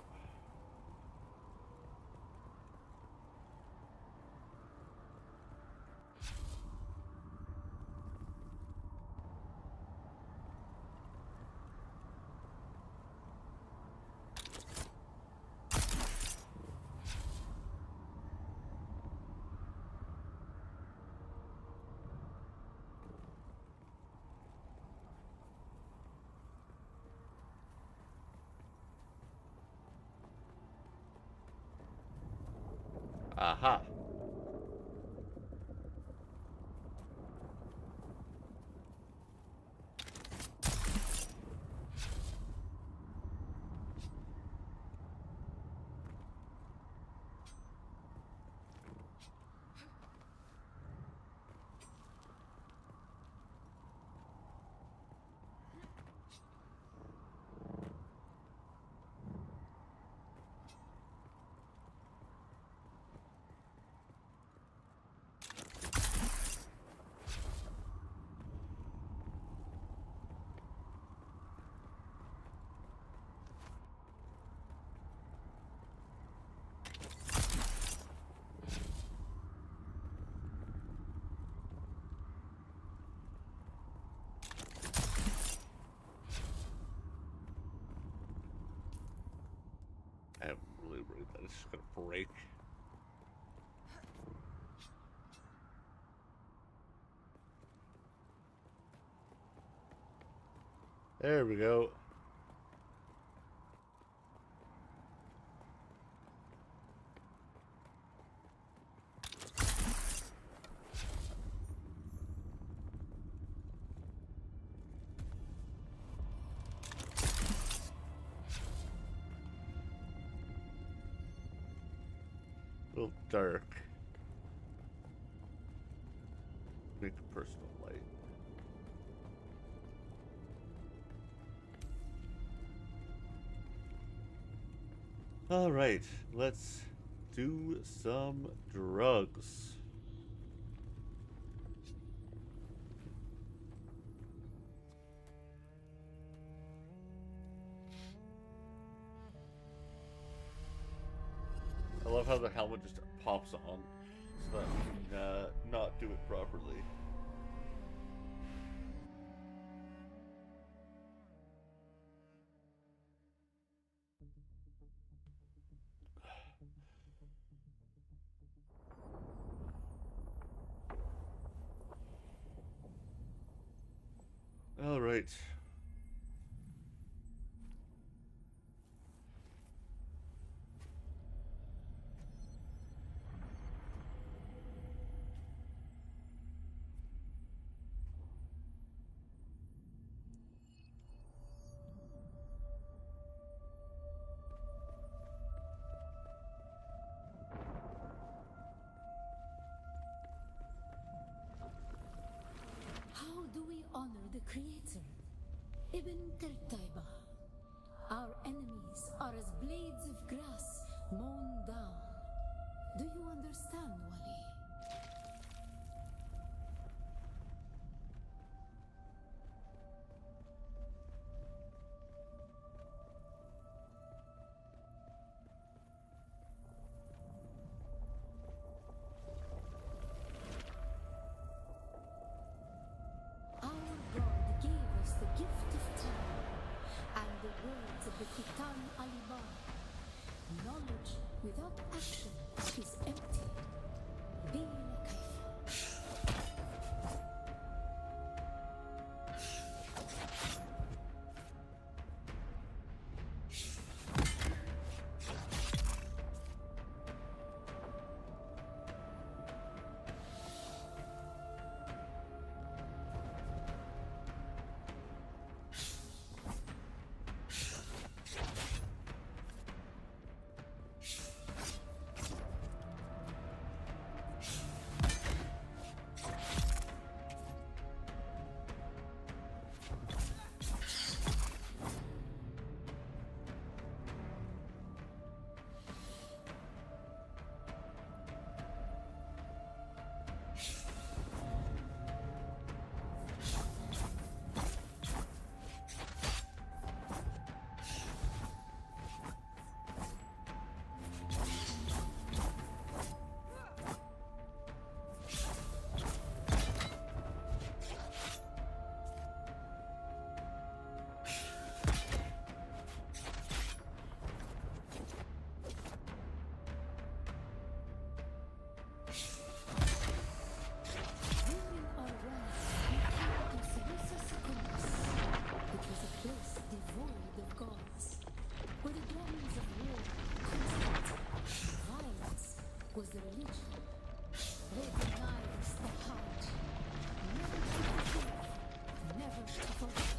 Speaker 1: Aha. I am really worried that it's just gonna break. There we go. A little dark. Make a personal light. All right, let's do some drugs. I love how the helmet just pops on so that we can not do it properly. All right.
Speaker 2: How do we honor the Creator? Ibn Qurtayba. Our enemies are as blades of grass mown down. Do you understand, Wali? Our God gave us the gift of time and the words of the Kitan Alibar. Knowledge without action is empty. Bila kaifa. During our rise, we came to Sibusa Secundus. It was a place devoid of gods, where the drums of war were constant. Violence was the religion. They denied us the heart. Never to forgive, never to forget.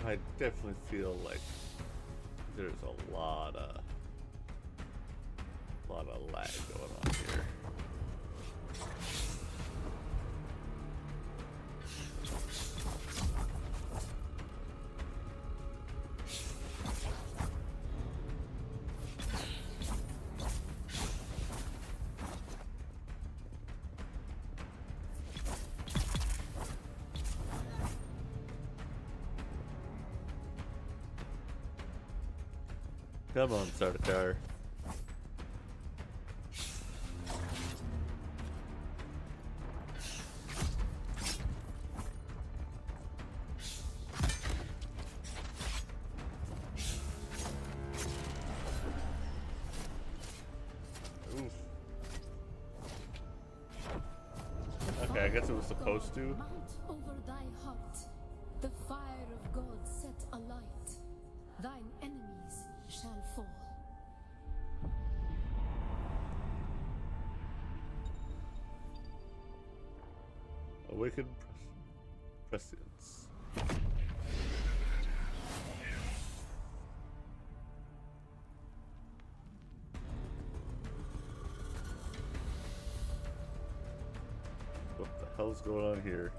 Speaker 1: I definitely feel like there's a lot of lag going on here. Come on, Sardaukar. Oof. Okay, I guess it was supposed to.
Speaker 2: Mount over thy heart, the fire of God set alight. Thine enemies shall fall.
Speaker 1: Awaken prescience. What the hell's going on here?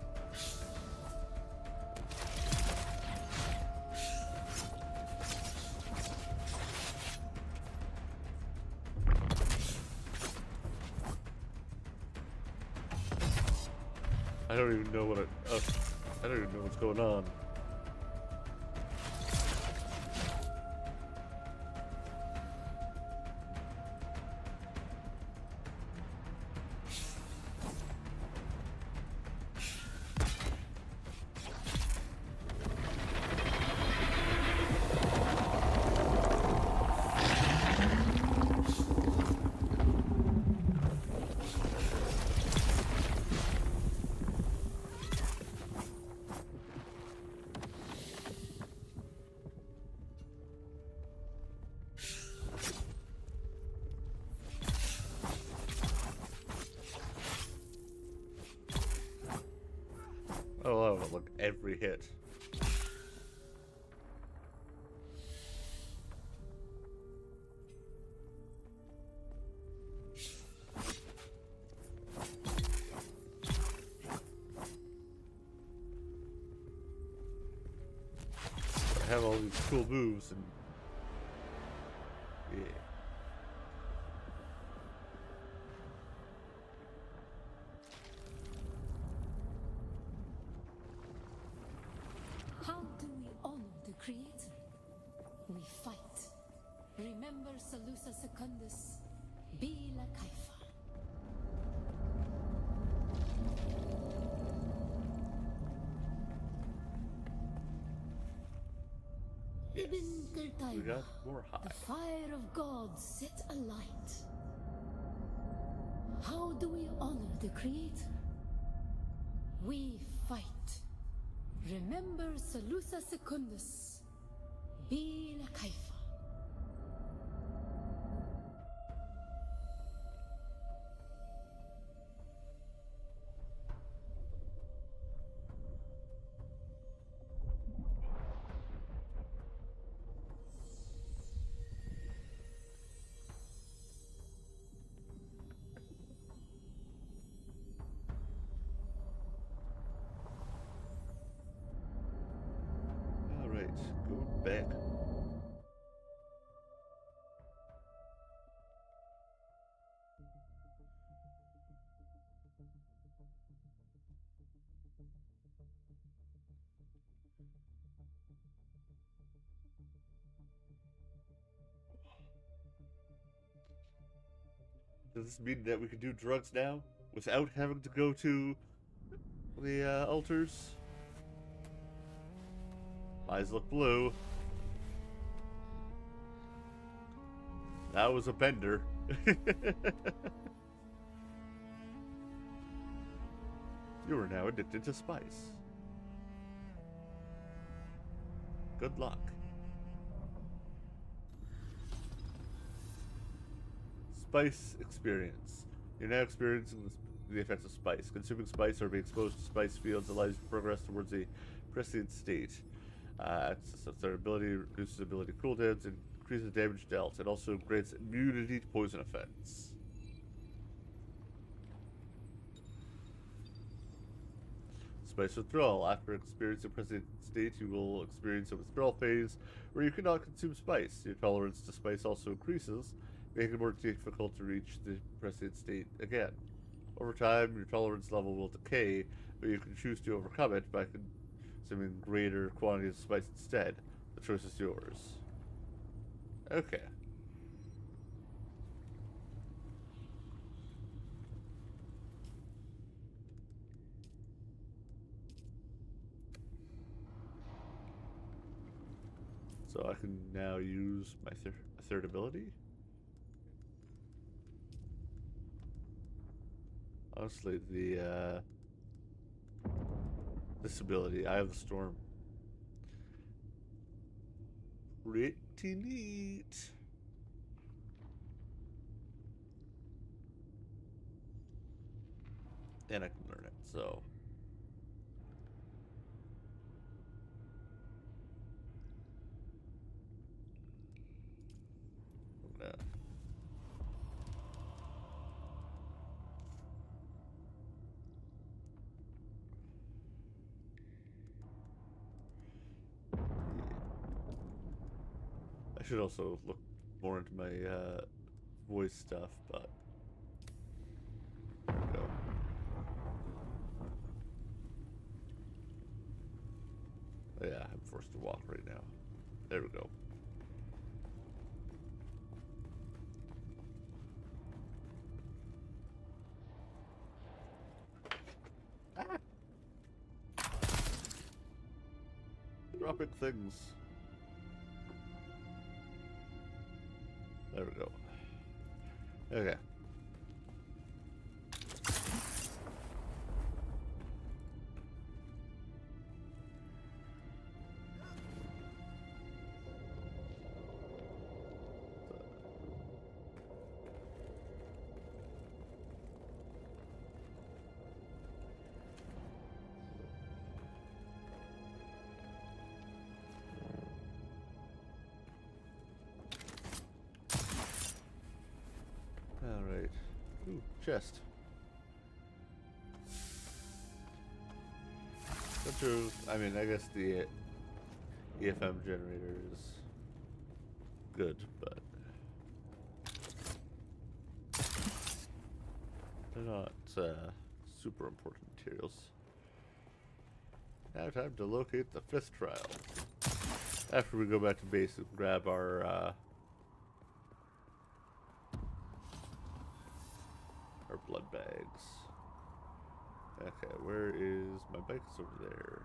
Speaker 1: I don't even know what I don't even know what's going on. Oh, look, every hit. I have all these cool moves and yeah.
Speaker 2: How do we honor the Creator? We fight. Remember Salusa Secundus, be la Kaifa. Ibn
Speaker 1: We
Speaker 2: Qurtayba,
Speaker 1: got more high.
Speaker 2: the fire of God set alight. How do we honor the Creator? We fight. Remember Salusa Secundus, be la Kaifa.
Speaker 1: Alright, going back. Does this mean that we can do drugs now without having to go to the altars? Eyes look blue. That was a bender. You are now addicted to spice. Good luck. Spice experience. You're now experiencing the effects of spice. Consuming spice or being exposed to spice fields allows you to progress towards a prescient state. Access of their ability, reduces ability cooldowns, and increases damage dealt. It also grants immunity to poison effects. Spice withdrawal. After experiencing prescient state, you will experience a withdrawal phase where you cannot consume spice. Your tolerance to spice also increases, making it more difficult to reach the prescient state again. Over time, your tolerance level will decay, but you can choose to overcome it by consuming greater quantities of spice instead. The choice is yours. Okay. So I can now use my third ability? Honestly, this ability, Eye of the Storm. Pretty neat. And I can learn it, so. I'm gonna. I should also look more into my voice stuff, but. There we go. Oh, yeah, I'm forced to walk right now. There we go. Ah! Dropping things. There we go. Okay. Alright. Ooh, chest. I mean, I guess the EFM generator is good, but they're not super important materials. Now time to locate the 5th trial. After we go back to base and grab our blood bags. Okay, where is my bike? It's over there.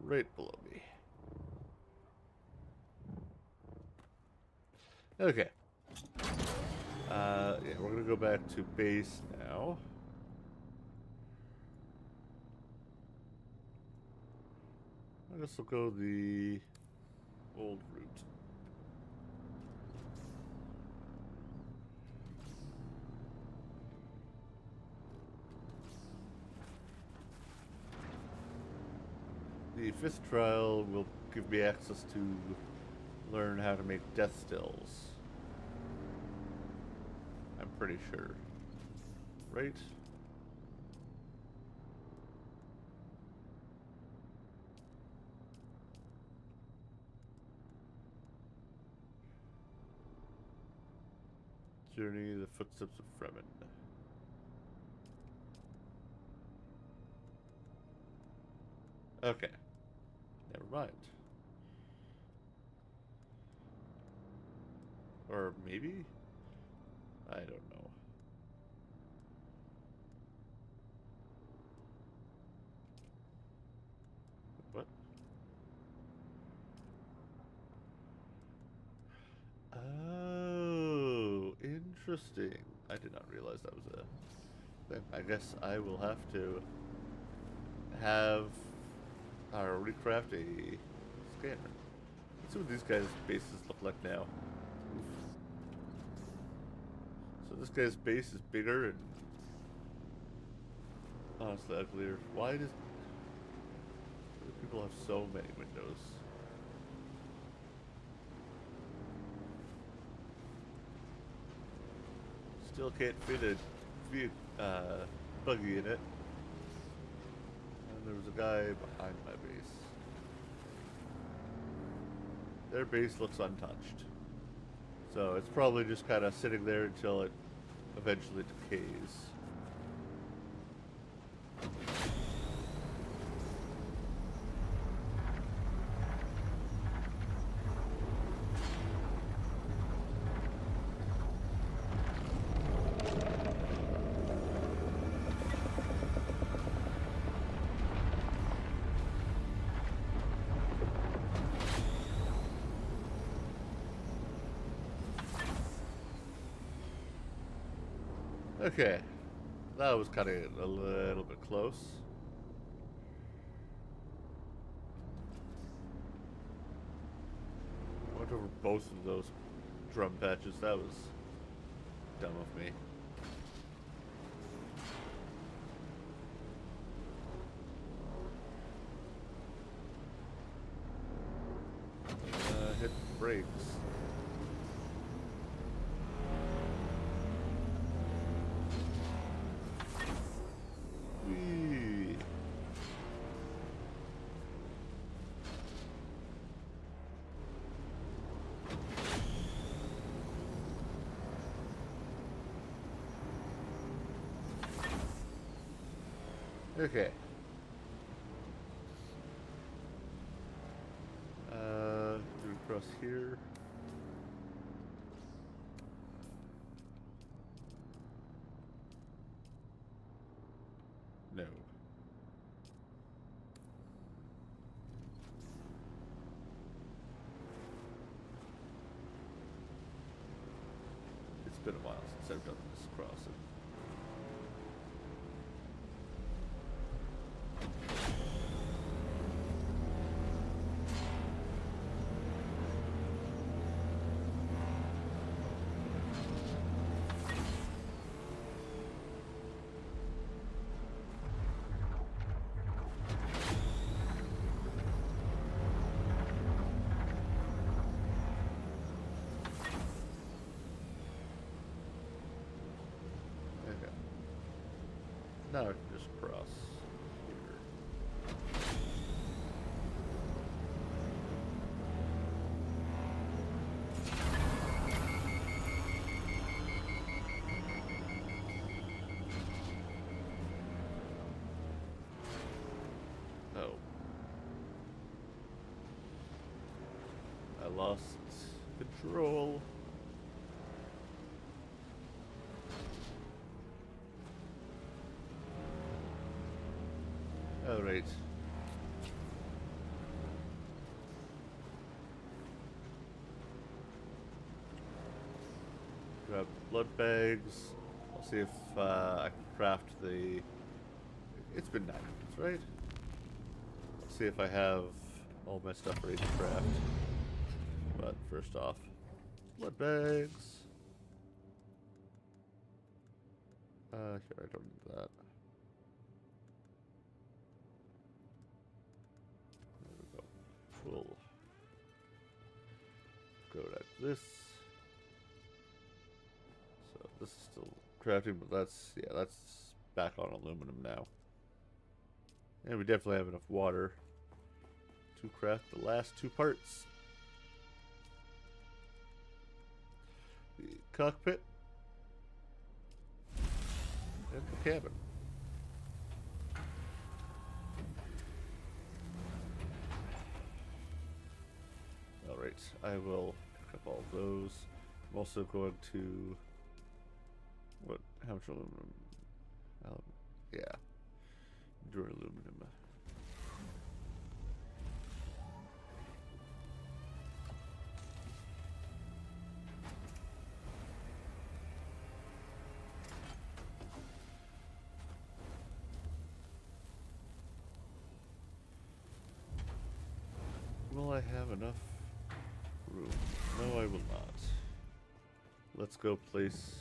Speaker 1: Right below me. Okay. Yeah, we're gonna go back to base now. I guess we'll go the old route. The 5th trial will give me access to learn how to make death stills. I'm pretty sure. Right? Journey, the footsteps of Fremen. Okay. Never mind. Or maybe? I don't know. What? Oh, interesting. I did not realize that was a thing. I guess I will have to have recraft a scanner. Let's see what these guys' bases look like now. Oof. So this guy's base is bigger and honestly uglier. Why do people have so many windows? Still can't fit a be a buggy in it. And there was a guy behind my base. Their base looks untouched. So it's probably just kind of sitting there until it eventually decays. Okay, that was kind of a little bit close. Went over both of those drum patches. That was dumb of me. Hit the brakes. Whee. Okay. Do across here. No. It's been a while since I've done this crossing. Okay. Now I can just cross here. Oh. I lost control. All right. Grab blood bags. I'll see if I can craft the... It's been 9 minutes, right? Let's see if I have all my stuff ready to craft. But first off, blood bags. Here, I don't need that. There we go. We'll go like this. So this is still crafting, but that's, yeah, that's back on aluminum now. And we definitely have enough water to craft the last 2 parts. The cockpit and the cabin. Alright, I will pick up all those. I'm also going to... How much aluminum? Yeah. Duraluminum. Will I have enough room? No, I will not. Let's go place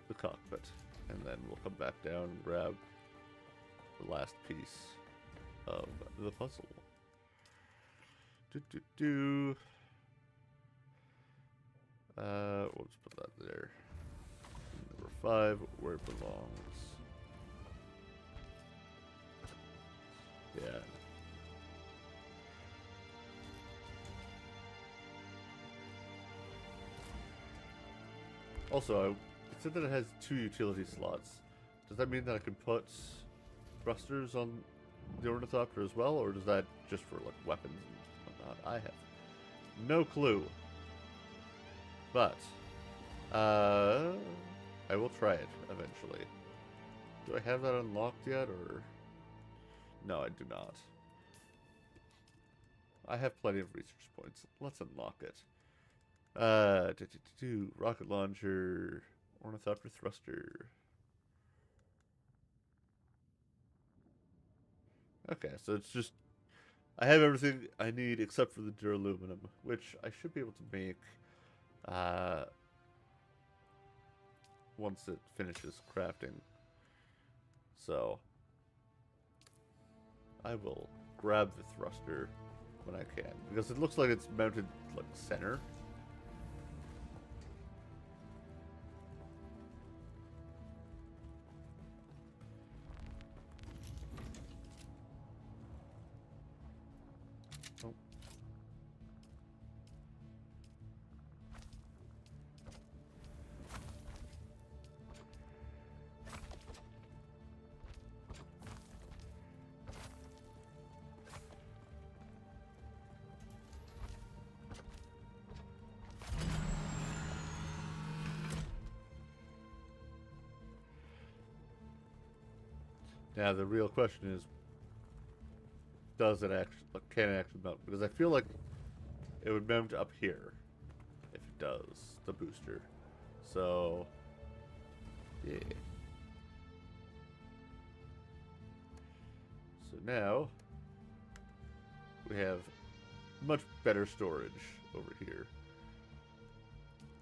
Speaker 1: the cockpit, and then we'll come back down and grab the last piece of the puzzle. We'll just put that there in the 5 where it belongs. Yeah. Also, it said that it has 2 utility slots. Does that mean that I can put thrusters on the Ornithopter as well, or does that just for like weapons and whatnot? I have no clue. But I will try it eventually. Do I have that unlocked yet, or no? I do not. I have plenty of research points. Let's unlock it. Rocket launcher, Ornithopter thruster. Okay, so it's just I have everything I need except for the duraluminum, which I should be able to make once it finishes crafting. So I will grab the thruster when I can, because it looks like it's mounted like center. Oh. Now the real question is, does it actually, like, can it actually mount? Because I feel like it would mount up here if it does, the booster. So, yeah. So now, we have much better storage over here.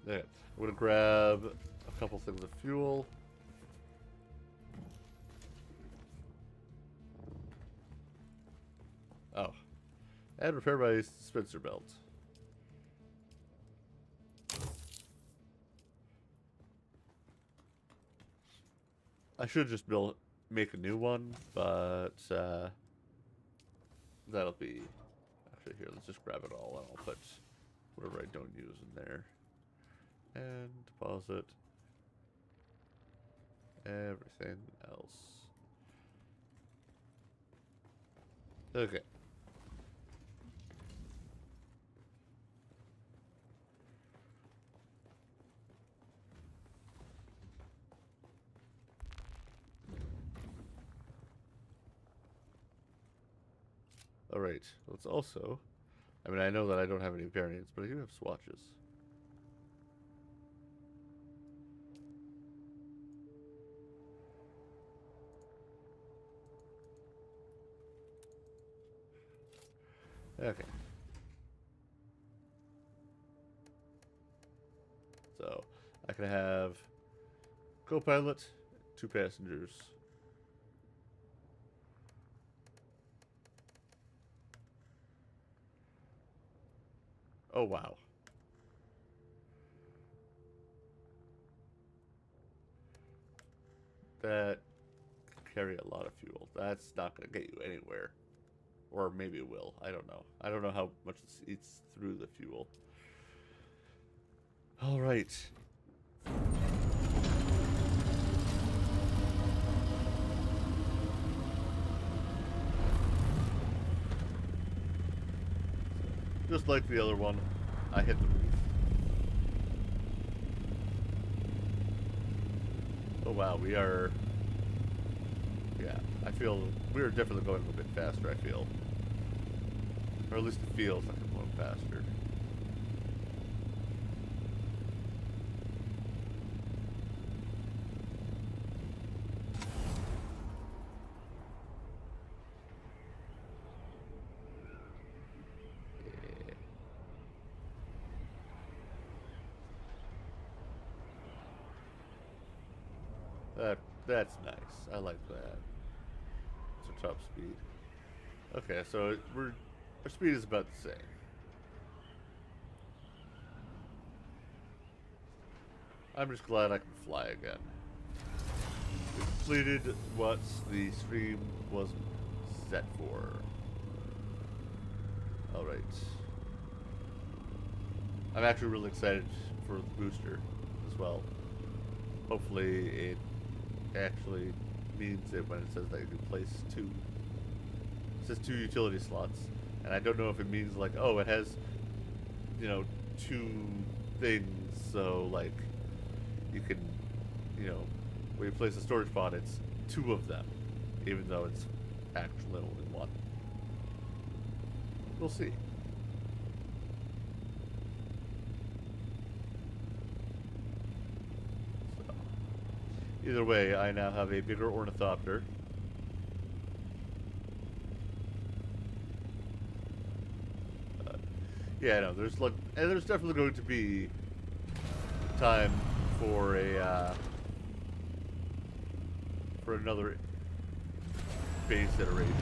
Speaker 1: Then, I'm going to grab a couple things of fuel. Oh. And repair my dispenser belt. I should just make a new one, but that'll be... Actually, here, let's just grab it all, and I'll put whatever I don't use in there. And deposit everything else. Okay. Alright, let's also... I mean, I know that I don't have any variants, but I do have swatches. Okay. So, I can have co-pilot, 2 passengers. Oh, wow. That can carry a lot of fuel. That's not going to get you anywhere. Or maybe it will. I don't know. I don't know how much it eats through the fuel. Alright. Just like the other one, I hit the roof. Oh wow, we are... Yeah, I feel we're definitely going a bit faster, I feel. Or at least it feels like I'm going faster. That's nice. I like that. It's our top speed. Okay, so our speed is about the same. I'm just glad I can fly again. completed what the stream was set for. Alright. I'm actually really excited for the booster as well. Hopefully it actually means it when it says that you can place two. It says 2 utility slots. And I don't know if it means like, oh, it has, you know, 2 things, so like you can, you know, when you place a storage pod, it's 2 of them, even though it's actually only 1. We'll see. So, either way, I now have a bigger ornithopter. Yeah, no, there's like, and there's definitely going to be time for a for another base iteration.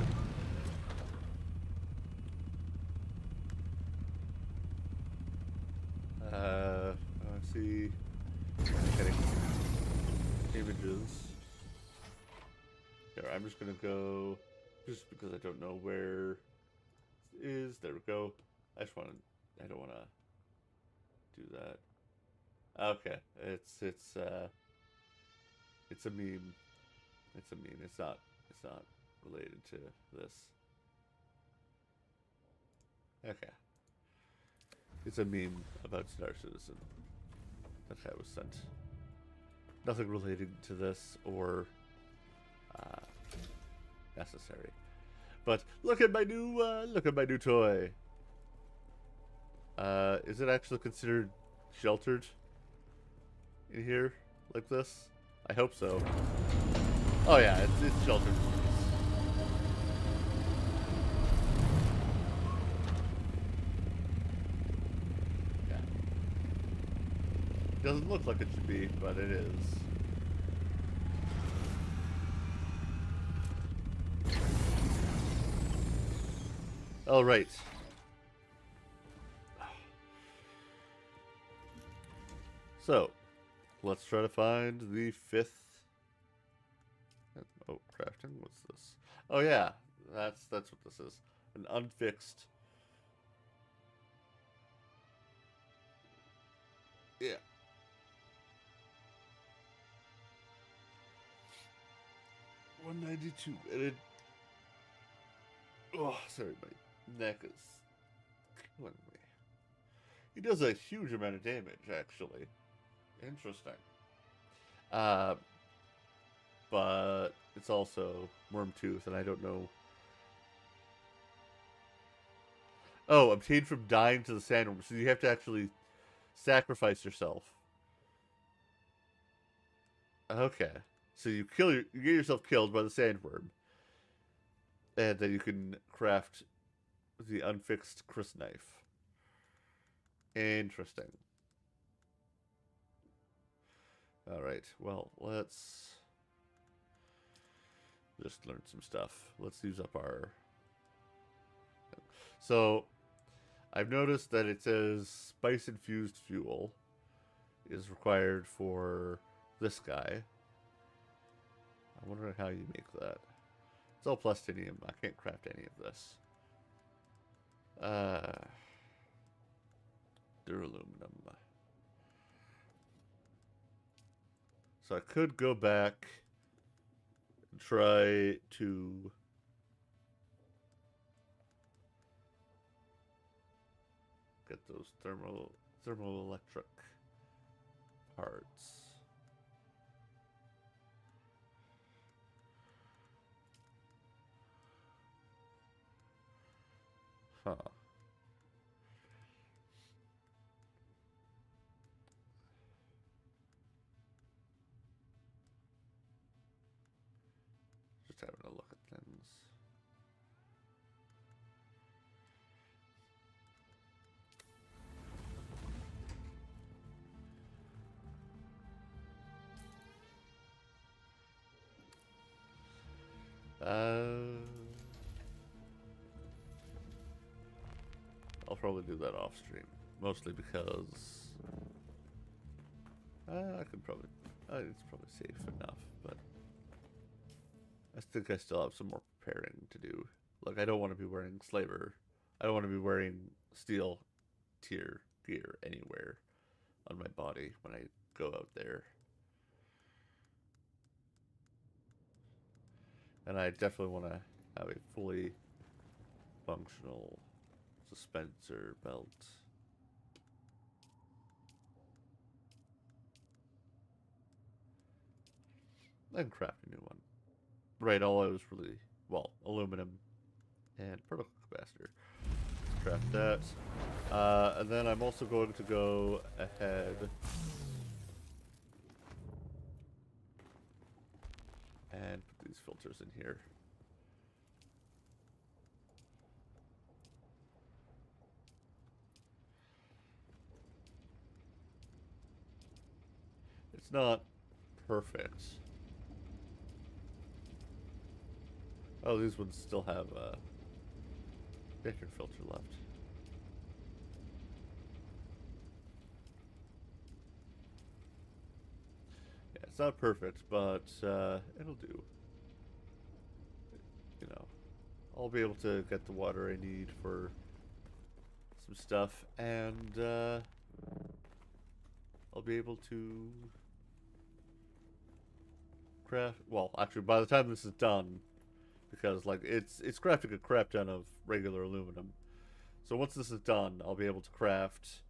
Speaker 1: I see getting images. Here, I'm just gonna go just because I don't know where it is. There we go. I don't wanna do that. Okay, it's a meme. It's a meme. It's not related to this. Okay. It's a meme about Star Citizen that I was sent. Nothing related to this or necessary. But look at my new toy. Is it actually considered sheltered in here like this? I hope so. Oh yeah, it's sheltered. Yeah. Doesn't look like it should be, but it is. All right. So, let's try to find the 5th. Oh, crafting. What's this? Oh yeah, that's what this is. An unfixed. Yeah. $192, and it. Oh, sorry, my neck is killing me. He does a huge amount of damage, actually. Interesting. But it's also Wormtooth, and I don't know. Oh, obtained from dying to the sandworm. So you have to actually sacrifice yourself. Okay. So you get yourself killed by the sandworm. And then you can craft the unfixed Chris knife. Interesting. Alright, well, let's just learn some stuff. Let's use up our... So, I've noticed that it says spice-infused fuel is required for this guy. I'm wondering how you make that. It's all plastinium. I can't craft any of this. Duraluminum. So I could go back and try to get those thermoelectric parts. Huh. Just having a look at things. I'll probably do that off stream, mostly because I could probably it's probably safe enough, but I think I still have some more preparing to do. Like, I don't want to be wearing slaver. I don't want to be wearing steel tier gear anywhere on my body when I go out there. And I definitely want to have a fully functional suspensor belt. And craft a new one. Right, all I was really, well, aluminum and particle capacitor. Craft that. And then I'm also going to go ahead and put these filters in here. It's not perfect. Oh, these ones still have a Baker filter left. Yeah, it's not perfect, but it'll do. You know, I'll be able to get the water I need for some stuff, and I'll be able to craft. Well, actually, by the time this is done, because like it's crafting a crap ton of regular aluminum. So once this is done, I'll be able to craft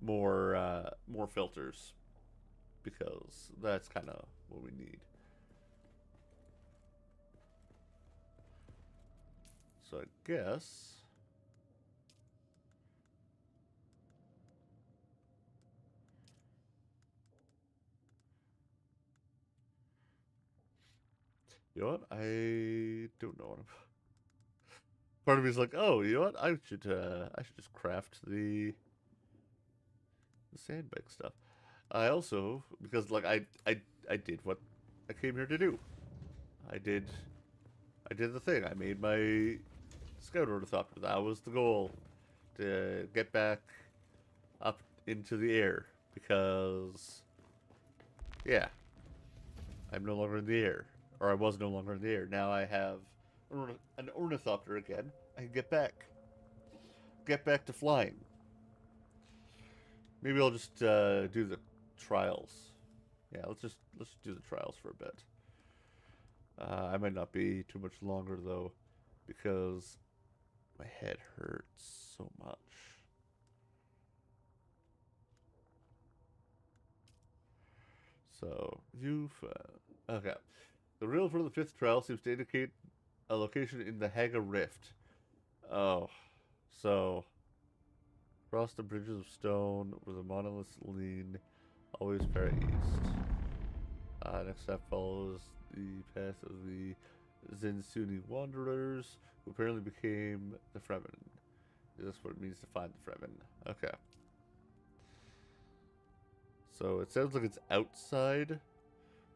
Speaker 1: more filters, because that's kind of what we need. So I guess you know what? I don't know what I'm. Part of me is like, oh, you know what? I should just craft the sandbag stuff. I also, because like I did what I came here to do. I did the thing. I made my scout ornithopter. That was the goal, to get back up into the air, because yeah, I'm no longer in the air, or I was no longer in the air. Now I have an ornithopter again. I can get back to flying. Maybe I'll just do the trials. Yeah, let's just do the trials for a bit. I might not be too much longer though, because my head hurts so much. So okay. The reel for the fifth trial seems to indicate a location in the Haga Rift. Oh, so cross the bridges of stone where the monoliths lean, always fair east. Next step follows the path of the Zinsuni wanderers, who apparently became the Fremen. Is this what it means to find the Fremen? Okay. So it sounds like it's outside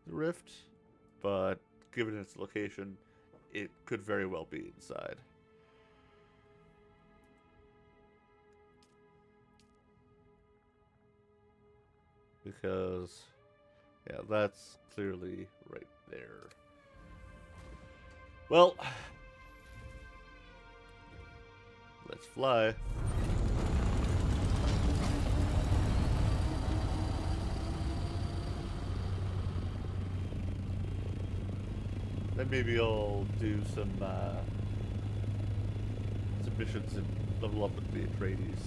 Speaker 1: the rift, but given its location, it could very well be inside. Because, yeah, that's clearly right there. Well, let's fly. Then maybe I'll do some missions and level up with the Atreides.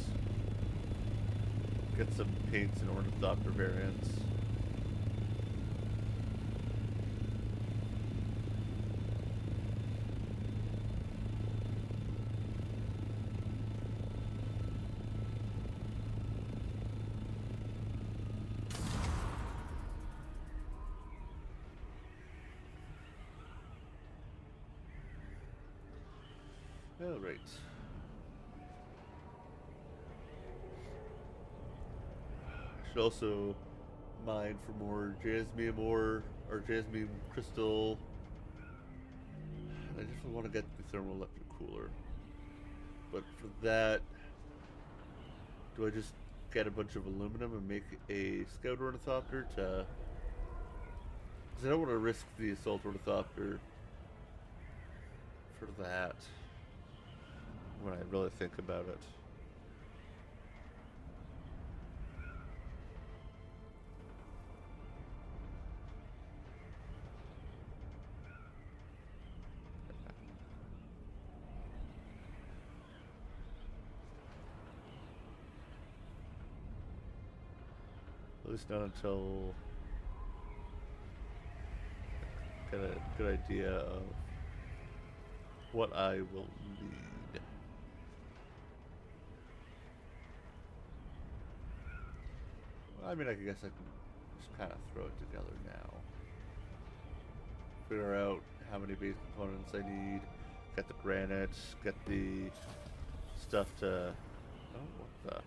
Speaker 1: Get some paints and ornithopter variants. All right. I should also mine for more jasmine ore, or jasmine crystal. I definitely want to get the thermoelectric cooler. But for that, do I just get a bunch of aluminum and make a scout ornithopter to... Because I don't want to risk the assault ornithopter for that when I really think about it. At least not until I get a good idea of what I will need. Well, I mean, I guess I can just kind of throw it together now. Figure out how many base components I need. Get the granite. Get the stuff to... Oh, what the...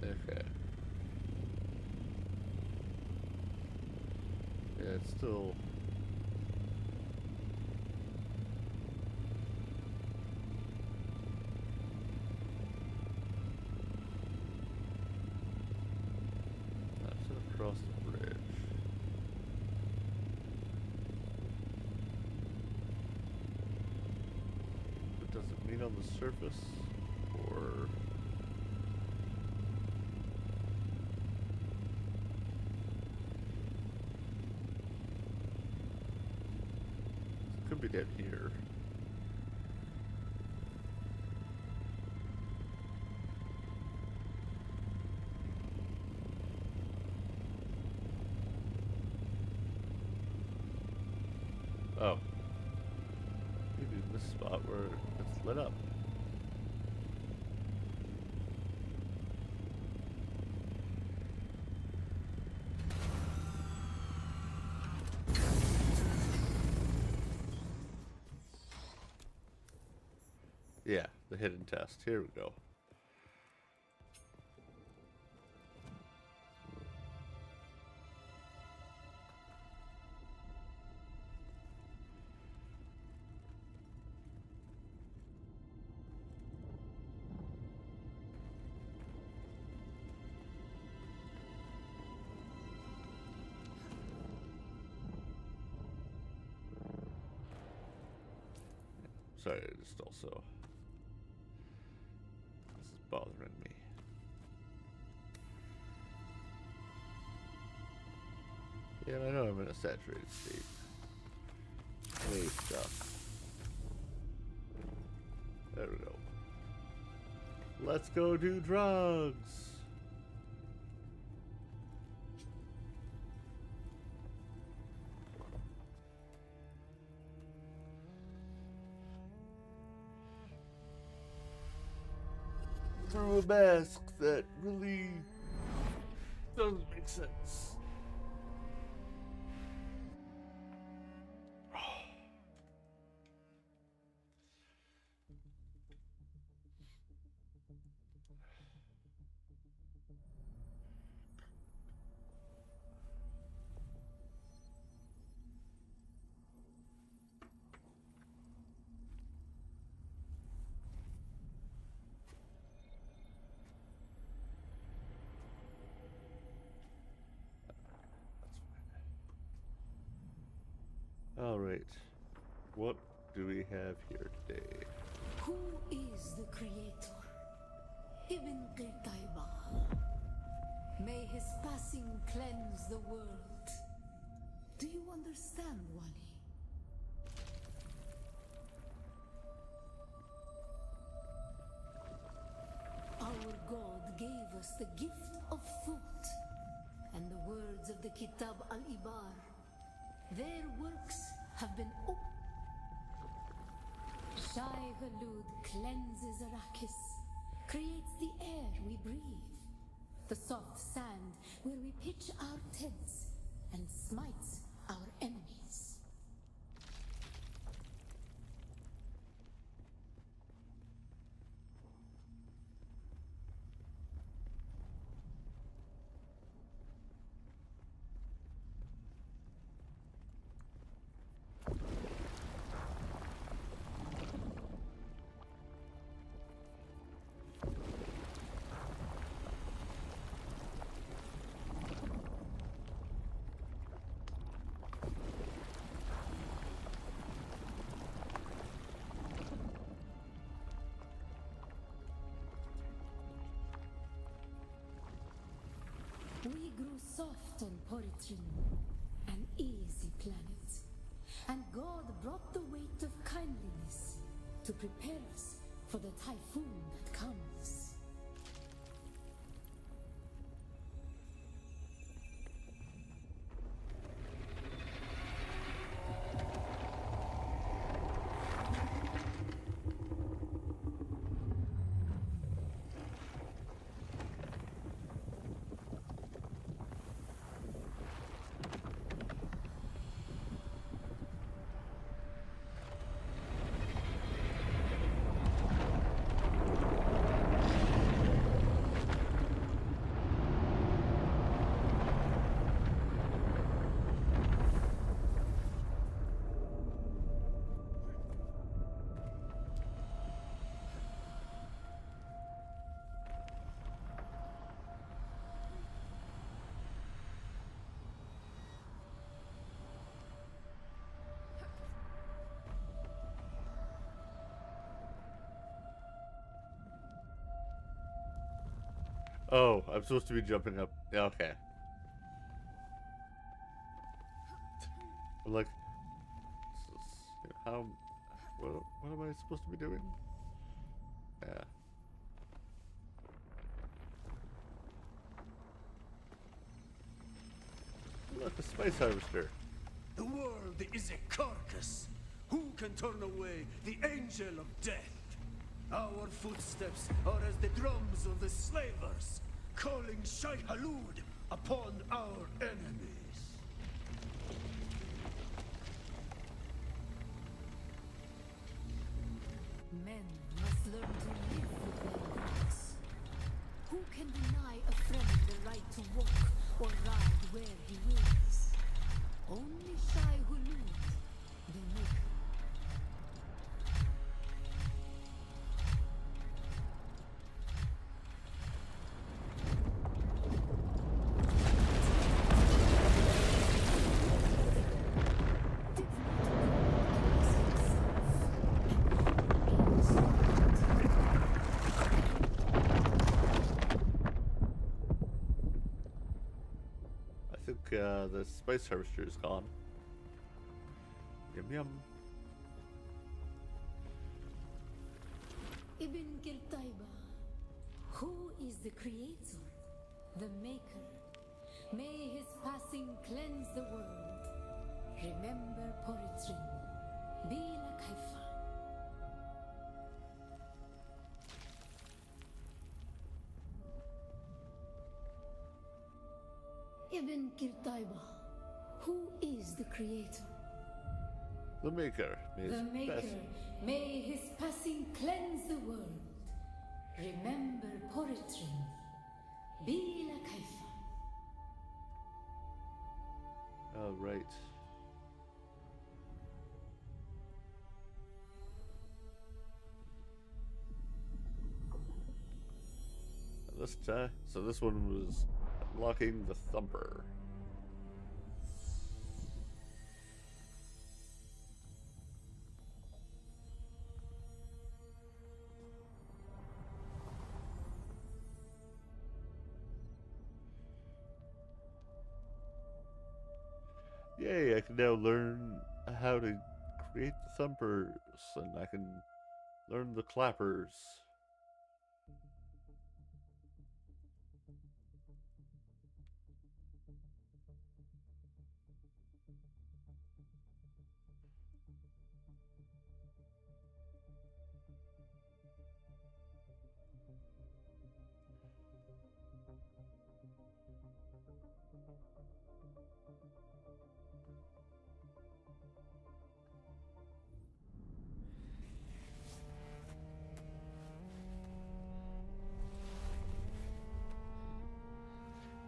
Speaker 1: Okay. Yeah, it's still... That's across the bridge. But does it mean on the surface? Or... Could be down here. Oh. Maybe in this spot where it's lit up. Yeah, the hidden test. Here we go. Sorry, just also... This is bothering me. Yeah, I know I'm in a saturated state. Hey, stuff. There we go. Let's go do drugs! Through a mask that really doesn't make sense. Alright, what do we have here today?
Speaker 2: Who is the creator? Ibn Qitaiba. May his passing cleanse the world. Do you understand, Wani? Our God gave us the gift of thought and the words of the Kitab al-Ibar. Their works have been Shai Hulud cleanses Arrakis, creates the air we breathe, the soft sand where we pitch our tents, and smites our enemies. grew soft on Poritrin, an easy planet, and God brought the weight of kindliness to prepare us for the typhoon that comes.
Speaker 1: Oh, I'm supposed to be jumping up. Yeah, okay. I'm like, how? What am I supposed to be doing? Yeah. Look, a space harvester.
Speaker 3: The world is a carcass. Who can turn away the angel of death? Our footsteps are as the drums of the slavers, calling Shai Halud upon our enemies.
Speaker 2: Men must learn to live with their gods. Who can deny a friend the right to walk or ride where he wills? Only Shai Hulud, the Maker.
Speaker 1: I think the space harvester is gone. Yum yum.
Speaker 2: Ibn Kirtaiba, who is the creator, the maker? May his passing cleanse the world. Remember Poritrin, Bila Kaifa. Ibn Kirtaiba, who is the creator?
Speaker 1: The maker.
Speaker 2: The Maker, may his passing cleanse the world. Remember Poritrin, Bila Kaifa.
Speaker 1: Oh, right. So this one was unlocking the Thumper. Yay, I can now learn how to create the thumpers, and I can learn the clappers.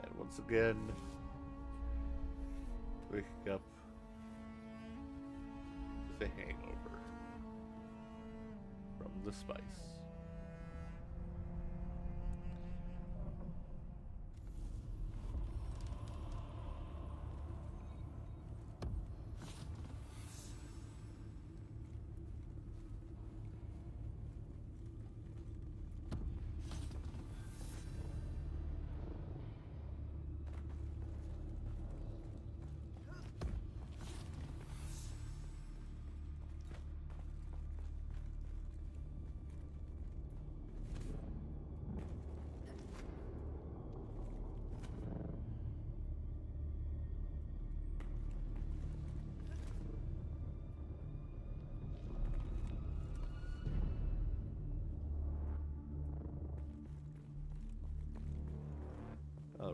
Speaker 1: And once again, waking up with a hangover from the spice.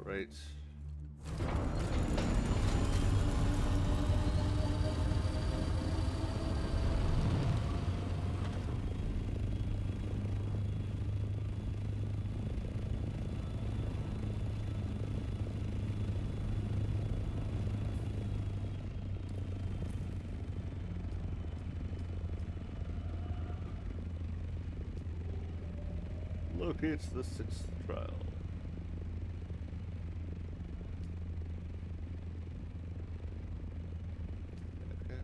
Speaker 1: Alright. Locates the 6th trial. Okay.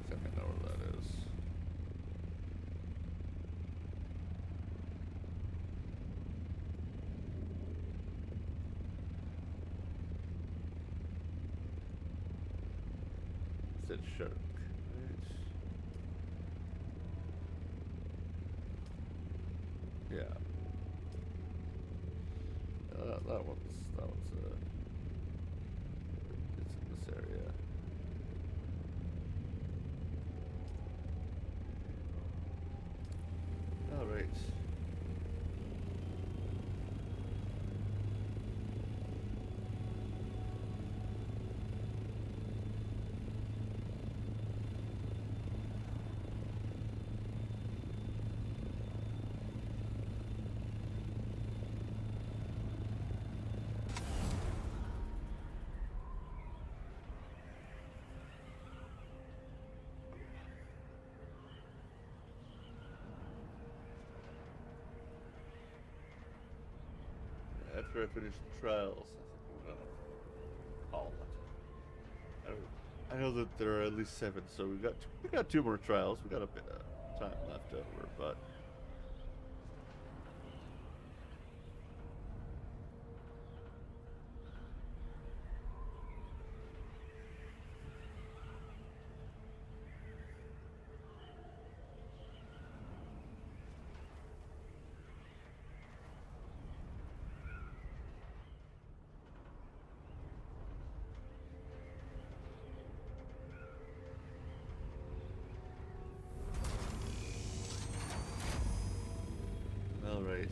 Speaker 1: I think I know where that is. Said shark. Right. Yeah. That one's it's in this area. All right. After I finish the trials, I think I'm gonna call it. I know that there are at least 7, so we got 2 more trials. We got a bit of time left over, but all right.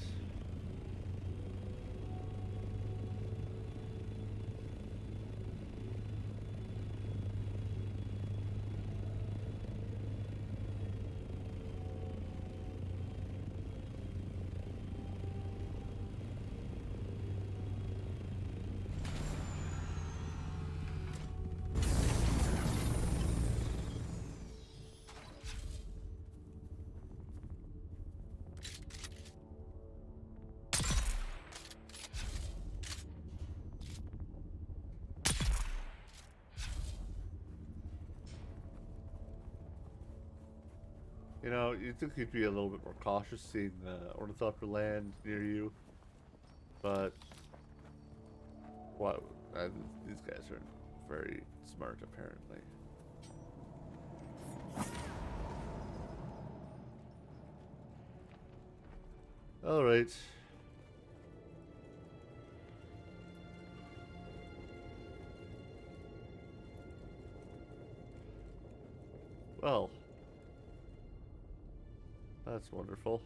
Speaker 1: You know, you'd think you'd be a little bit more cautious seeing Ornithopter land near you, but what? These guys aren't very smart, apparently. All right. Well. That's wonderful.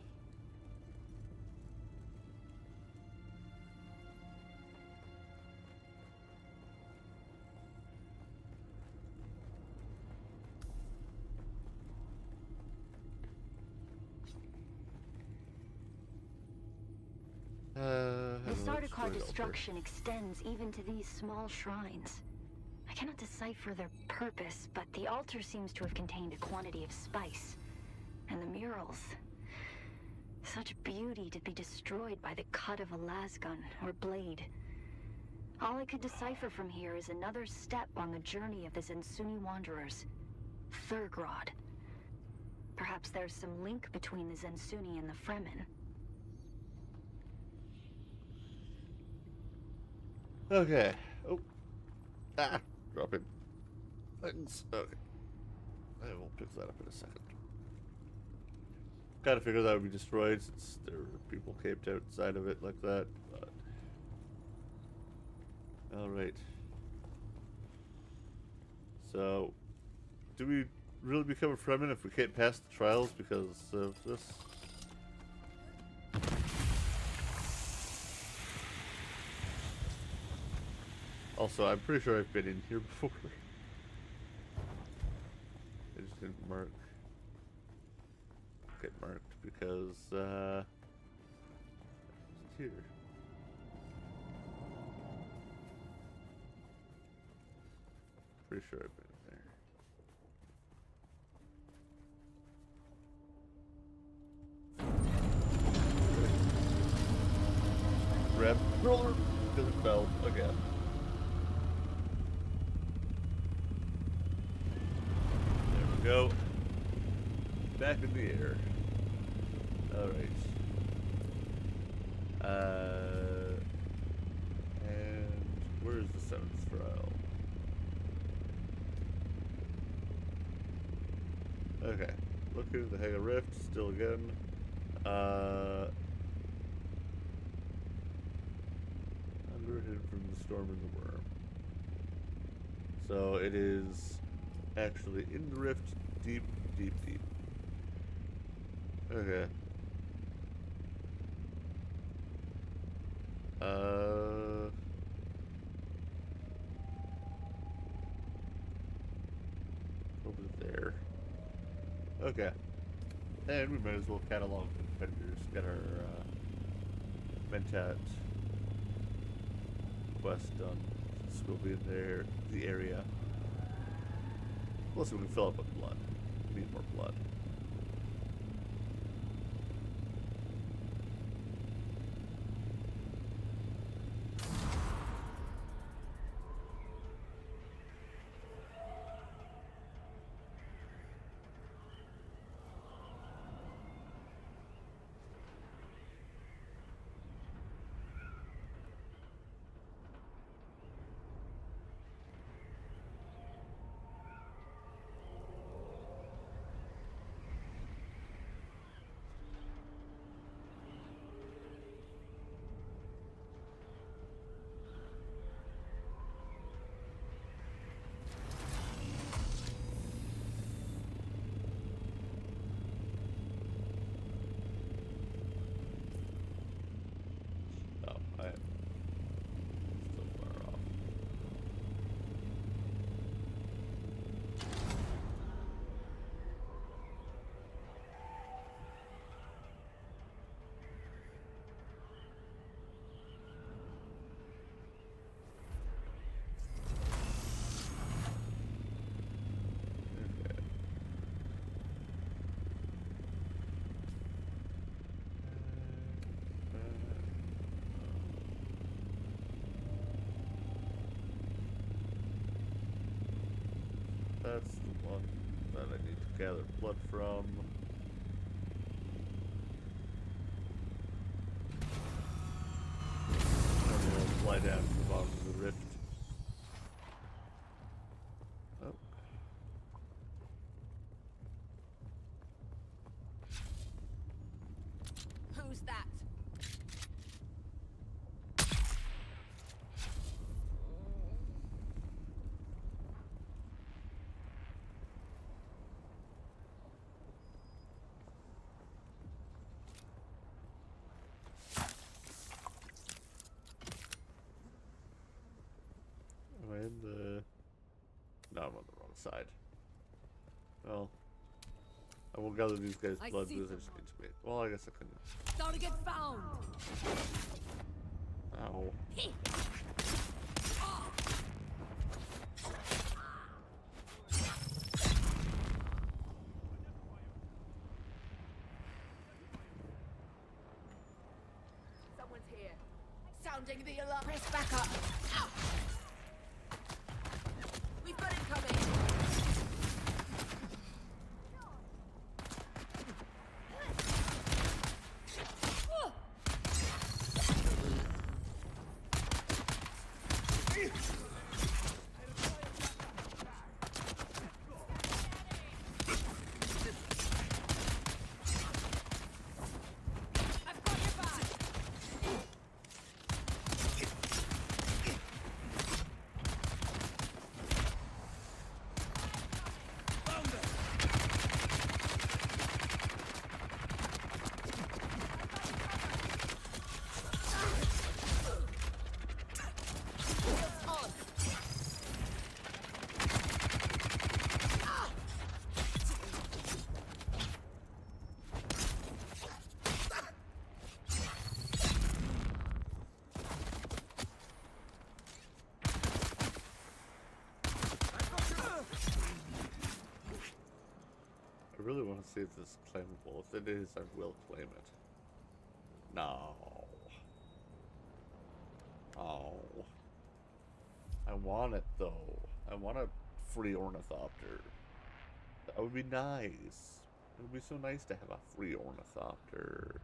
Speaker 6: The Sardaukar destruction extends even to these small shrines. I cannot decipher their purpose, but the altar seems to have contained a quantity of spice. And the murals. Such beauty to be destroyed by the cut of a lasgun or blade. All I could decipher from here is another step on the journey of the Zensuni wanderers. Thurgrod. Perhaps there's some link between the Zensuni and the Fremen.
Speaker 1: Okay. Oh. Ah. Dropping things. Okay. I will pick that up in a second. Kind of figured that would be destroyed since there were people camped outside of it like that, but... Alright. So, do we really become a Fremen if we can't pass the trials because of this? Also, I'm pretty sure I've been in here before. I just didn't get marked because it's here. Pretty sure I've been in there. Grab roller because it fell again. There we go. Back in the air. Alright. And where's the seventh trial? Okay. Looking at the Haga Rift still again. Under hidden from the storm and the worm. So it is actually in the rift, deep, deep, deep. Okay. Over there. Okay. And we might as well catalog the competitors, get our Mentat quest done. Since we'll be in there, the area. Plus we can fill up with blood. We need more blood. That's the one that I need to gather blood from. And then we'll fly down to the bottom of the rift. Oh.
Speaker 5: Who's that?
Speaker 1: Am I in the... No, I'm on the wrong side. Well, I won't gather these guys'
Speaker 5: I
Speaker 1: blood
Speaker 5: see
Speaker 1: because I just need to wait. Well, I guess I couldn't.
Speaker 5: Target found.
Speaker 1: Ow.
Speaker 5: Someone's here. Sounding the alarm. Press back up. Ow. We've got him coming. I've got your back. On.
Speaker 1: see if this is claimable. If it is, I will claim it. No. Oh. I want it, though. I want a free ornithopter. That would be nice. It would be so nice to have a free ornithopter.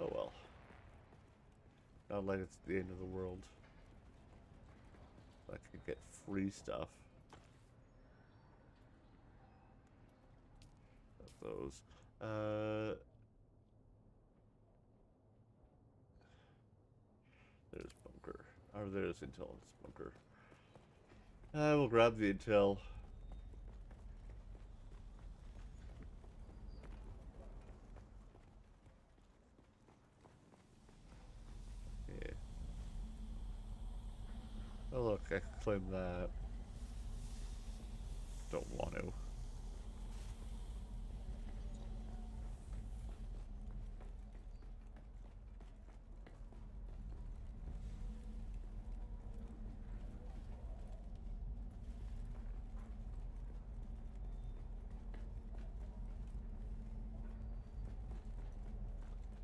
Speaker 1: Oh well. Not like it's the end of the world. I could get free stuff. Of those. There's bunker. Or there's intel in this bunker. I will grab the intel. Yeah. Oh look, I can claim that. Don't want to.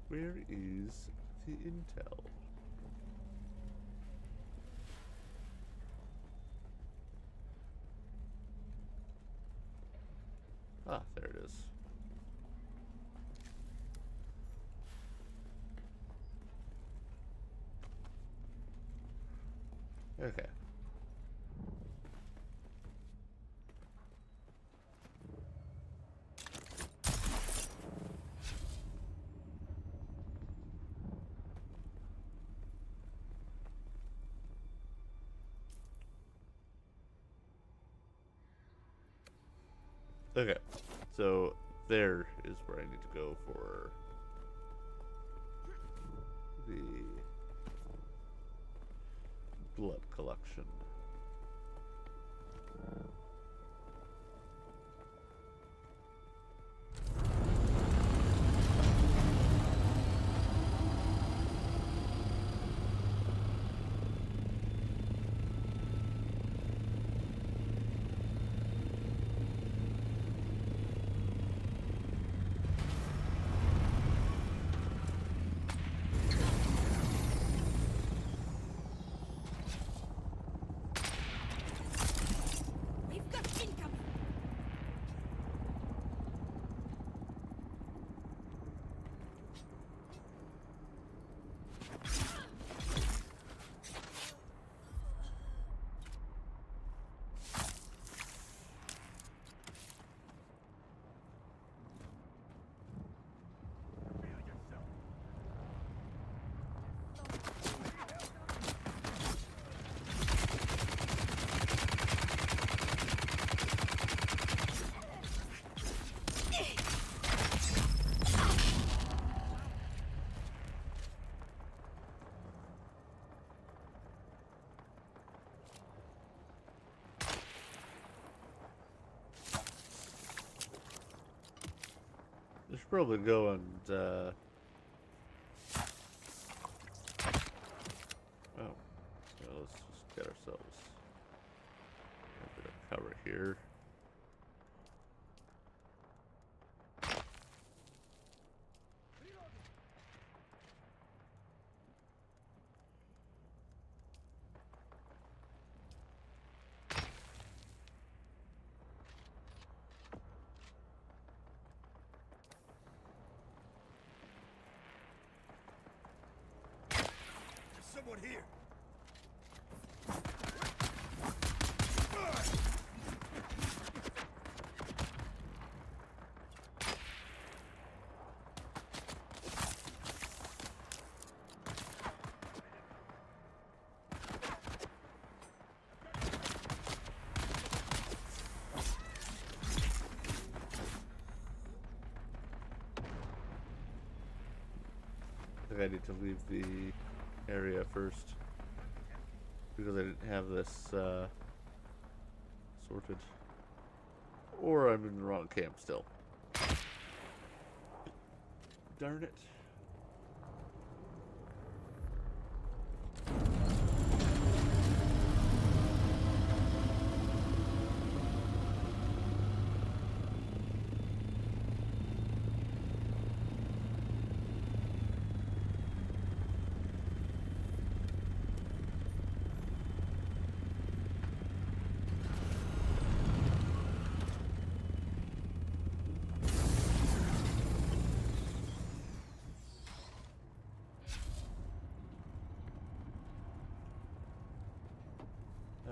Speaker 1: Where is the intel? Ah, there it is. Okay. Okay, so there is where I need to go for the blood collection.
Speaker 5: We've got incoming.
Speaker 1: I should probably go and, oh. So let's just get ourselves a bit of cover here.
Speaker 3: There's someone here.
Speaker 1: I think I need to leave the area first because I didn't have this sorted. Or I'm in the wrong camp still. Darn it.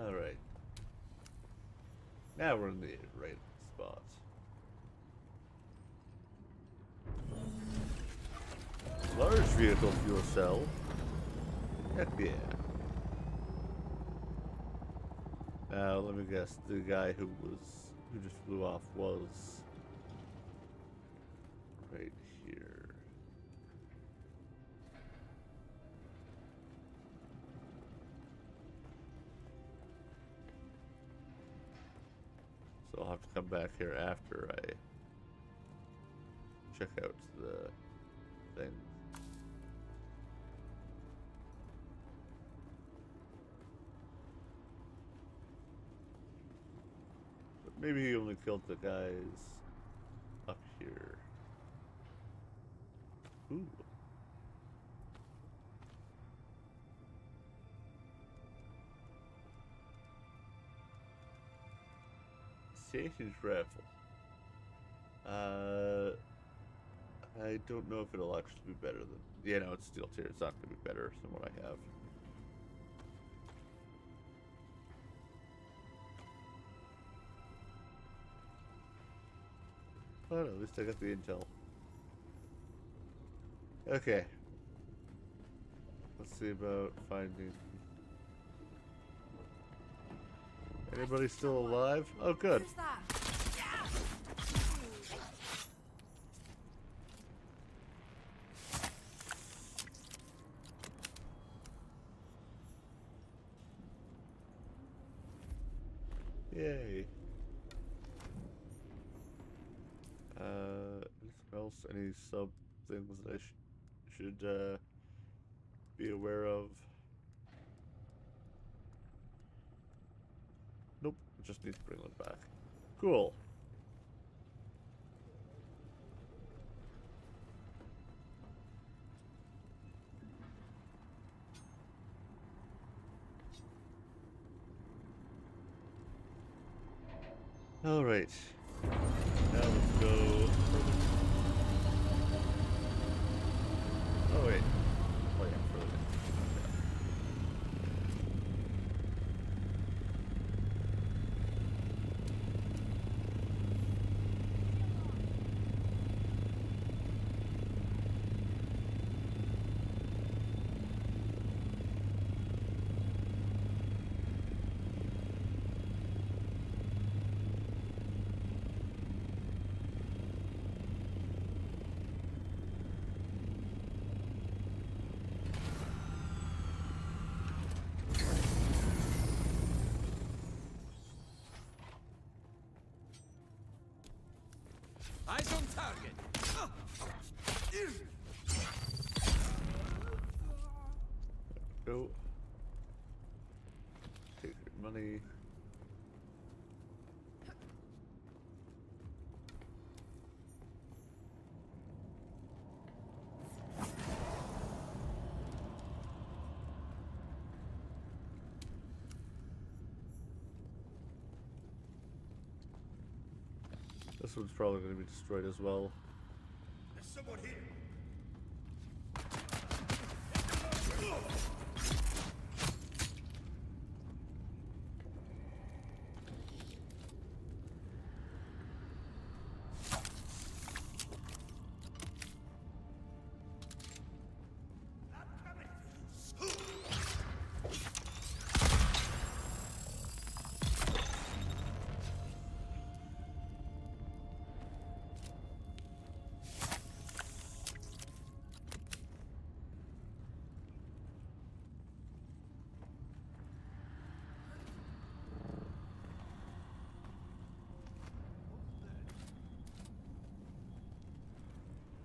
Speaker 1: Alright. Now we're in the right spot. Large vehicle fuel cell. Heck yeah. Now let me guess, the guy who just flew off was right here. So I'll have to come back here after I check out the thing. But maybe he only killed the guys up here. Ooh. Satan's rifle. I don't know if it'll actually be better than... Yeah, no, it's steel tier. It's not going to be better than what I have. But at least I got the intel. Okay. Let's see about finding... Anybody still alive? Oh, good.
Speaker 5: Who's that?
Speaker 1: Yay. Anything else? Any sub things that I should be aware of? Nope, just need to bring one back. Cool. All right. Now let's go. Oh wait. Oh yeah, further.
Speaker 3: Eyes on target.
Speaker 1: Go. Take your money. This one's probably going to be destroyed as well.
Speaker 3: There's someone here.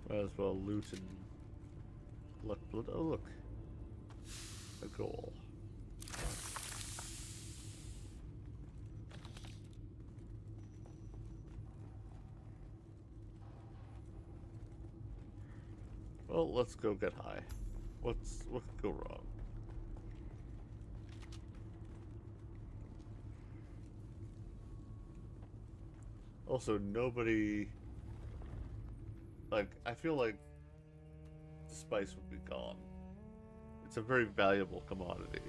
Speaker 1: Might as well loot and collect blood. Oh look, a goal. Well, let's go get high. What could go wrong? Also, nobody... Like, I feel like the spice would be gone. It's a very valuable commodity.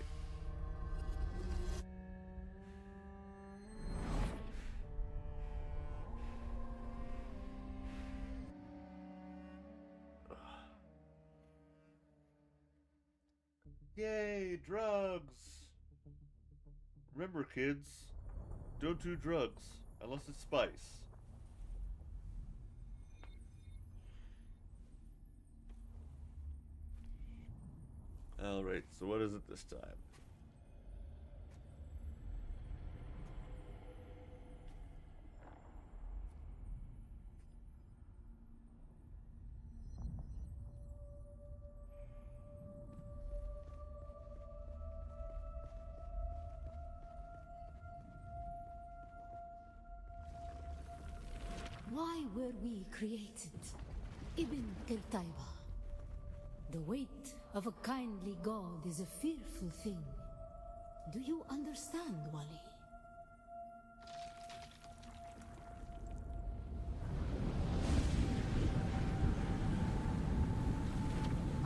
Speaker 1: Yay, drugs! Remember, kids, don't do drugs unless it's spice. Alright, so what is it this time?
Speaker 2: Why were we created? Ibn Qiltayba. The weight of a kindly god is a fearful thing. Do you understand, Wali?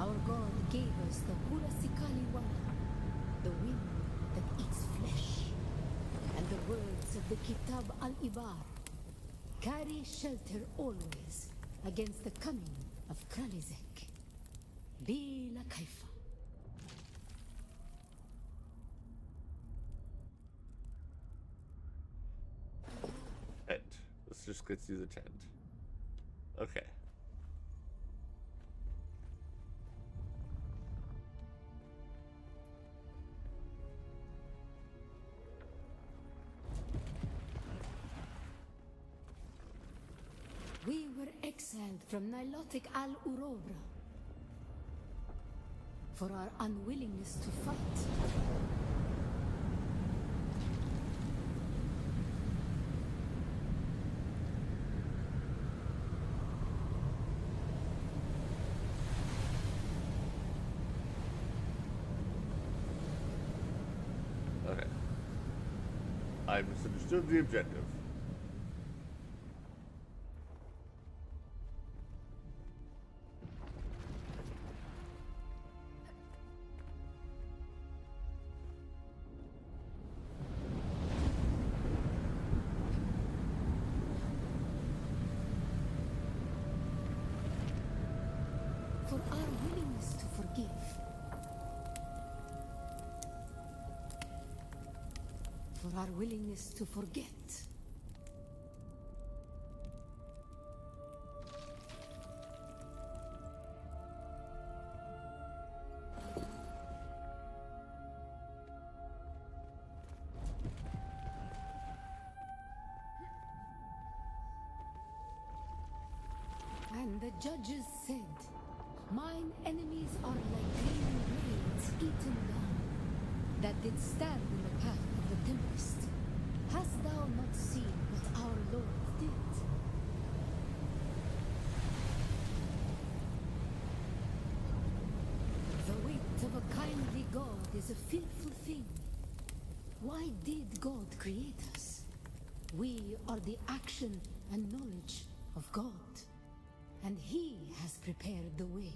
Speaker 2: Our god gave us the Hurasikali Wala, the wind that eats flesh, and the words of the Kitab al-Ibar. Carry shelter always against the coming of Kralizek. Bila Kaifa.
Speaker 1: Tent. Let's just get through the tent. Okay.
Speaker 2: We were exiled from Nilotic al-Urobra for our unwillingness to fight.
Speaker 1: Okay. I misunderstood the objective.
Speaker 2: For our willingness to forgive. For our willingness to forget. And the judges said, mine enemies are like green blades eaten down, that did stand in the path of the tempest. Hast thou not seen what our Lord did? The weight of a kindly God is a fearful thing. Why did God create us? We are the action and knowledge of God. And He has prepared the way.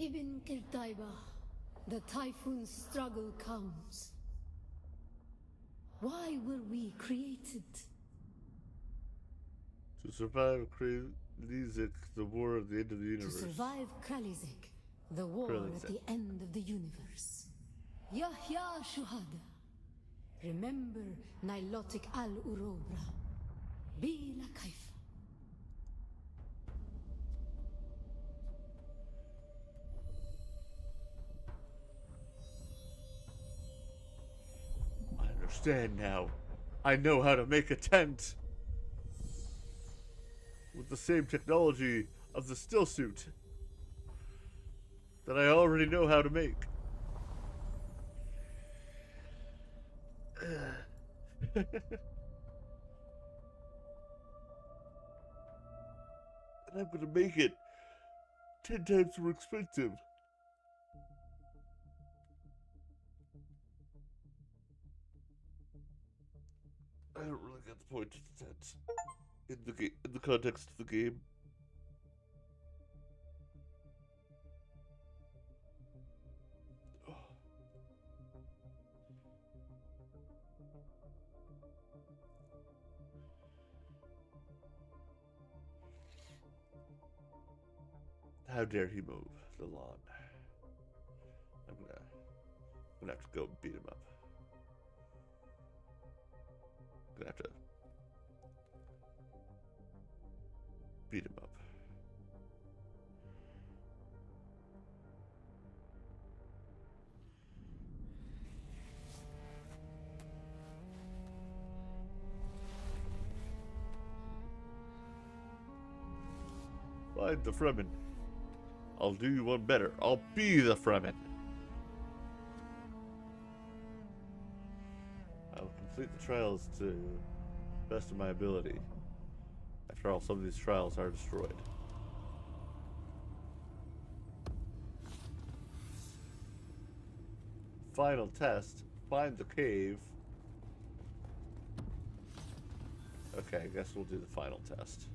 Speaker 2: Ibn Qiltayba, the typhoon's struggle comes. Why were we created?
Speaker 1: To survive Kralizek, the war at the end of the universe.
Speaker 2: To survive Kralizek, the war at
Speaker 1: Kralizek.
Speaker 2: the end of the universe. Yahya Shuhada. Remember Nilotic al-Urobra. Bila Kaifa.
Speaker 1: I understand now. I know how to make a tent. With the same technology of the still suit that I already know how to make. And I'm gonna make it 10 times more expensive. the point of the tent. In the context of the game. How dare he move the lawn? I'm gonna have to go beat him up. Gonna have to beat him up. Find the Fremen. I'll do you one better. I'll be the Fremen. I'll complete the trials to the best of my ability. After all, some of these trials are destroyed. Final test. Find the cave. Okay, I guess we'll do the final test.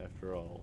Speaker 1: After all.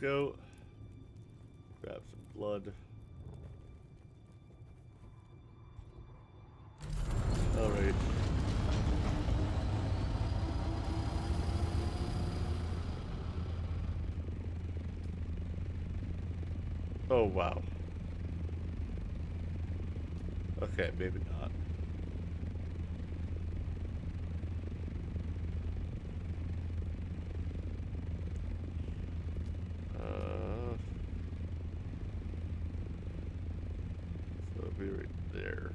Speaker 1: Go grab some blood. All right. Oh wow. Okay, maybe not. So it'll be right there.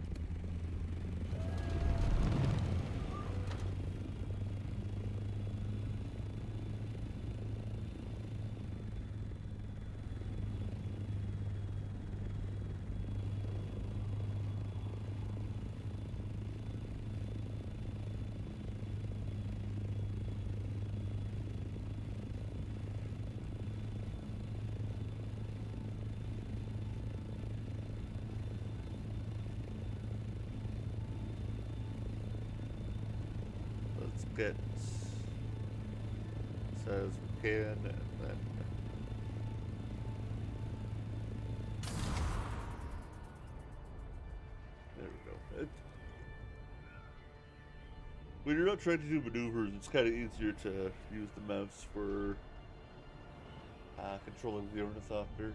Speaker 1: Let's get says we can, and then there we go. When you're not trying to do maneuvers, it's kind of easier to use the mouse for controlling the ornithopter.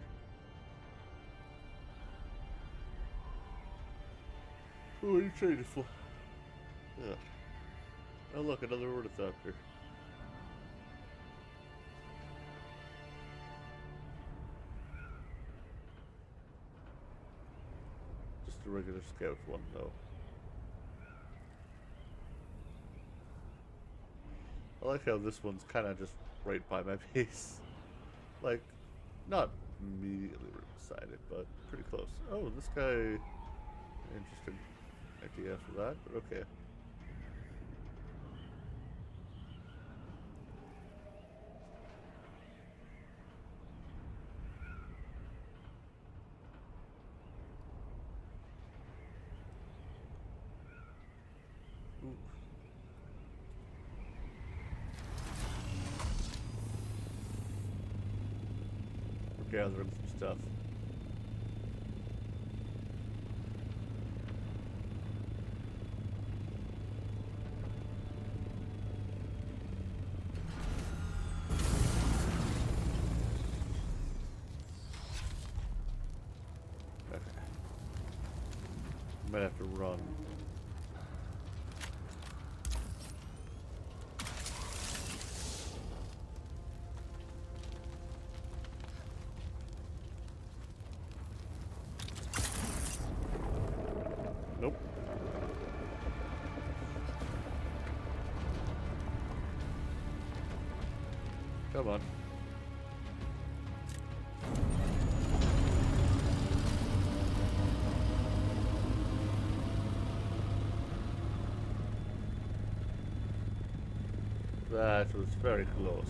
Speaker 1: Oh, are you trying to fly? Yeah. Oh look, another ornithopter. Just a regular scout one though. I like how this one's kind of just right by my base. Like, not immediately right beside it, but pretty close. Oh, this guy... Interesting idea for that, but okay. Ooh. We're gathering some stuff. Might have to run. Come on. That was very close.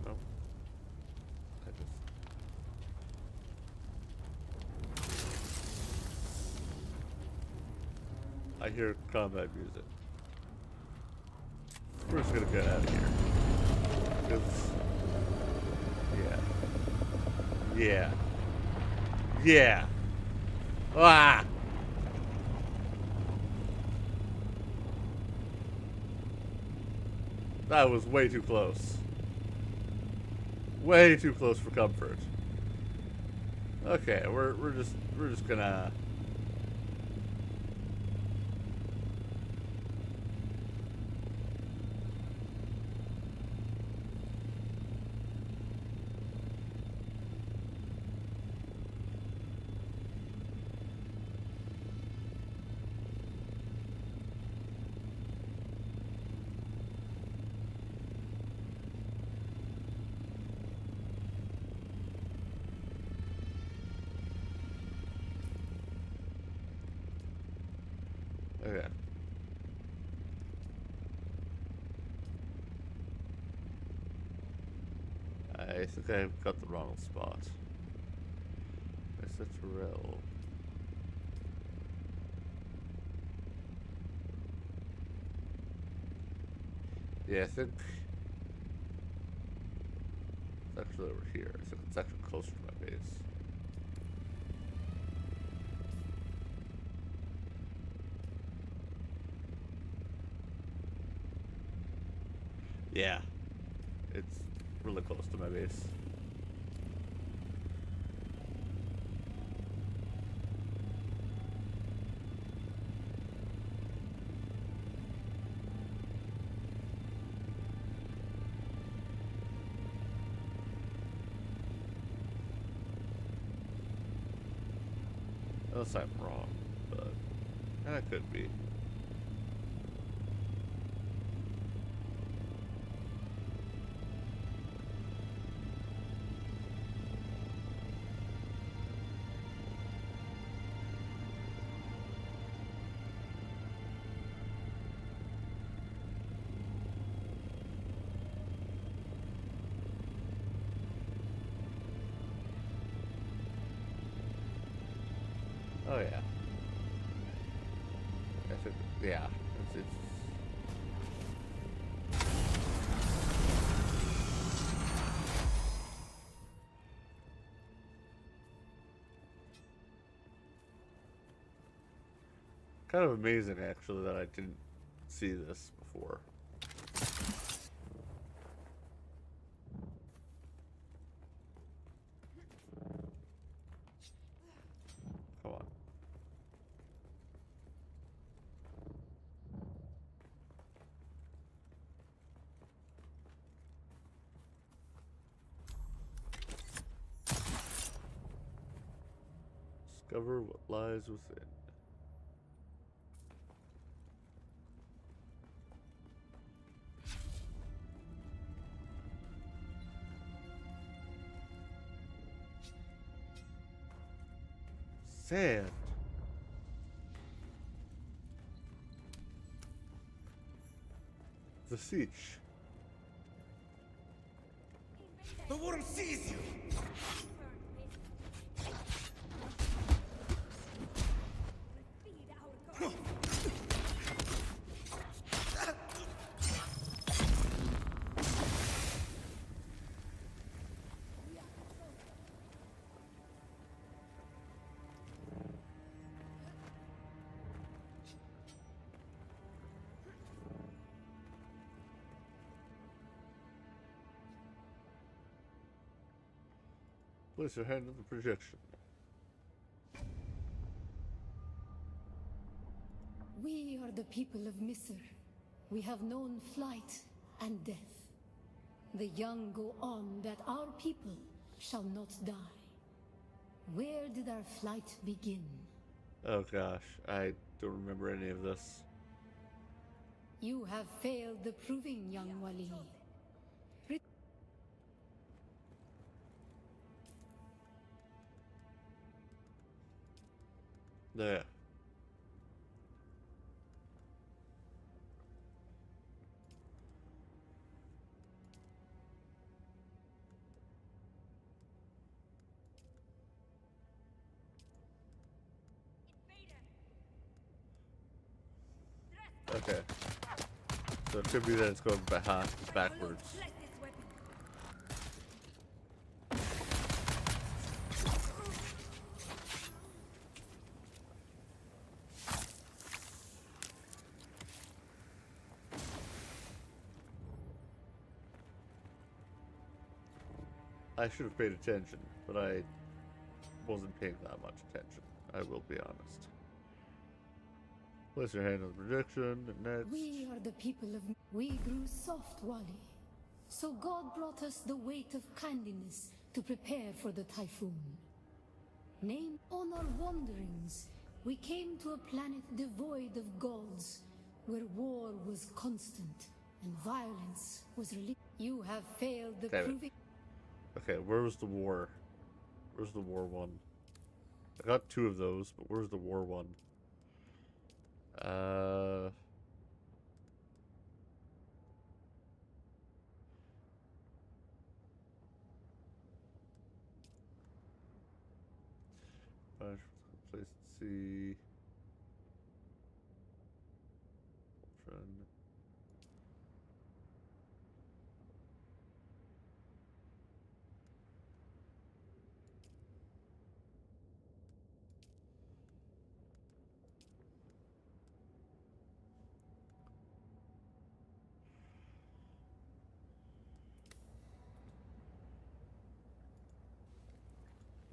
Speaker 1: No. I hear combat music. We're just gonna get out of here. 'Cause yeah. Yeah. Ah! That was way too close. Way too close for comfort. Okay, we're just gonna okay. I think I've got the wrong spot. It's a Terrell. Yeah, I think it's actually over here. I think it's actually closer to my base. Yeah, it's really close to my base. Unless I'm wrong, but that could be. Oh yeah. I think, yeah. It's kind of amazing actually that I didn't see this before. Come on. Discover what lies within. Sand. The siege.
Speaker 3: The worm sees you!
Speaker 1: Place your hand on the projection.
Speaker 2: We are the people of Misr. We have known flight and death. The young go on that our people shall not die. Where did our flight begin?
Speaker 1: Oh gosh, I don't remember any of this.
Speaker 2: You have failed the proving, young Wali.
Speaker 1: There. Okay. So it could be that it's going backwards. I should have paid attention, but I wasn't paying that much attention. I will be honest. Place your hand on the projection, and next.
Speaker 2: We are the people of... We grew soft, Wali. So God brought us the weight of kindness to prepare for the typhoon. Named on our wanderings, we came to a planet devoid of gods, where war was constant and violence was released. You have failed the
Speaker 1: Damn it.
Speaker 2: proving...
Speaker 1: Okay, where was the war? Where's the war one? I got 2 of those, but where's the war one? Place to see. Trend.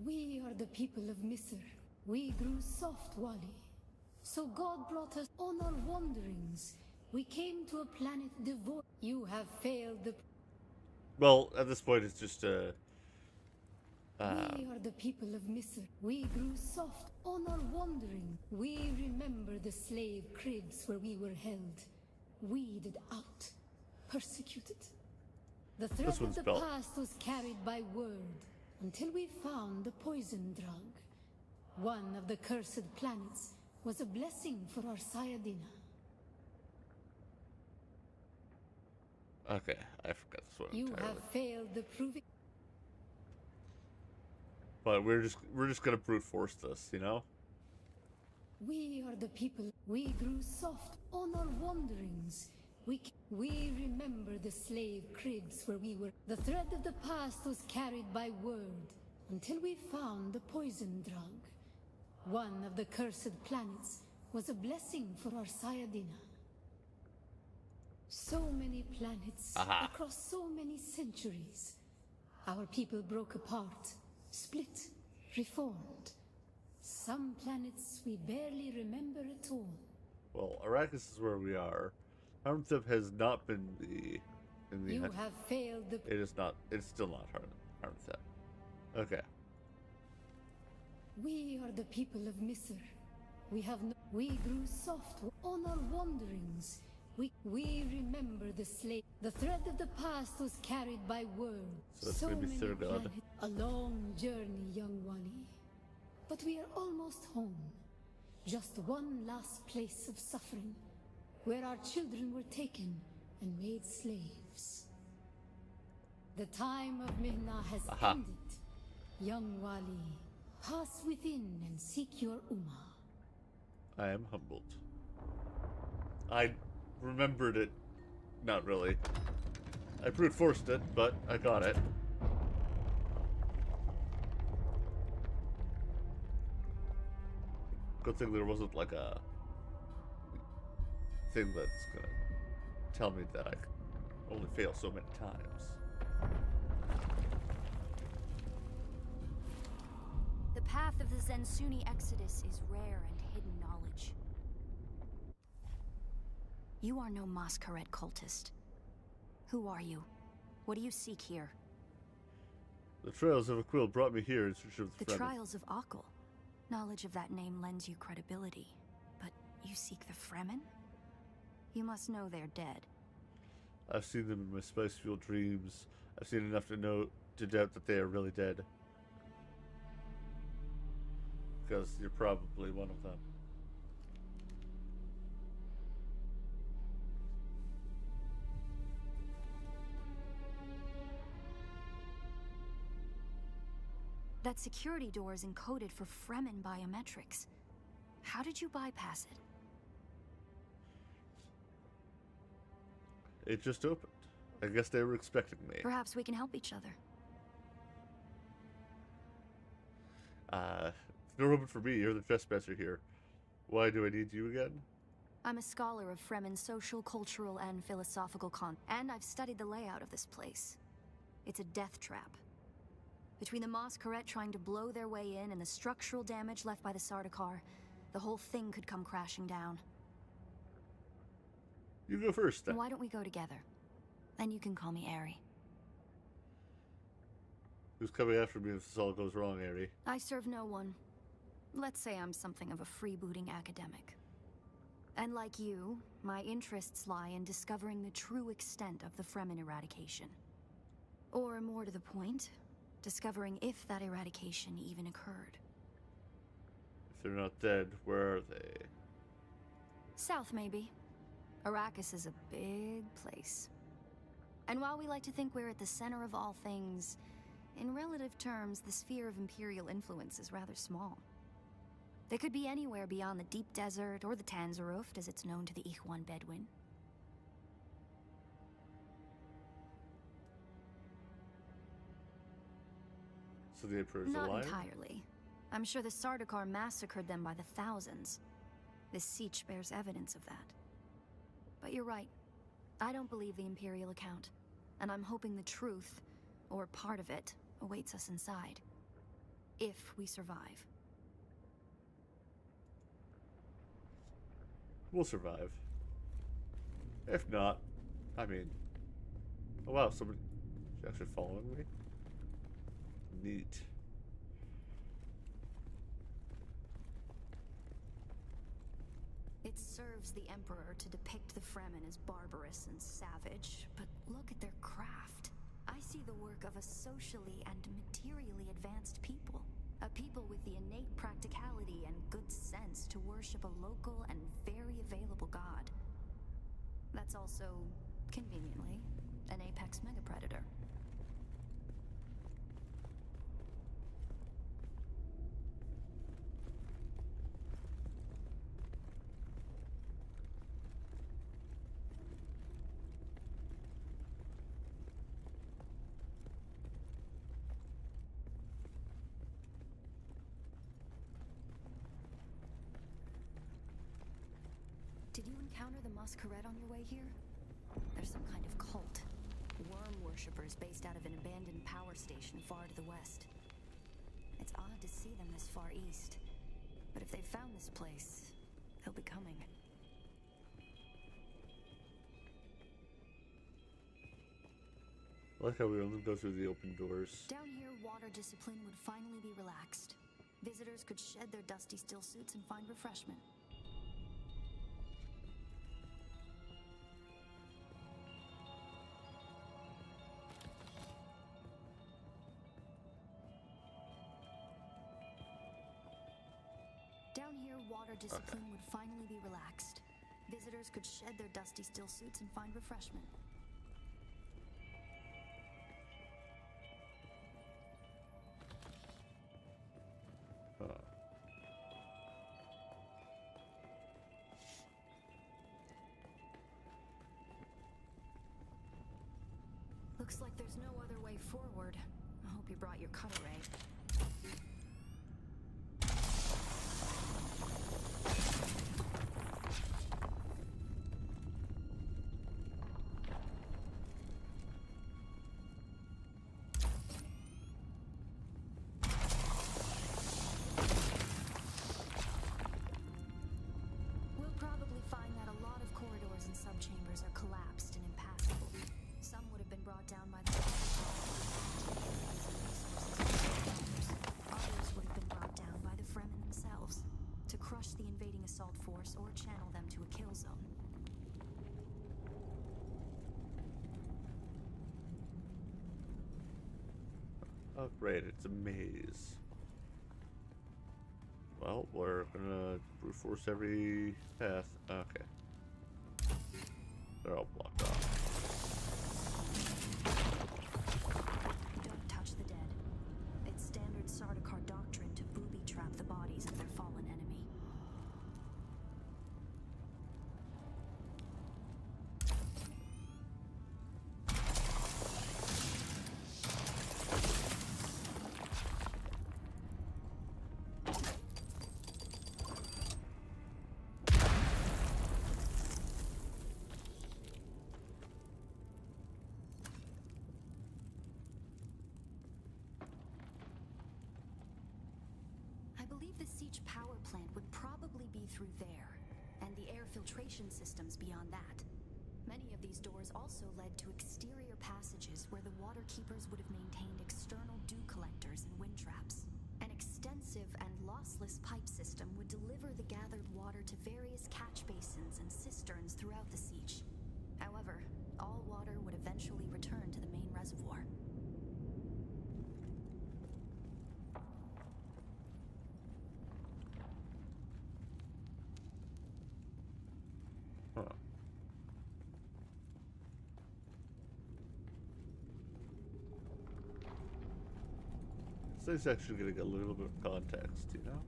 Speaker 2: We are the people of Misr. We grew soft, Wali. So God brought us on our wanderings. We came to a planet devoid. You have failed the...
Speaker 1: Well, at this point, it's just
Speaker 2: We are the people of Misr. We grew soft on our wandering. We remember the slave cribs where we were held, weeded out, persecuted. The thread of
Speaker 1: one's
Speaker 2: the
Speaker 1: built.
Speaker 2: past was carried by word until we found the poison drug. One of the cursed planets was a blessing for our Sayadina.
Speaker 1: Okay, I forgot this one
Speaker 2: You
Speaker 1: entirely.
Speaker 2: have failed the proving.
Speaker 1: But we're just gonna brute force this, you know?
Speaker 2: We are the people. We grew soft on our wanderings. We remember the slave cribs where we were. The thread of the past was carried by word until we found the poison drug. One of the cursed planets was a blessing for our Sayadina. So many planets
Speaker 1: Aha.
Speaker 2: across so many centuries. Our people broke apart, split, reformed. Some planets we barely remember at all.
Speaker 1: Well, Arrakis is where we are. Harmthep has not been in the
Speaker 2: You have failed the...
Speaker 1: It is not. It's still not Harmthep. Okay.
Speaker 2: We are the people of Misr. We have no... We grew soft on our wanderings. We remember the slave. The thread of the past was carried by word.
Speaker 1: So it's gonna be
Speaker 2: many
Speaker 1: Third God.
Speaker 2: planets. A long journey, young Wali. But we are almost home. Just one last place of suffering, where our children were taken and made slaves. The time of Mihna has
Speaker 1: Aha.
Speaker 2: ended. Young Wali, pass within and seek your Ummah.
Speaker 1: I am humbled. I remembered it. Not really. I brute forced it, but I got it. Good thing there wasn't like a thing that's gonna tell me that I can only fail so many times.
Speaker 6: path of the Zensuni Exodus is rare and hidden knowledge. You are no Masquerade cultist. Who are you? What do you seek here?
Speaker 1: The Trails of Aquil brought me here in search of
Speaker 6: The
Speaker 1: Fremen.
Speaker 6: Trials of Akil. Knowledge of that name lends you credibility. But you seek the Fremen? You must know they're dead.
Speaker 1: I've seen them in my spice-fueled dreams. I've seen enough to doubt that they are really dead. Because you're probably one of them.
Speaker 6: That security door is encoded for Fremen biometrics. How did you bypass it?
Speaker 1: It just opened. I guess they were expecting me.
Speaker 6: Perhaps we can help each other.
Speaker 1: It's no open for me. You're the trespasser here. Why do I need you again?
Speaker 6: I'm a scholar of Fremen social, cultural, and philosophical and I've studied the layout of this place. It's a death trap. Between the Masquerade trying to blow their way in and the structural damage left by the Sardaukar, the whole thing could come crashing down.
Speaker 1: You go first, then.
Speaker 6: Why don't we go together? Then you can call me Ari.
Speaker 1: Who's coming after me if this all goes wrong, Ari?
Speaker 6: I serve no one. Let's say I'm something of a freebooting academic. And like you, my interests lie in discovering the true extent of the Fremen eradication. Or more to the point, discovering if that eradication even occurred.
Speaker 1: If they're not dead, where are they?
Speaker 6: South, maybe. Arrakis is a big place. And while we like to think we're at the center of all things, in relative terms, the sphere of Imperial influence is rather small. They could be anywhere beyond the deep desert or the Tanzaruft, as it's known to the Ikhwan Bedouin.
Speaker 1: So the Emperor's a
Speaker 6: Not
Speaker 1: liar?
Speaker 6: entirely. I'm sure the Sardaukar massacred them by the thousands. This siege bears evidence of that. But you're right. I don't believe the Imperial account. And I'm hoping the truth, or part of it, awaits us inside. If we survive.
Speaker 1: We'll survive. If not, I mean... Oh wow, somebody... She's actually following me? Neat.
Speaker 6: It serves the Emperor to depict the Fremen as barbarous and savage, but look at their craft. I see the work of a socially and materially advanced people. A people with the innate practicality and good sense to worship a local and very available god. That's also, conveniently, an apex megapredator. Did you encounter the Masquerade on your way here? They're some kind of cult. Worm worshippers based out of an abandoned power station far to the west. It's odd to see them this far east. But if they've found this place, they'll be coming.
Speaker 1: I like how we only go through the open doors.
Speaker 6: Down here, water discipline would finally be relaxed. Visitors could shed their dusty still suits and find refreshment. Down here, water discipline would finally be relaxed. Visitors could shed their dusty still suits and find refreshment. Looks like there's no other way forward. I hope you brought your cutter ray.
Speaker 1: Oh, great, it's a maze. Well, we're gonna brute force every path. Okay. They're all blocked off.
Speaker 6: Don't touch the dead. It's standard Sardaukar doctrine to booby trap the bodies of their fallen enemy. I believe the siege power plant would probably be through there, and the air filtration systems beyond that. Many of these doors also led to exterior passages where the water keepers would have maintained external dew collectors and wind traps. An extensive and lossless pipe system would deliver the gathered water to various catch basins and cisterns throughout the siege. However, all water would eventually return to the main reservoir.
Speaker 1: Huh. This is actually getting a little bit of context, you know?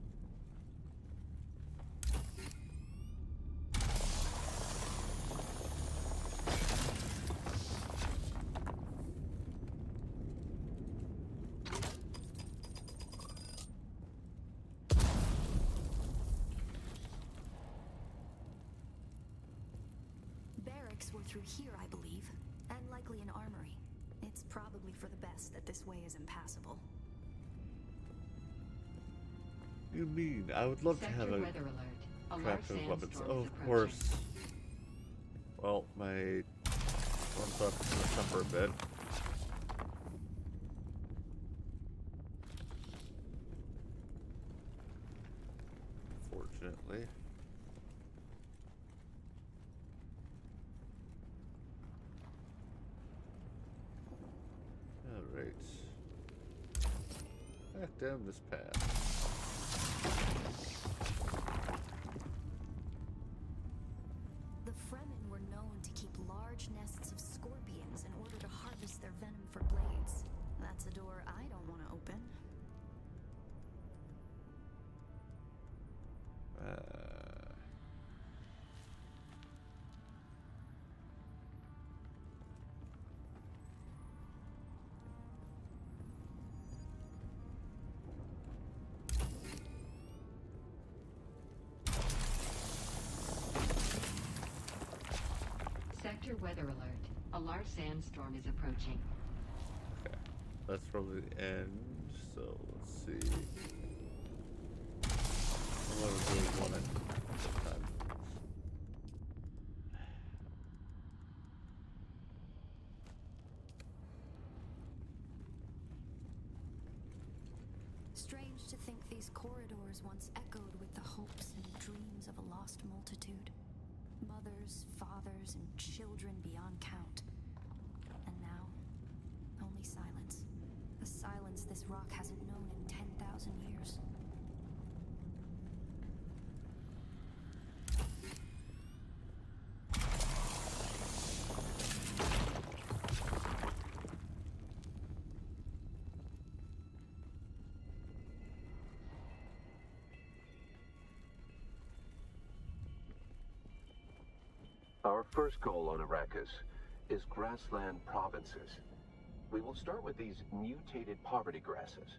Speaker 6: Barracks were through here, I believe, and likely an armory. It's probably for the best that this way is impassable.
Speaker 1: You mean I would love to have
Speaker 4: Sector
Speaker 1: a
Speaker 4: weather alert. A large
Speaker 1: trap of weapons?
Speaker 4: sandstorm
Speaker 1: Oh,
Speaker 4: is
Speaker 1: of
Speaker 4: approaching.
Speaker 1: course. Well, my warm up is gonna suffer a bit. Fortunately. Alright. Back down this path.
Speaker 6: The Fremen were known to keep large nests of scorpions in order to harvest their venom for blades. That's a door I don't want to open.
Speaker 4: Sector weather alert. A large sandstorm is approaching.
Speaker 1: Okay. That's probably the end, so let's see. I'm gonna do one at a time.
Speaker 6: Strange to think these corridors once echoed with the hopes and dreams of a lost multitude. Mothers, fathers, and children beyond count. And now, only silence. A silence this rock hasn't known in 10,000 years.
Speaker 7: Our first goal on Arrakis is grassland provinces. We will start with these mutated poverty grasses.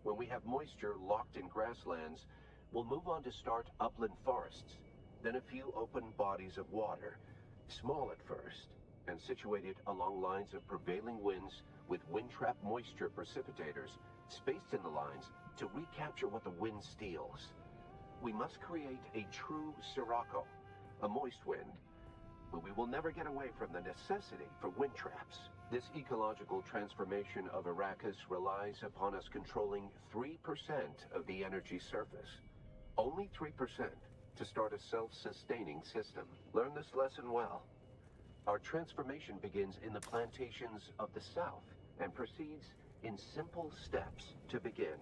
Speaker 7: When we have moisture locked in grasslands, we'll move on to start upland forests, then a few open bodies of water, small at first, and situated along lines of prevailing winds with wind-trap moisture precipitators spaced in the lines to recapture what the wind steals. We must create a true sirocco, a moist wind, but we will never get away from the necessity for wind traps. This ecological transformation of Arrakis relies upon us controlling 3% of the energy surface. Only 3% to start a self-sustaining system. Learn this lesson well. Our transformation begins in the plantations of the south and proceeds In simple steps. To begin,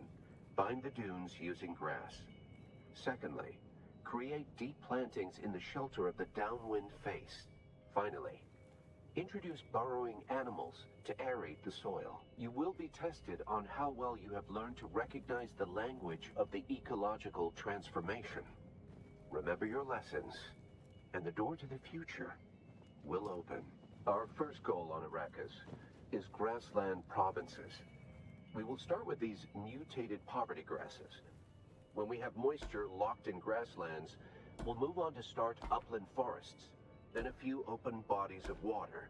Speaker 7: bind the dunes using grass. Secondly, create deep plantings in the shelter of the downwind face. Finally, introduce burrowing animals to aerate the soil. You will be tested on how well you have learned to recognize the language of the ecological transformation. Remember your lessons, and the door to the future will open. Our first goal on Arrakis is grassland provinces. We will start with these mutated poverty grasses. When we have moisture locked in grasslands, we'll move on to start upland forests, then a few open bodies of water,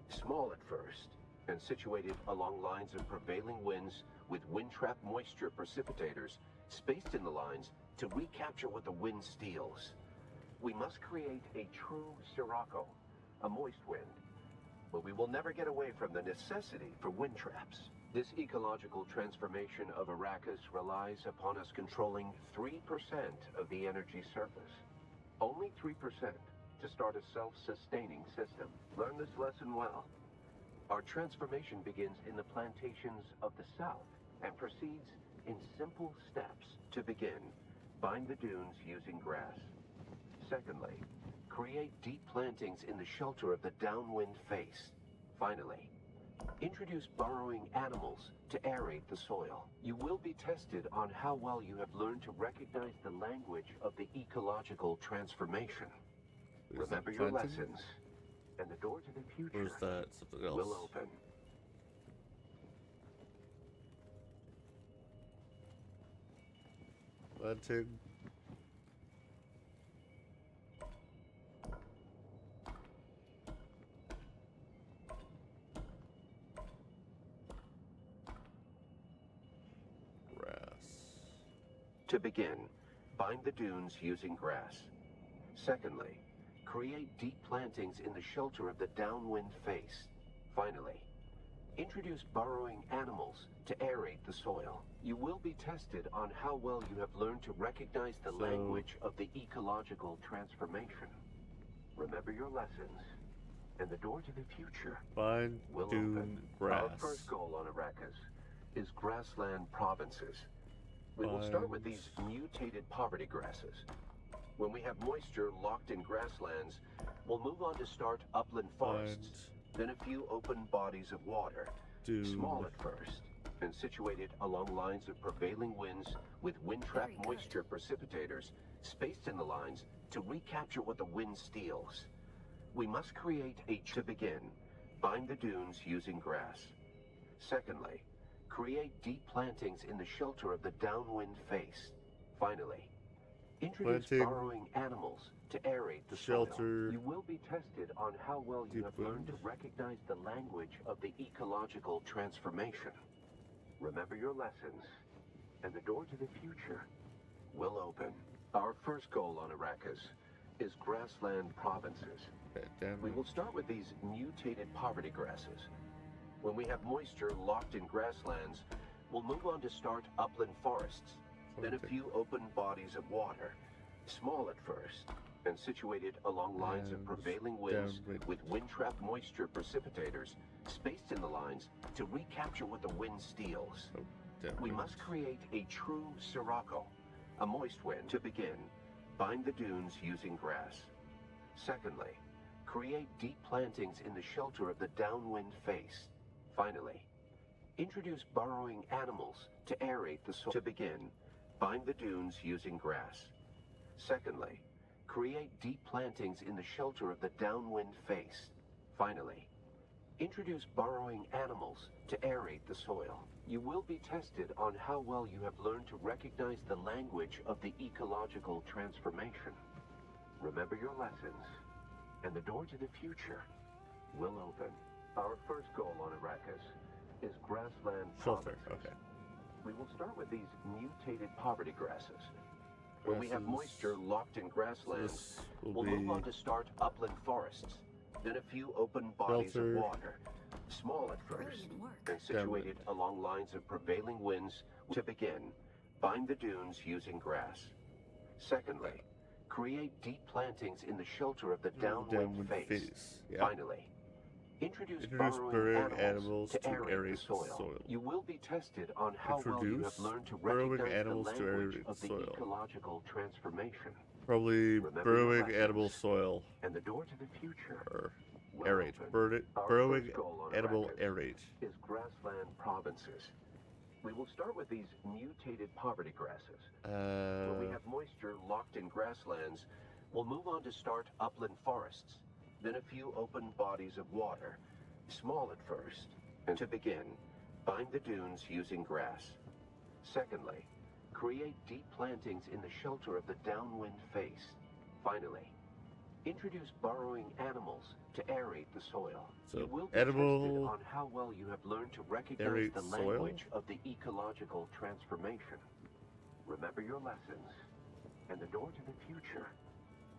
Speaker 7: small at first, and situated along lines of prevailing winds with wind-trap moisture precipitators spaced in the lines to recapture what the wind steals. We must create a true sirocco, a moist wind, but we will never get away from the necessity for wind traps. This ecological transformation of Arrakis relies upon us controlling 3% of the energy surface. Only 3% to start a self-sustaining system. Learn this lesson well. Our transformation begins in the plantations of the south and proceeds in simple steps. To begin, bind the dunes using grass. Secondly, create deep plantings in the shelter of the downwind face. Finally, introduce burrowing animals to aerate the soil. You will be tested on how well you have learned to recognize the language of the ecological transformation. Remember your lessons, and the door to the
Speaker 1: Or
Speaker 7: future
Speaker 1: is that something else?
Speaker 7: will open.
Speaker 1: Planting. Grass.
Speaker 7: To begin, bind the dunes using grass. Secondly, create deep plantings in the shelter of the downwind face. Finally, introduce burrowing animals to aerate the soil. You will be tested on how well you have learned to recognize the language of the ecological transformation. Remember your lessons, and the door to the future
Speaker 1: Bind
Speaker 7: will
Speaker 1: dune
Speaker 7: open.
Speaker 1: grass.
Speaker 7: Our first goal on Arrakis is grassland provinces. We will start with these mutated poverty grasses. When we have moisture locked in grasslands, we'll move on to start upland forests, then a few open bodies of water, small at first, and situated along lines of prevailing winds with wind-trap moisture precipitators spaced in the lines to recapture what the wind steals. We must create to begin, bind the dunes using grass. Secondly, create deep plantings in the shelter of the downwind face. Finally, introduce burrowing animals to aerate the
Speaker 1: shelter.
Speaker 7: soil. You will be tested on how well you have learned to recognize the language of the ecological transformation. Remember your lessons, and the door to the future will open. Our first goal on Arrakis is grassland provinces. We will start with these mutated poverty grasses. When we have moisture locked in grasslands, we'll move on to start upland forests, then a few open bodies of water, small at first, and situated along lines of prevailing winds with wind-trap moisture precipitators spaced in the lines to recapture what the wind steals. We must create a true sirocco, a moist wind. To begin, bind the dunes using grass. Secondly, create deep plantings in the shelter of the downwind face. Finally, introduce burrowing animals to aerate the soil. To begin, bind the dunes using grass. Secondly, create deep plantings in the shelter of the downwind face. Finally, introduce burrowing animals to aerate the soil. You will be tested on how well you have learned to recognize the language of the ecological transformation. Remember your lessons, and the door to the future will open. Our first goal on Arrakis is grassland
Speaker 1: Shelter.
Speaker 7: provinces.
Speaker 1: Okay.
Speaker 7: We will start with these mutated poverty grasses. When we have moisture locked in grasslands, we'll move on to start upland forests, then a few open bodies of water, small at first, and situated along lines of prevailing winds. To begin, bind the dunes using grass. Secondly, create deep plantings in the shelter of the downwind face. Finally, Introduce
Speaker 1: Introduce
Speaker 7: burrowing animals to aerate the
Speaker 1: soil.
Speaker 7: soil. You will be tested on how well you have
Speaker 1: Introduce
Speaker 7: learned to
Speaker 1: burrowing
Speaker 7: recognize the
Speaker 1: animals to
Speaker 7: language
Speaker 1: aerate
Speaker 7: of
Speaker 1: the
Speaker 7: the
Speaker 1: soil.
Speaker 7: ecological transformation.
Speaker 1: Probably
Speaker 7: Remember
Speaker 1: burrowing
Speaker 7: your
Speaker 1: animal
Speaker 7: lessons,
Speaker 1: soil.
Speaker 7: and the door to the future
Speaker 1: Or
Speaker 7: will
Speaker 1: aerate.
Speaker 7: open. Our
Speaker 1: Burrowing
Speaker 7: first goal on
Speaker 1: animal
Speaker 7: Arrakis
Speaker 1: aerate.
Speaker 7: is grassland provinces. We will start with these mutated poverty grasses. When we have moisture locked in grasslands, we'll move on to start upland forests, then a few open bodies of water, small at first, and to begin, bind the dunes using grass. Secondly, create deep plantings in the shelter of the downwind face. Finally, introduce burrowing animals to aerate the soil.
Speaker 1: So,
Speaker 7: You will be
Speaker 1: edible
Speaker 7: tested on how well you have learned to recognize
Speaker 1: aerate
Speaker 7: the
Speaker 1: soil?
Speaker 7: language of the ecological transformation. Remember your lessons, and the door to the future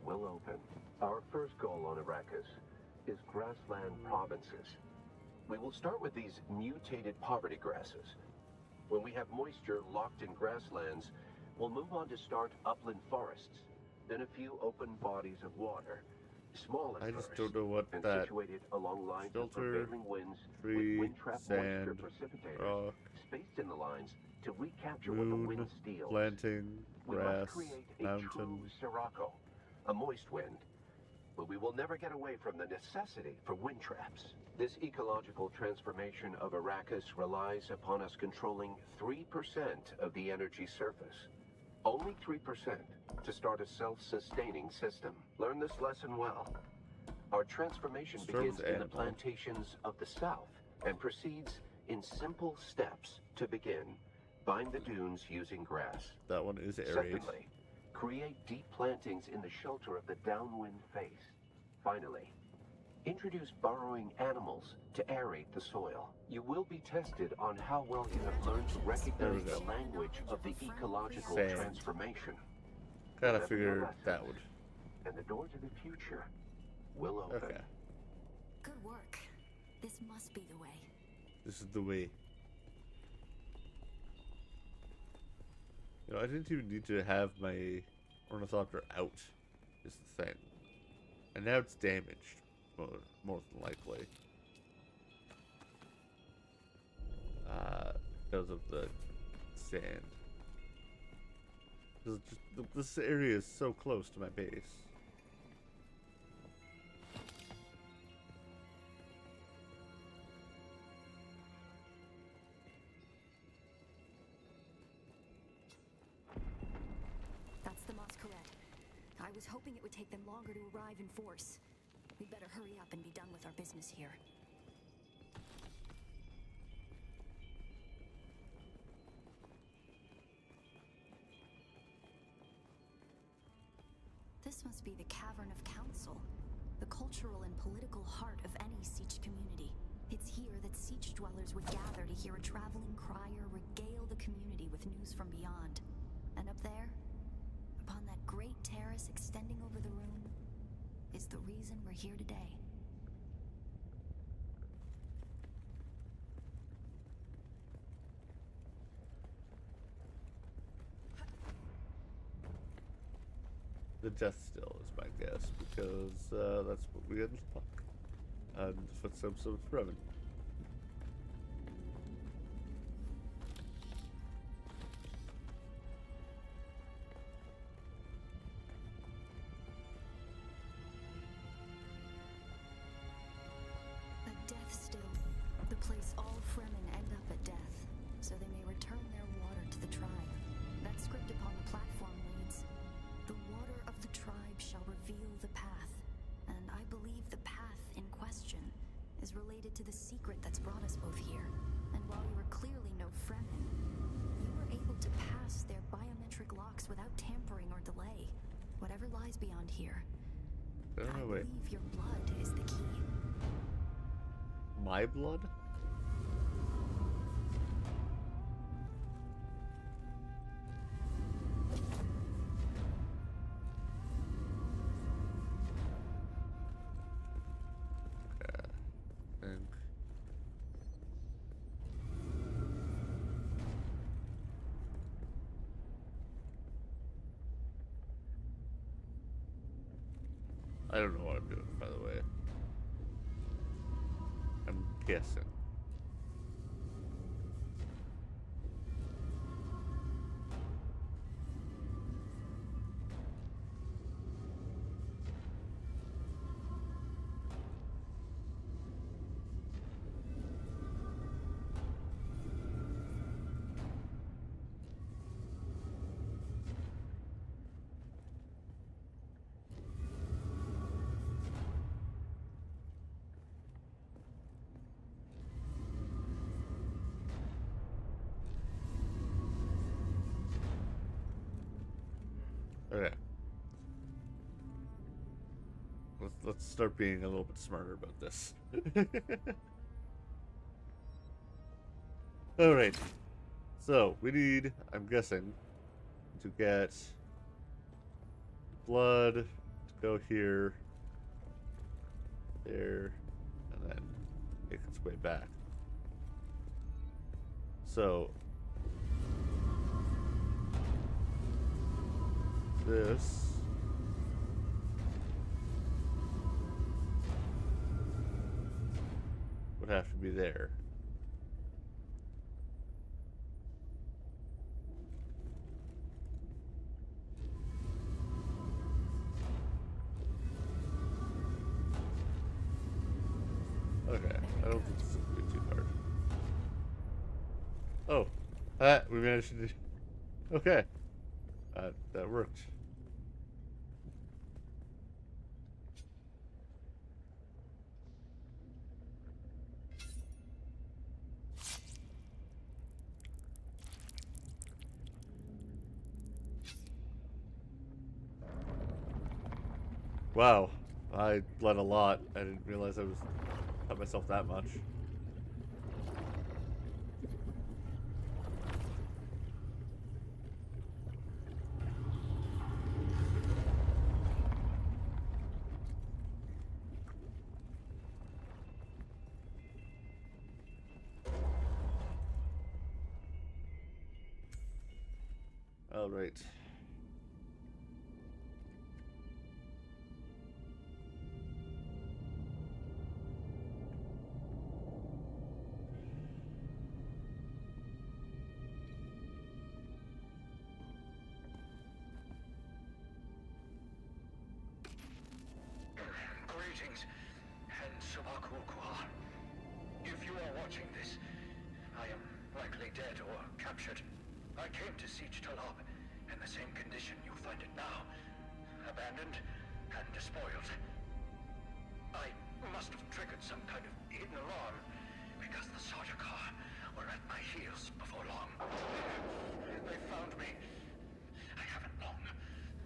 Speaker 7: will open. Our first goal on Arrakis is grassland provinces. We will start with these mutated poverty grasses. When we have moisture locked in grasslands, we'll move on to start upland forests, then a few open bodies of water, small at
Speaker 1: I just
Speaker 7: first,
Speaker 1: don't know what
Speaker 7: and
Speaker 1: that
Speaker 7: situated along lines of
Speaker 1: filter,
Speaker 7: prevailing winds
Speaker 1: tree,
Speaker 7: with wind-trap moisture
Speaker 1: sand,
Speaker 7: precipitators
Speaker 1: rock,
Speaker 7: spaced in the lines to recapture what the wind
Speaker 1: moon,
Speaker 7: steals.
Speaker 1: planting,
Speaker 7: We must
Speaker 1: grass,
Speaker 7: create a
Speaker 1: mountain.
Speaker 7: true sirocco, a moist wind, but we will never get away from the necessity for wind traps. This ecological transformation of Arrakis relies upon us controlling 3% of the energy surface. Only 3% to start a self-sustaining system. Learn this lesson well. Our transformation begins in the plantations of the south and proceeds in simple steps to begin. Bind the dunes using grass.
Speaker 1: That one is aerate.
Speaker 7: Secondly, create deep plantings in the shelter of the downwind face. Finally, introduce burrowing animals to aerate the soil. You will be tested on how well you have learned to recognize the language of the ecological
Speaker 1: Sand.
Speaker 7: transformation.
Speaker 1: Kinda
Speaker 7: Remember your
Speaker 1: figured that
Speaker 7: lessons,
Speaker 1: would.
Speaker 7: and the door to the future will open.
Speaker 1: Okay.
Speaker 6: Good work. This must be the way.
Speaker 1: This is the way. You know, I didn't even need to have my ornithopter out, is the thing. And now it's damaged, more than likely. Because of the sand. This area is so close to my base.
Speaker 6: That's the masquerade. I was hoping it would take them longer to arrive in force. We'd better hurry up and be done with our business here. This must be the Cavern of Council, the cultural and political heart of any Siege community. It's here that Siege dwellers would gather to hear a traveling crier regale the community with news from beyond. And up there, upon that great terrace extending over the room, is the reason we're here today.
Speaker 1: The death still is my guess, because that's what we unlock. And the footsteps of Fremen.
Speaker 6: A death still. The place all Fremen end up at death, so they may return their water to the tribe. That script upon the platform reads, "The water of the tribe shall reveal the path." And I believe the path in question is related to the secret that's brought us both here. And while you were clearly no Fremen, you were able to pass their biometric locks without tampering or delay. Whatever lies beyond here, I
Speaker 1: wait.
Speaker 6: believe your blood is the key.
Speaker 1: My blood? Okay. Think. I don't know what I'm doing, by the way. kissing. Okay. Let's start being a little bit smarter about this. Alright. So, we need, I'm guessing, to get blood to go here, there, and then make its way back. So, this would have to be there. Okay, I don't think this is going to be too hard. Oh, we managed to do. Okay, that worked. Wow, I bled a lot. I didn't realize I was cut myself that much. All right.
Speaker 8: Greetings, and Subakukwa. If you are watching this, I am likely dead or captured. I came to Siege Talab in the same condition you find it now. Abandoned and despoiled. I must have triggered some kind of hidden alarm, because the Sardaukar were at my heels before long. They found me. I haven't long.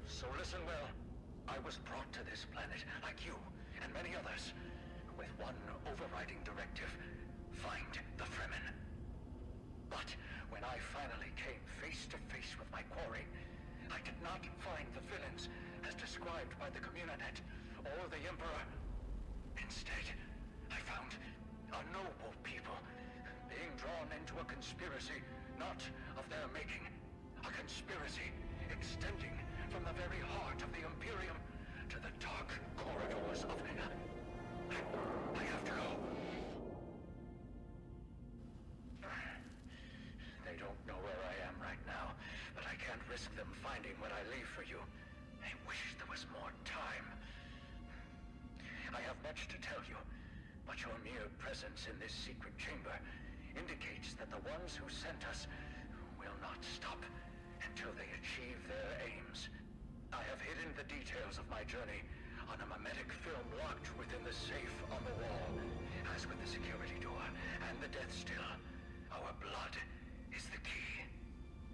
Speaker 8: So listen well. I was brought to this planet, like you and many others, with one overriding directive: find the Fremen. But when I finally came face to face with my quarry, I did not find the villains as described by the Communanet or the Emperor. Instead, I found a noble people being drawn into a conspiracy not of their making. A conspiracy extending from the very heart of the Imperium to the dark corridors of... I have to go. They don't know where I am right now, but I can't risk them finding what I leave for you. I wish there was more time. I have much to tell you, but your mere presence in this secret chamber indicates that the ones who sent us will not stop until they achieve their aims. I have hidden the details of my journey on a mimetic film locked within the safe on the wall. As with the security door and the death still, our blood is the key.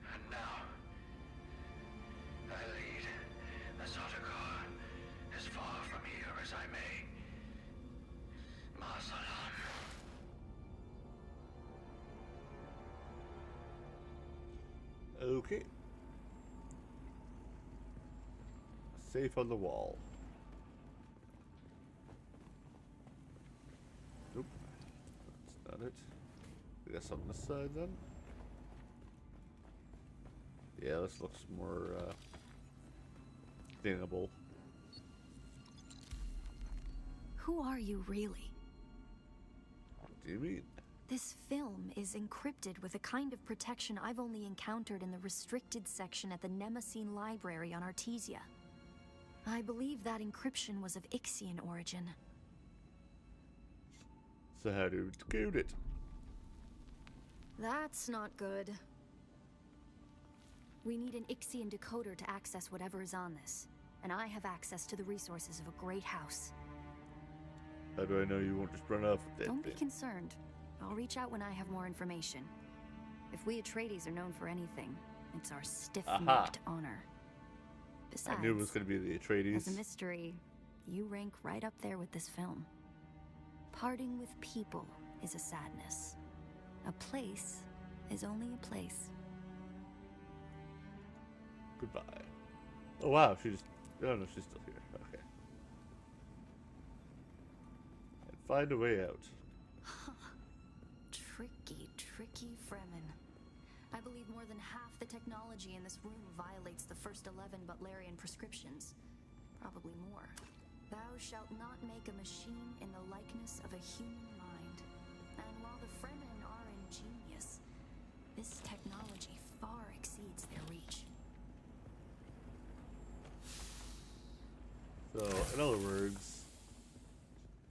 Speaker 8: And now, I lead the Sardaukar as far from here as I may. Ma salam.
Speaker 1: Okay. Safe on the wall. Nope. That's not it. We got something this side then? Yeah, this looks more, cleanable.
Speaker 6: Who are you really?
Speaker 1: do you mean?
Speaker 6: This film is encrypted with a kind of protection I've only encountered in the restricted section at the Nemesine Library on Artesia. I believe that encryption was of Ixian origin.
Speaker 1: So how do you decode it?
Speaker 6: That's not good. We need an Ixian decoder to access whatever is on this, and I have access to the resources of a great house.
Speaker 1: How do I know you won't just run off with that
Speaker 6: Don't be
Speaker 1: thing?
Speaker 6: concerned. I'll reach out when I have more information. If we Atreides are known for anything, it's our stiff-necked honor. Besides,
Speaker 1: I knew it was going to be the
Speaker 6: as a
Speaker 1: Atreides.
Speaker 6: mystery, you rank right up there with this film. Parting with people is a sadness. A place is only a place.
Speaker 1: Goodbye. Oh wow, she just... Oh no, she's still here. Okay. And find a way out.
Speaker 6: Tricky, tricky Fremen. I believe more than half the technology in this room violates the first 11 Butlerian prescriptions. Probably more. Thou shalt not make a machine in the likeness of a human mind. And while the Fremen are ingenious, this technology far exceeds their reach.
Speaker 1: So, in other words,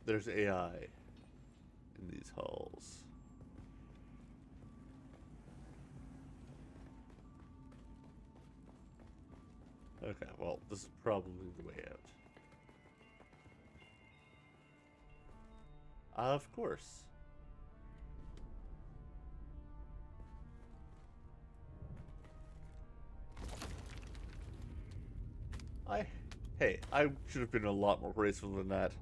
Speaker 1: there's AI in these halls. Okay, well, this is probably the way out. Of course. Hey, I should have been a lot more graceful than that.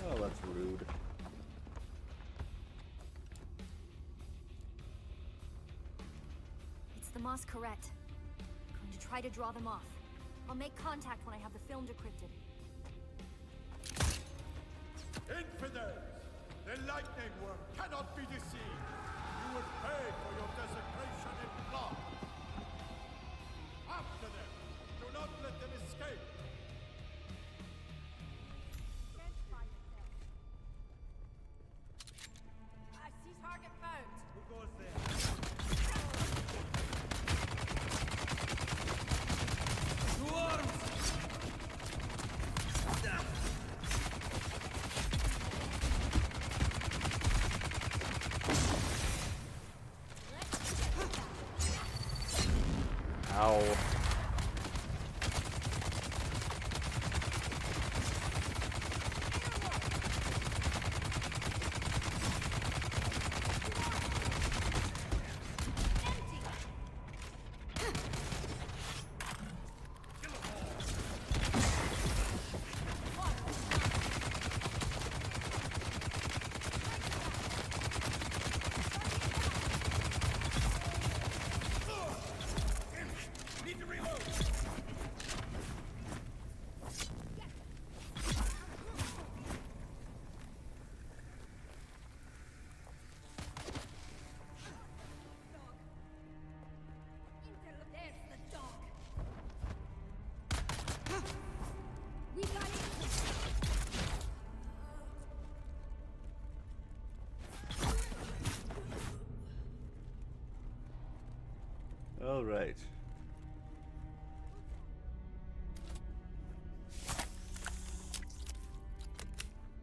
Speaker 1: Oh, that's rude.
Speaker 6: It's the Masquerade. Going to try to draw them off. I'll make contact when I have the film decrypted.
Speaker 3: Infidels! The lightning worm cannot be deceived! You will pay for your desecration in blood! After them! Do not let them escape!
Speaker 5: I see target found.
Speaker 3: Who goes there?
Speaker 1: Ow.
Speaker 3: Need to reload!
Speaker 5: There's the dog. We got it.
Speaker 1: All right.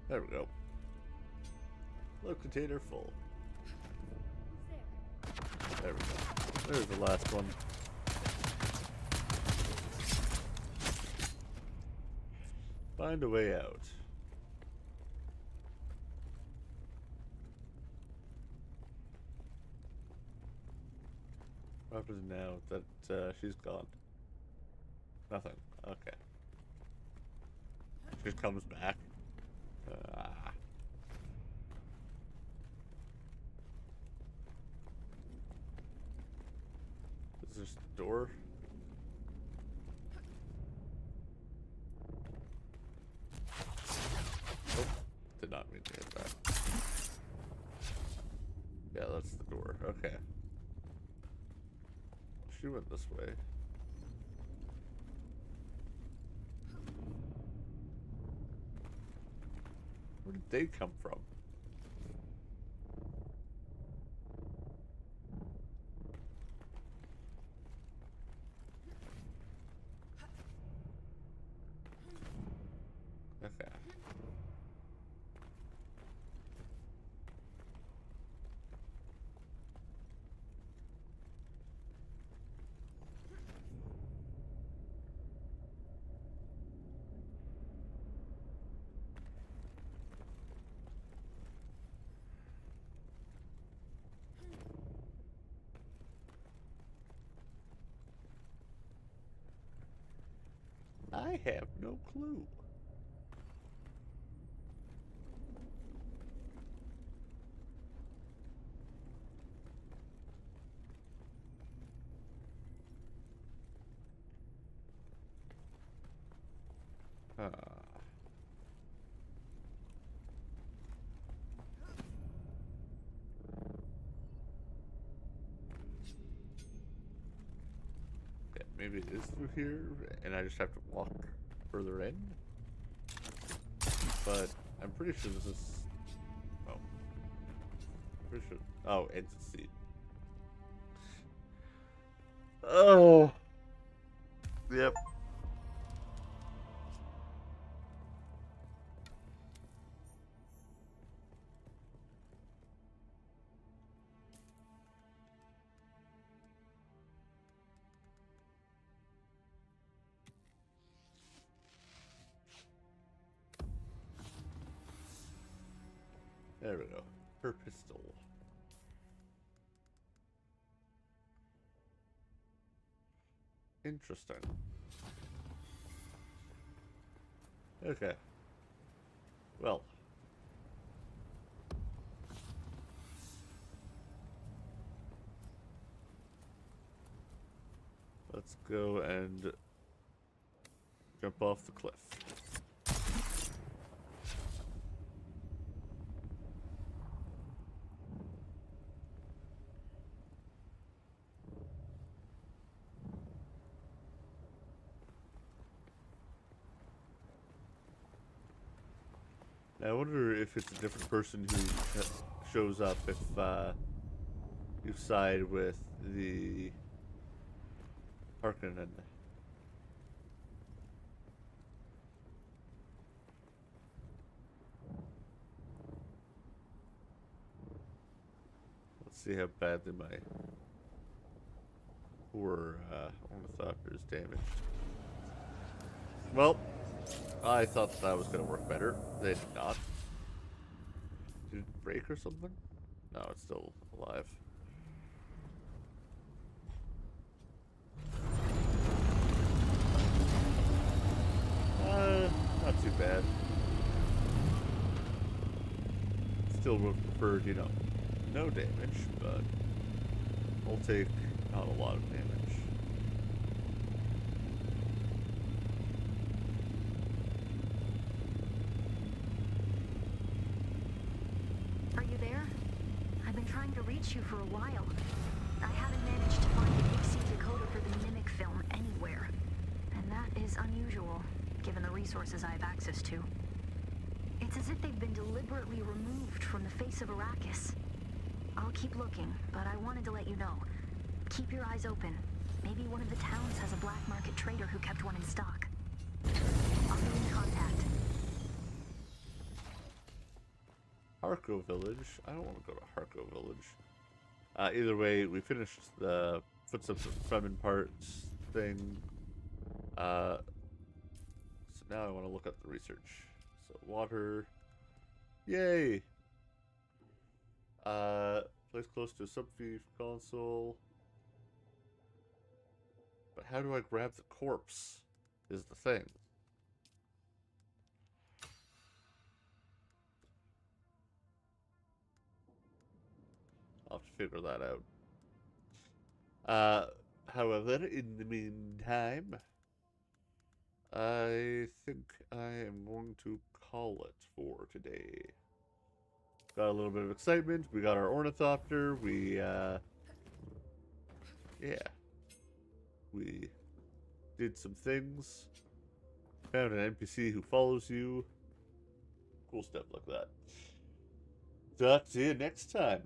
Speaker 1: There we go. Load container full. There we go. There's the last one. Find a way out. What happens now that she's gone? Nothing. Okay. She just comes back. Is this the door? Oh, did not mean to hit that. Yeah, that's the door. Okay. She went this way. Where did they come from? Okay. I have no clue. Huh. Okay, maybe it is through here, and I just have to walk further in. But I'm pretty sure this is. Oh, pretty sure. Oh, exit seat. Oh. Yep. There we go. Her pistol. Interesting. Okay. Well. Let's go and jump off the cliff. Now, I wonder if it's a different person who shows up if you side with the Harkonnen. Let's see how badly my poor ornithopter is damaged. Well, I thought that was going to work better. They did not. Did it break or something? No, it's still alive. Not too bad. Still would have preferred, you know, no damage, but I'll take not a lot of damage.
Speaker 6: Are you there? I've been trying to reach you for a while. I haven't managed to find the Pixie decoder for the Mimic film anywhere. And that is unusual, given the resources I have access to. It's as if they've been deliberately removed from the face of Arrakis. I'll keep looking, but I wanted to let you know. Keep your eyes open. Maybe one of the towns has a black market trader who kept one in stock. I'll be in contact.
Speaker 1: Harko Village? I don't want to go to Harko Village. Either way, we finished the Footsteps of Fremen parts thing. So now I want to look up the research. So water. Yay! Place close to a subfief console. But how do I grab the corpse? Is the thing. I'll have to figure that out. However, in the meantime, I think I am going to call it for today. Got a little bit of excitement. We got our ornithopter. We, yeah. We did some things. Found an NPC who follows you. Cool stuff like that. Talk to you next time.